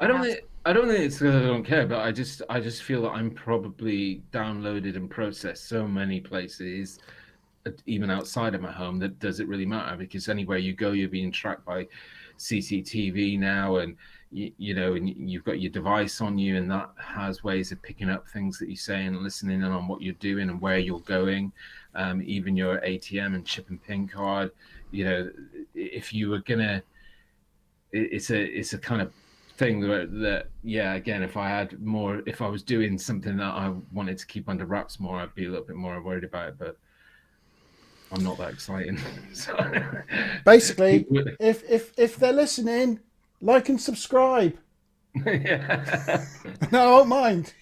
I don't think it's because I don't care, but I just feel that I'm probably downloaded and processed so many places, even outside of my home, that does it really matter? Because anywhere you go, you're being tracked by CCTV now, and you know, and you've got your device on you, and that has ways of picking up things that you say and listening in on what you're doing and where you're going, even your ATM and chip and PIN card. You know, if you were gonna, it's a kind of thing that yeah, again, if I was doing something that I wanted to keep under wraps more, I'd be a little bit more worried about it, but I'm not that exciting. So, basically, if they're listening, like and subscribe. Yeah. No, I won't mind.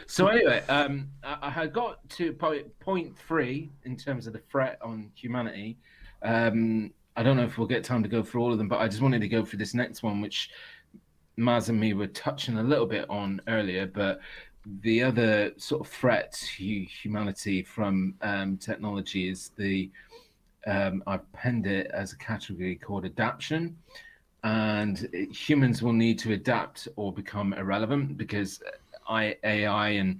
So anyway, I had got to point 3 in terms of the threat on humanity. I don't know if we'll get time to go through all of them, but I just wanted to go for this next one, which Maz and me were touching a little bit on earlier. But the other sort of threat to humanity from technology is I've penned it as a category called adaptation. And humans will need to adapt or become irrelevant because AI and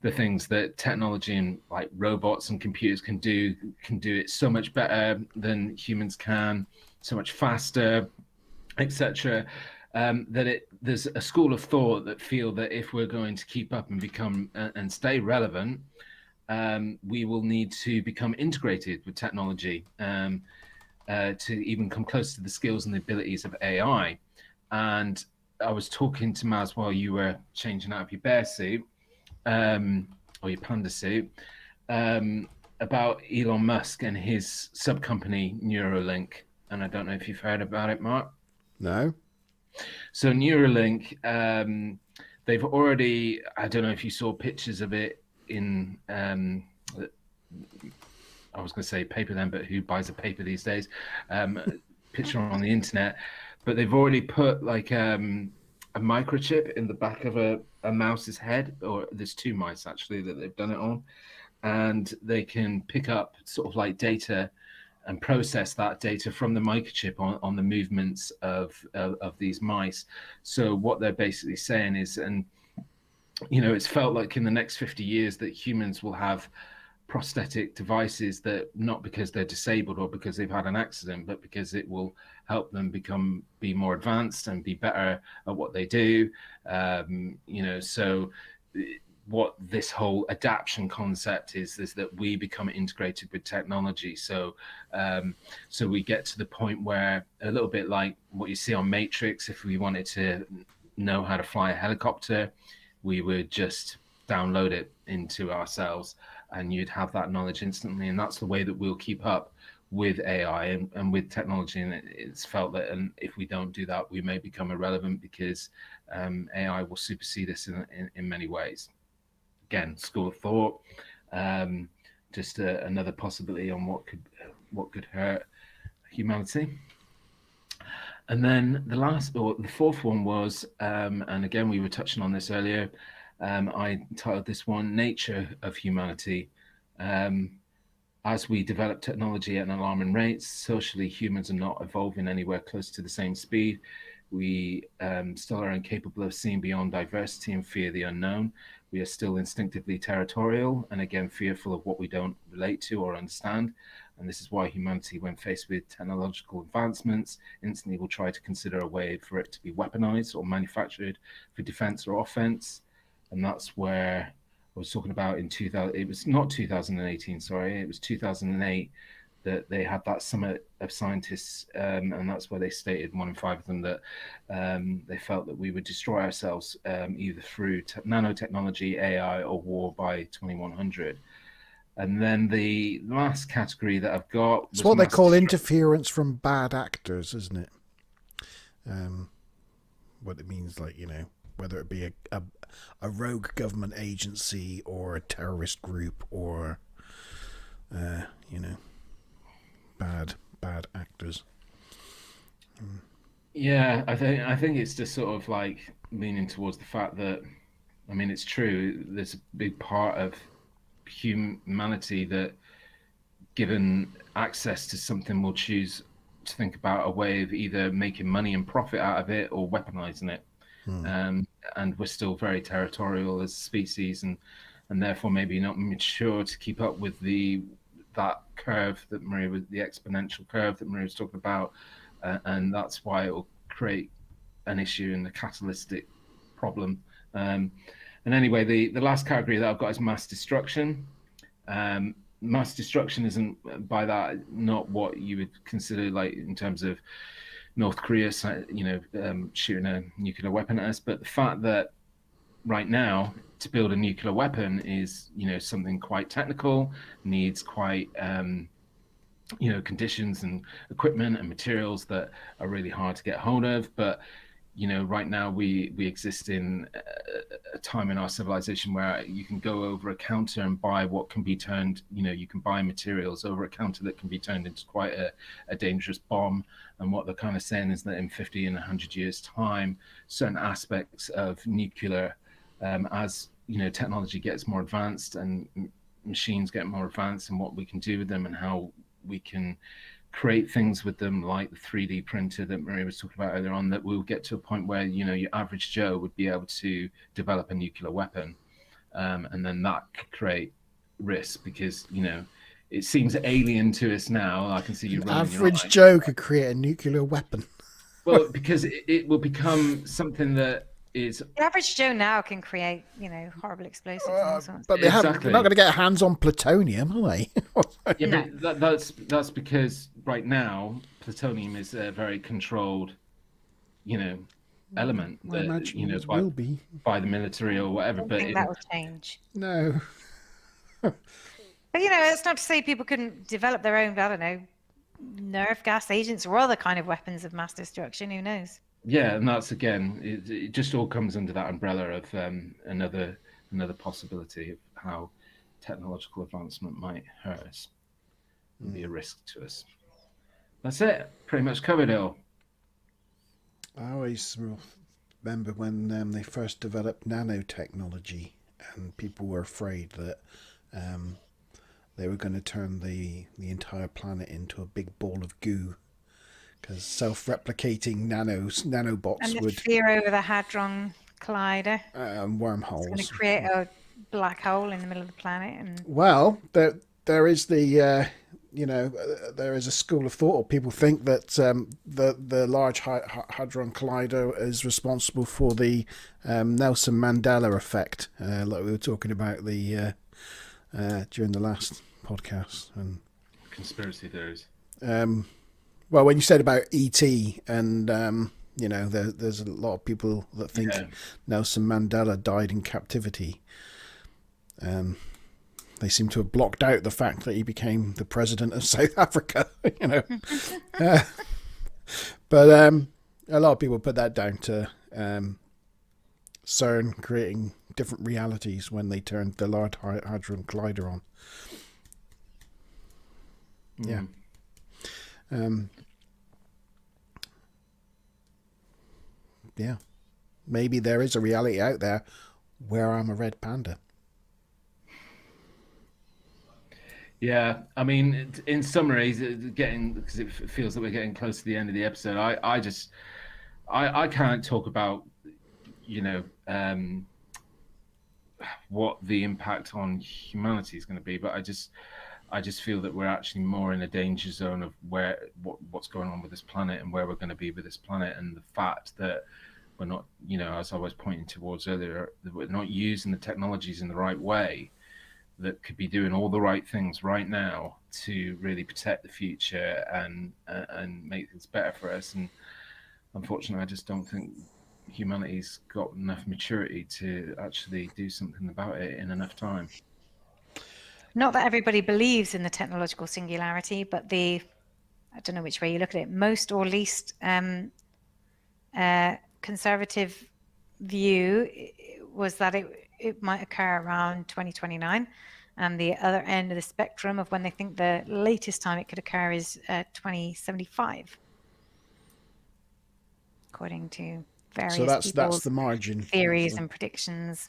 the things that technology and like robots and computers can do it so much better than humans can, so much faster, etc. There's a school of thought that feel that if we're going to keep up and become and stay relevant, we will need to become integrated with technology to even come close to the skills and the abilities of AI. And I was talking to Maz while you were changing out of your bear suit, or your panda suit, about Elon Musk and his sub-company Neuralink. And I don't know if you've heard about it, Mark. No. So Neuralink, they've already, I don't know if you saw pictures of it in, I was going to say paper then, but who buys a paper these days? Picture on the internet. But they've already put like a microchip in the back of a mouse's head, or there's 2 mice actually that they've done it on, and they can pick up sort of like data and process that data from the microchip on the movements of these mice. So what they're basically saying is, and you know, it's felt like in the next 50 years that humans will have prosthetic devices that not because they're disabled or because they've had an accident, but because it will help them be more advanced and be better at what they do. You know, so what this whole adaptation concept is that we become integrated with technology. So we get to the point where, a little bit like what you see on Matrix, if we wanted to know how to fly a helicopter, we would just download it into ourselves and you'd have that knowledge instantly. And that's the way that we'll keep up with AI and with technology. And it's felt that, and if we don't do that, we may become irrelevant because AI will supersede us in many ways. Again, school of thought, just another possibility on what could hurt humanity. And then the 4th one was, and again, we were touching on this earlier, I titled this one, Nature of Humanity. As we develop technology at an alarming rate, socially, humans are not evolving anywhere close to the same speed. We still are incapable of seeing beyond diversity and fear the unknown. We are still instinctively territorial and again fearful of what we don't relate to or understand. And this is why humanity, when faced with technological advancements, instantly will try to consider a way for it to be weaponized or manufactured for defense or offense. And that's where I was talking about in 2000. It was not 2018, sorry, it was 2008 that they had that summit of scientists, and that's where they stated, one in five of them, that they felt that we would destroy ourselves either through nanotechnology, AI, or war by 2100. And then the last category that I've got It's what they call interference from bad actors, isn't it? What it means, like, whether it be a rogue government agency or a terrorist group or, bad actors. Yeah, I think it's just sort of like leaning towards the fact that, I mean, it's true. There's a big part of humanity that, given access to something, will choose to think about a way of either making money and profit out of it or weaponizing it. And we're still very territorial as a species, and therefore maybe not mature to keep up with that curve that Maria was, the exponential curve that Maria was talking about, and that's why it will create an issue and a catalytic problem. And anyway, the last category that I've got is mass destruction. Mass destruction isn't, by that, not what you would consider like in terms of North Korea, shooting a nuclear weapon at us, but the fact that right now to build a nuclear weapon is, something quite technical, needs quite, conditions and equipment and materials that are really hard to get hold of. But, right now we exist in a time in our civilization where you can go over a counter and buy what can be turned, you can buy materials over a counter that can be turned into quite a dangerous bomb. And what they're kind of saying is that in 50 and 100 years' time, certain aspects of nuclear, as technology gets more advanced and machines get more advanced, and what we can do with them and how we can create things with them, like the 3D printer that Maria was talking about earlier on, that we'll get to a point where your average Joe would be able to develop a nuclear weapon, and then that could create risk because it seems alien to us now. I can see you rolling your Average eyes. Joe could create a nuclear weapon. Well, because it will become something that is. The average Joe now can create, horrible explosives and all sorts. But they're not going to get hands on plutonium, are they? Yeah, but that's because right now plutonium is a very controlled, element I imagine it will be by the military or whatever. I But think that will change. no. But it's not to say people couldn't develop their own, I don't know, nerve gas agents or other kind of weapons of mass destruction. Who knows? Yeah, and that's again, it just all comes under that umbrella of another possibility of how technological advancement might hurt us and be a risk to us. That's it. Pretty much covered it all. I always remember when they first developed nanotechnology, and people were afraid that they were going to turn the entire planet into a big ball of goo, because self-replicating nanobots And the would fear over the Hadron Collider. wormholes. It's going to create a black hole in the middle of the planet. And Well, there is there is a school of thought, or people think that the Large Hadron Collider is responsible for the Nelson Mandela effect, like we were talking about during the last podcast. And Conspiracy theories. well, when you said about ET, and there's a lot of people that think Nelson Mandela died in captivity. They seem to have blocked out the fact that he became the president of South Africa, But a lot of people put that down to CERN creating different realities when they turned the Large Hadron Collider on. Yeah. Yeah. Maybe there is a reality out there where I'm a red panda. Yeah, I mean, in summary, because it feels that we're getting close to the end of the episode, I can't talk about, what the impact on humanity is going to be, but I just feel that we're actually more in a danger zone of what's going on with this planet and where we're going to be with this planet, and the fact that we're not, as I was pointing towards earlier, that we're not using the technologies in the right way that could be doing all the right things right now to really protect the future and make things better for us. And unfortunately, I just don't think humanity's got enough maturity to actually do something about it in enough time. Not that everybody believes in the technological singularity, but I don't know which way you look at it, most or least conservative view was that it might occur around 2029, and the other end of the spectrum of when they think the latest time it could occur is 2075, according to various So that's people's the margin. theories and predictions.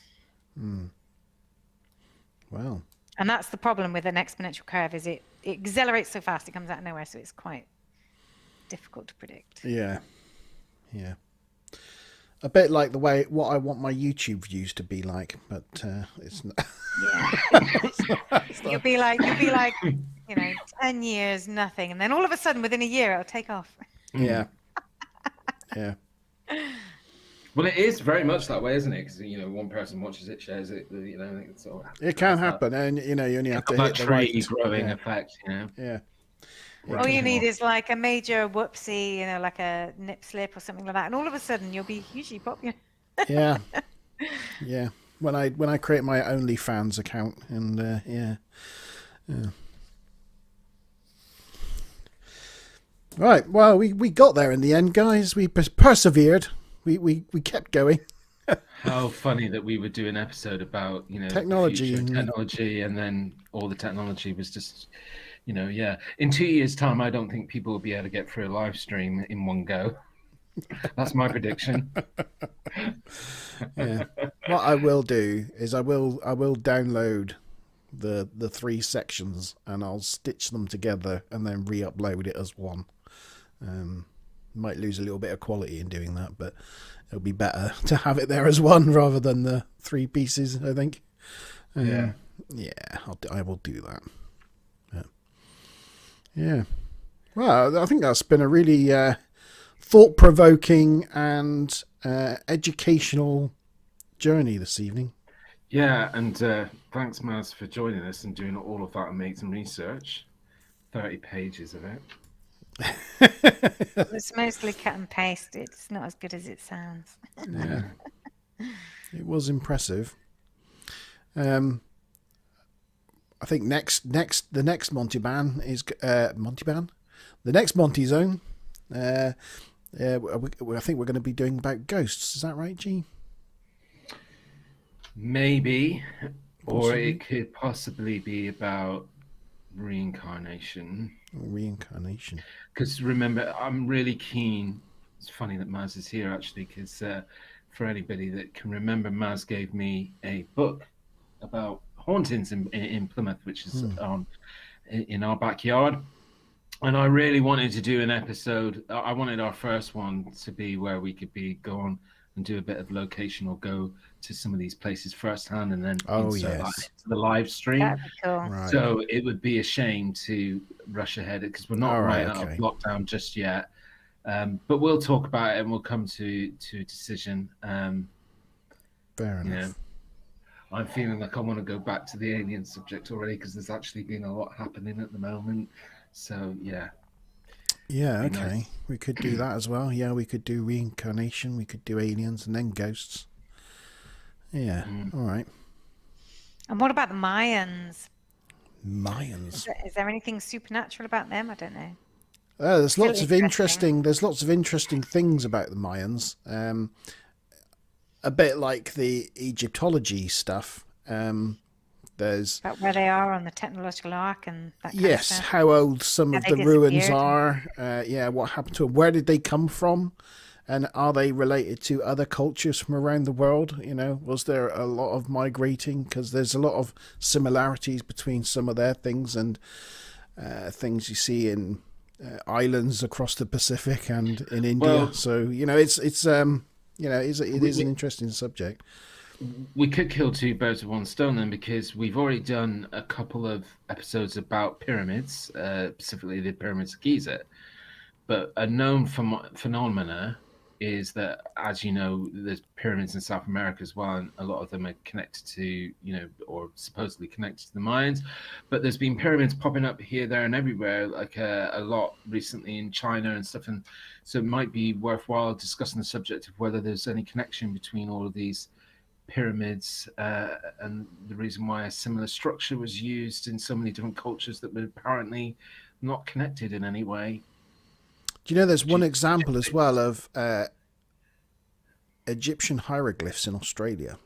Well, and that's the problem with an exponential curve, is it accelerates so fast it comes out of nowhere, so it's quite difficult to predict. Yeah. A bit like what I want my YouTube views to be like, but it's not. Yeah. You'll be like 10 years, nothing, and then all of a sudden within a year it'll take off. Yeah. Well, it is very much that way, isn't it? Because one person watches it, shares it. It's all, it can happen, and you only have to hit the tree right growing effect. Yeah. All you need is like a major whoopsie, like a nip slip or something like that, and all of a sudden you'll be hugely popular. Yeah. When I create my OnlyFans account, and yeah. Right. Well, we got there in the end, guys. We persevered. We kept going. How funny that we would do an episode about technology, technology, and then all the technology was just. In 2 years' time, I don't think people will be able to get through a live stream in one go. That's my prediction. Yeah. What I will do is I will download the 3 sections, and I'll stitch them together and then re-upload it as one. Might lose a little bit of quality in doing that, but it'll be better to have it there as one rather than the 3 pieces, I think. Yeah, I will do that. Yeah. Well, I think that's been a really thought-provoking and educational journey this evening. Yeah, and thanks, Maz, for joining us and doing all of that amazing research. 30 pages of it. It's mostly cut and paste. It's not as good as it sounds. Yeah. It was impressive. I think the next Monte ban is Monte ban, the next Monte zone. I think we're going to be doing about ghosts. Is that right, G? Maybe, Possibly. Or it could possibly be about reincarnation. Reincarnation. Because remember, I'm really keen. It's funny that Maz is here actually, because for anybody that can remember, Maz gave me a book about hauntings in Plymouth, which is in our backyard, and I really wanted to do an episode. I wanted our first one to be where we could go on and do a bit of location, or go to some of these places firsthand, and then insert that into the live stream. That'd be cool. Right. So it would be a shame to rush ahead, because we're not out of lockdown just yet. But we'll talk about it and we'll come to a decision. Fair enough. I'm feeling like I want to go back to the alien subject already, because there's actually been a lot happening at the moment. So, yeah. Yeah, okay. Nice. We could do that as well. Yeah, we could do reincarnation, we could do aliens, and then ghosts. Yeah, all right. And what about the Mayans? Mayans? Is there anything supernatural about them? I don't know. There's lots of interesting things about the Mayans. A bit like the Egyptology stuff. There's about where they are on the technological arc and that kind of stuff. How old some of the ruins are. What happened to them? Where did they come from? And are they related to other cultures from around the world? Was there a lot of migrating? Because there's a lot of similarities between some of their things and things you see in islands across the Pacific and in India. Well- So it is an interesting subject. We could kill two birds with one stone then, because we've already done a couple of episodes about pyramids, specifically the pyramids of Giza. But a known phenomena is that, as you know, there's pyramids in South America as well, and a lot of them are connected to, or supposedly connected to the Mayans. But there's been pyramids popping up here, there, and everywhere, like a lot recently in China and stuff. And so it might be worthwhile discussing the subject of whether there's any connection between all of these pyramids and the reason why a similar structure was used in so many different cultures that were apparently not connected in any way. Do you know there's one example as well of Egyptian hieroglyphs in Australia?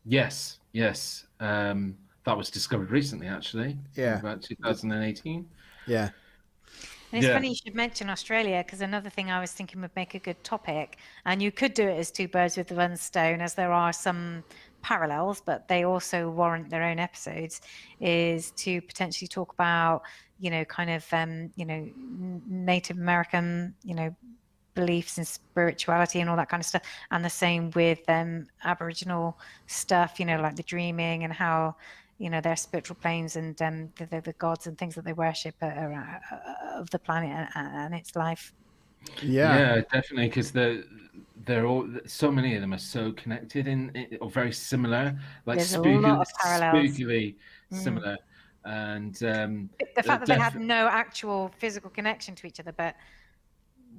Yes. That was discovered recently, actually. Yeah. About 2018. Yeah. And it's Yeah. funny you should mention Australia, because another thing I was thinking would make a good topic, and you could do it as two birds with one stone, as there are some parallels, but they also warrant their own episodes, is to potentially talk about, Native American, beliefs and spirituality and all that kind of stuff, and the same with Aboriginal stuff, like the dreaming and how their spiritual planes and the gods and things that they worship of the planet and its life. Yeah. Definitely, because they're all, so many of them are so connected or very similar, like There's a lot of parallels. spookily similar. And The fact that they had no actual physical connection to each other, but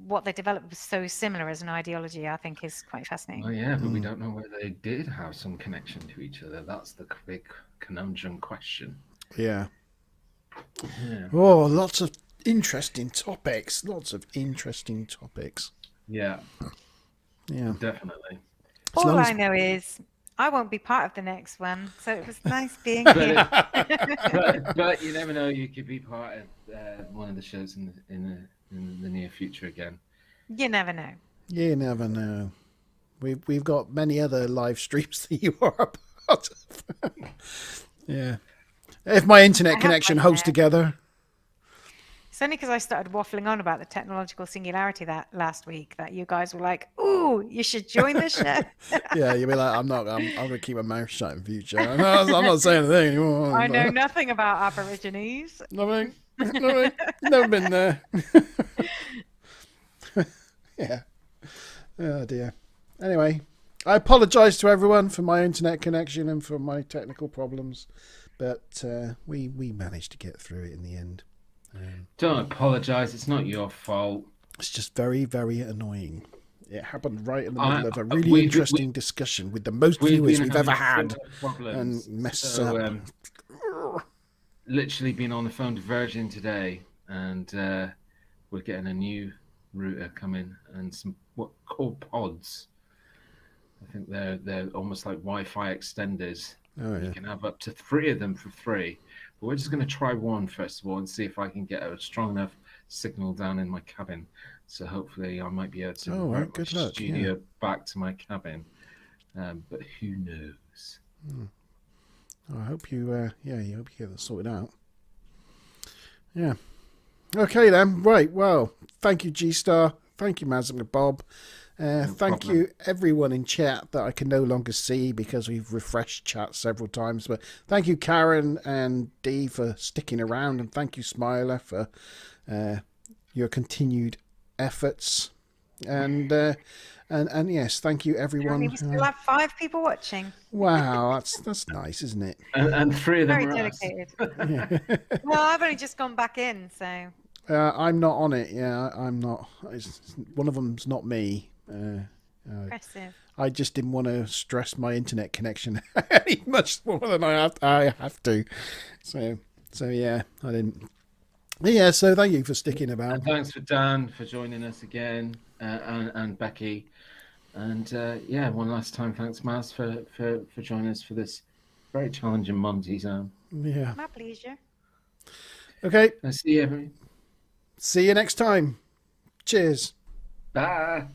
what they developed was so similar as an ideology, I think is quite fascinating. Oh yeah, but we don't know whether they did have some connection to each other. That's the big conundrum question. Yeah. Yeah. Oh, lots of interesting topics. Yeah, Yeah. definitely. As All long as- I know is I won't be part of the next one, so it was nice being But, here. but you never know. You could be part of one of the shows in the near future again. You never know. You never know. We've got many other live streams that you are a part of. Yeah. If my internet have connection my holds internet. together. It's only because I started waffling on about the technological singularity that last week that you guys were like, "Ooh, you should join the show." Yeah, you'll be like, I'm going to keep my mouth shut in future. I'm not saying anything anymore. I know nothing about Aborigines. Nothing. Never been there. Yeah. Oh dear. Anyway, I apologise to everyone for my internet connection and for my technical problems, but we managed to get through it in the end. Don't apologize. It's not your fault. It's just very, very annoying. It happened right in the middle of a really we- interesting discussion with the most viewers we've ever had, Problems. and messed So, up. Literally been on the phone to Virgin today, and we're getting a new router coming and some what called pods. I think they're almost like Wi-Fi extenders. Oh yeah. You can have up to 3 of them for free. But we're just going to try one first of all and see if I can get a strong enough signal down in my cabin. So hopefully I might be able to Oh, right, revert my good luck, studio back to my cabin. But who knows? I hope you you hope you get that sorted out. Yeah. Okay then. Right. Well, thank you, GStar. Thank you, Mazza Bob. Thank problem. you, everyone in chat that I can no longer see because we've refreshed chat several times. But thank you, Karen and Dee, for sticking around, and thank you, Smiler, for your continued efforts. And yes, thank you, everyone. We still have 5 people watching. Wow, that's nice, isn't it? And 3 of them Very are us. dedicated. Well, I've only just gone back in, so I'm not on it. Yeah, I'm not. One of them's not me. impressive. I just didn't want to stress my internet connection any much more than I have to. So yeah, I didn't. Yeah, so thank you for sticking about. And thanks for Dan for joining us again, and Becky. And yeah, one last time, thanks, Maz, for joining us for this very challenging Monte zone. Yeah. My pleasure. Okay. I'll see you, everyone. See you next time. Cheers. Bye.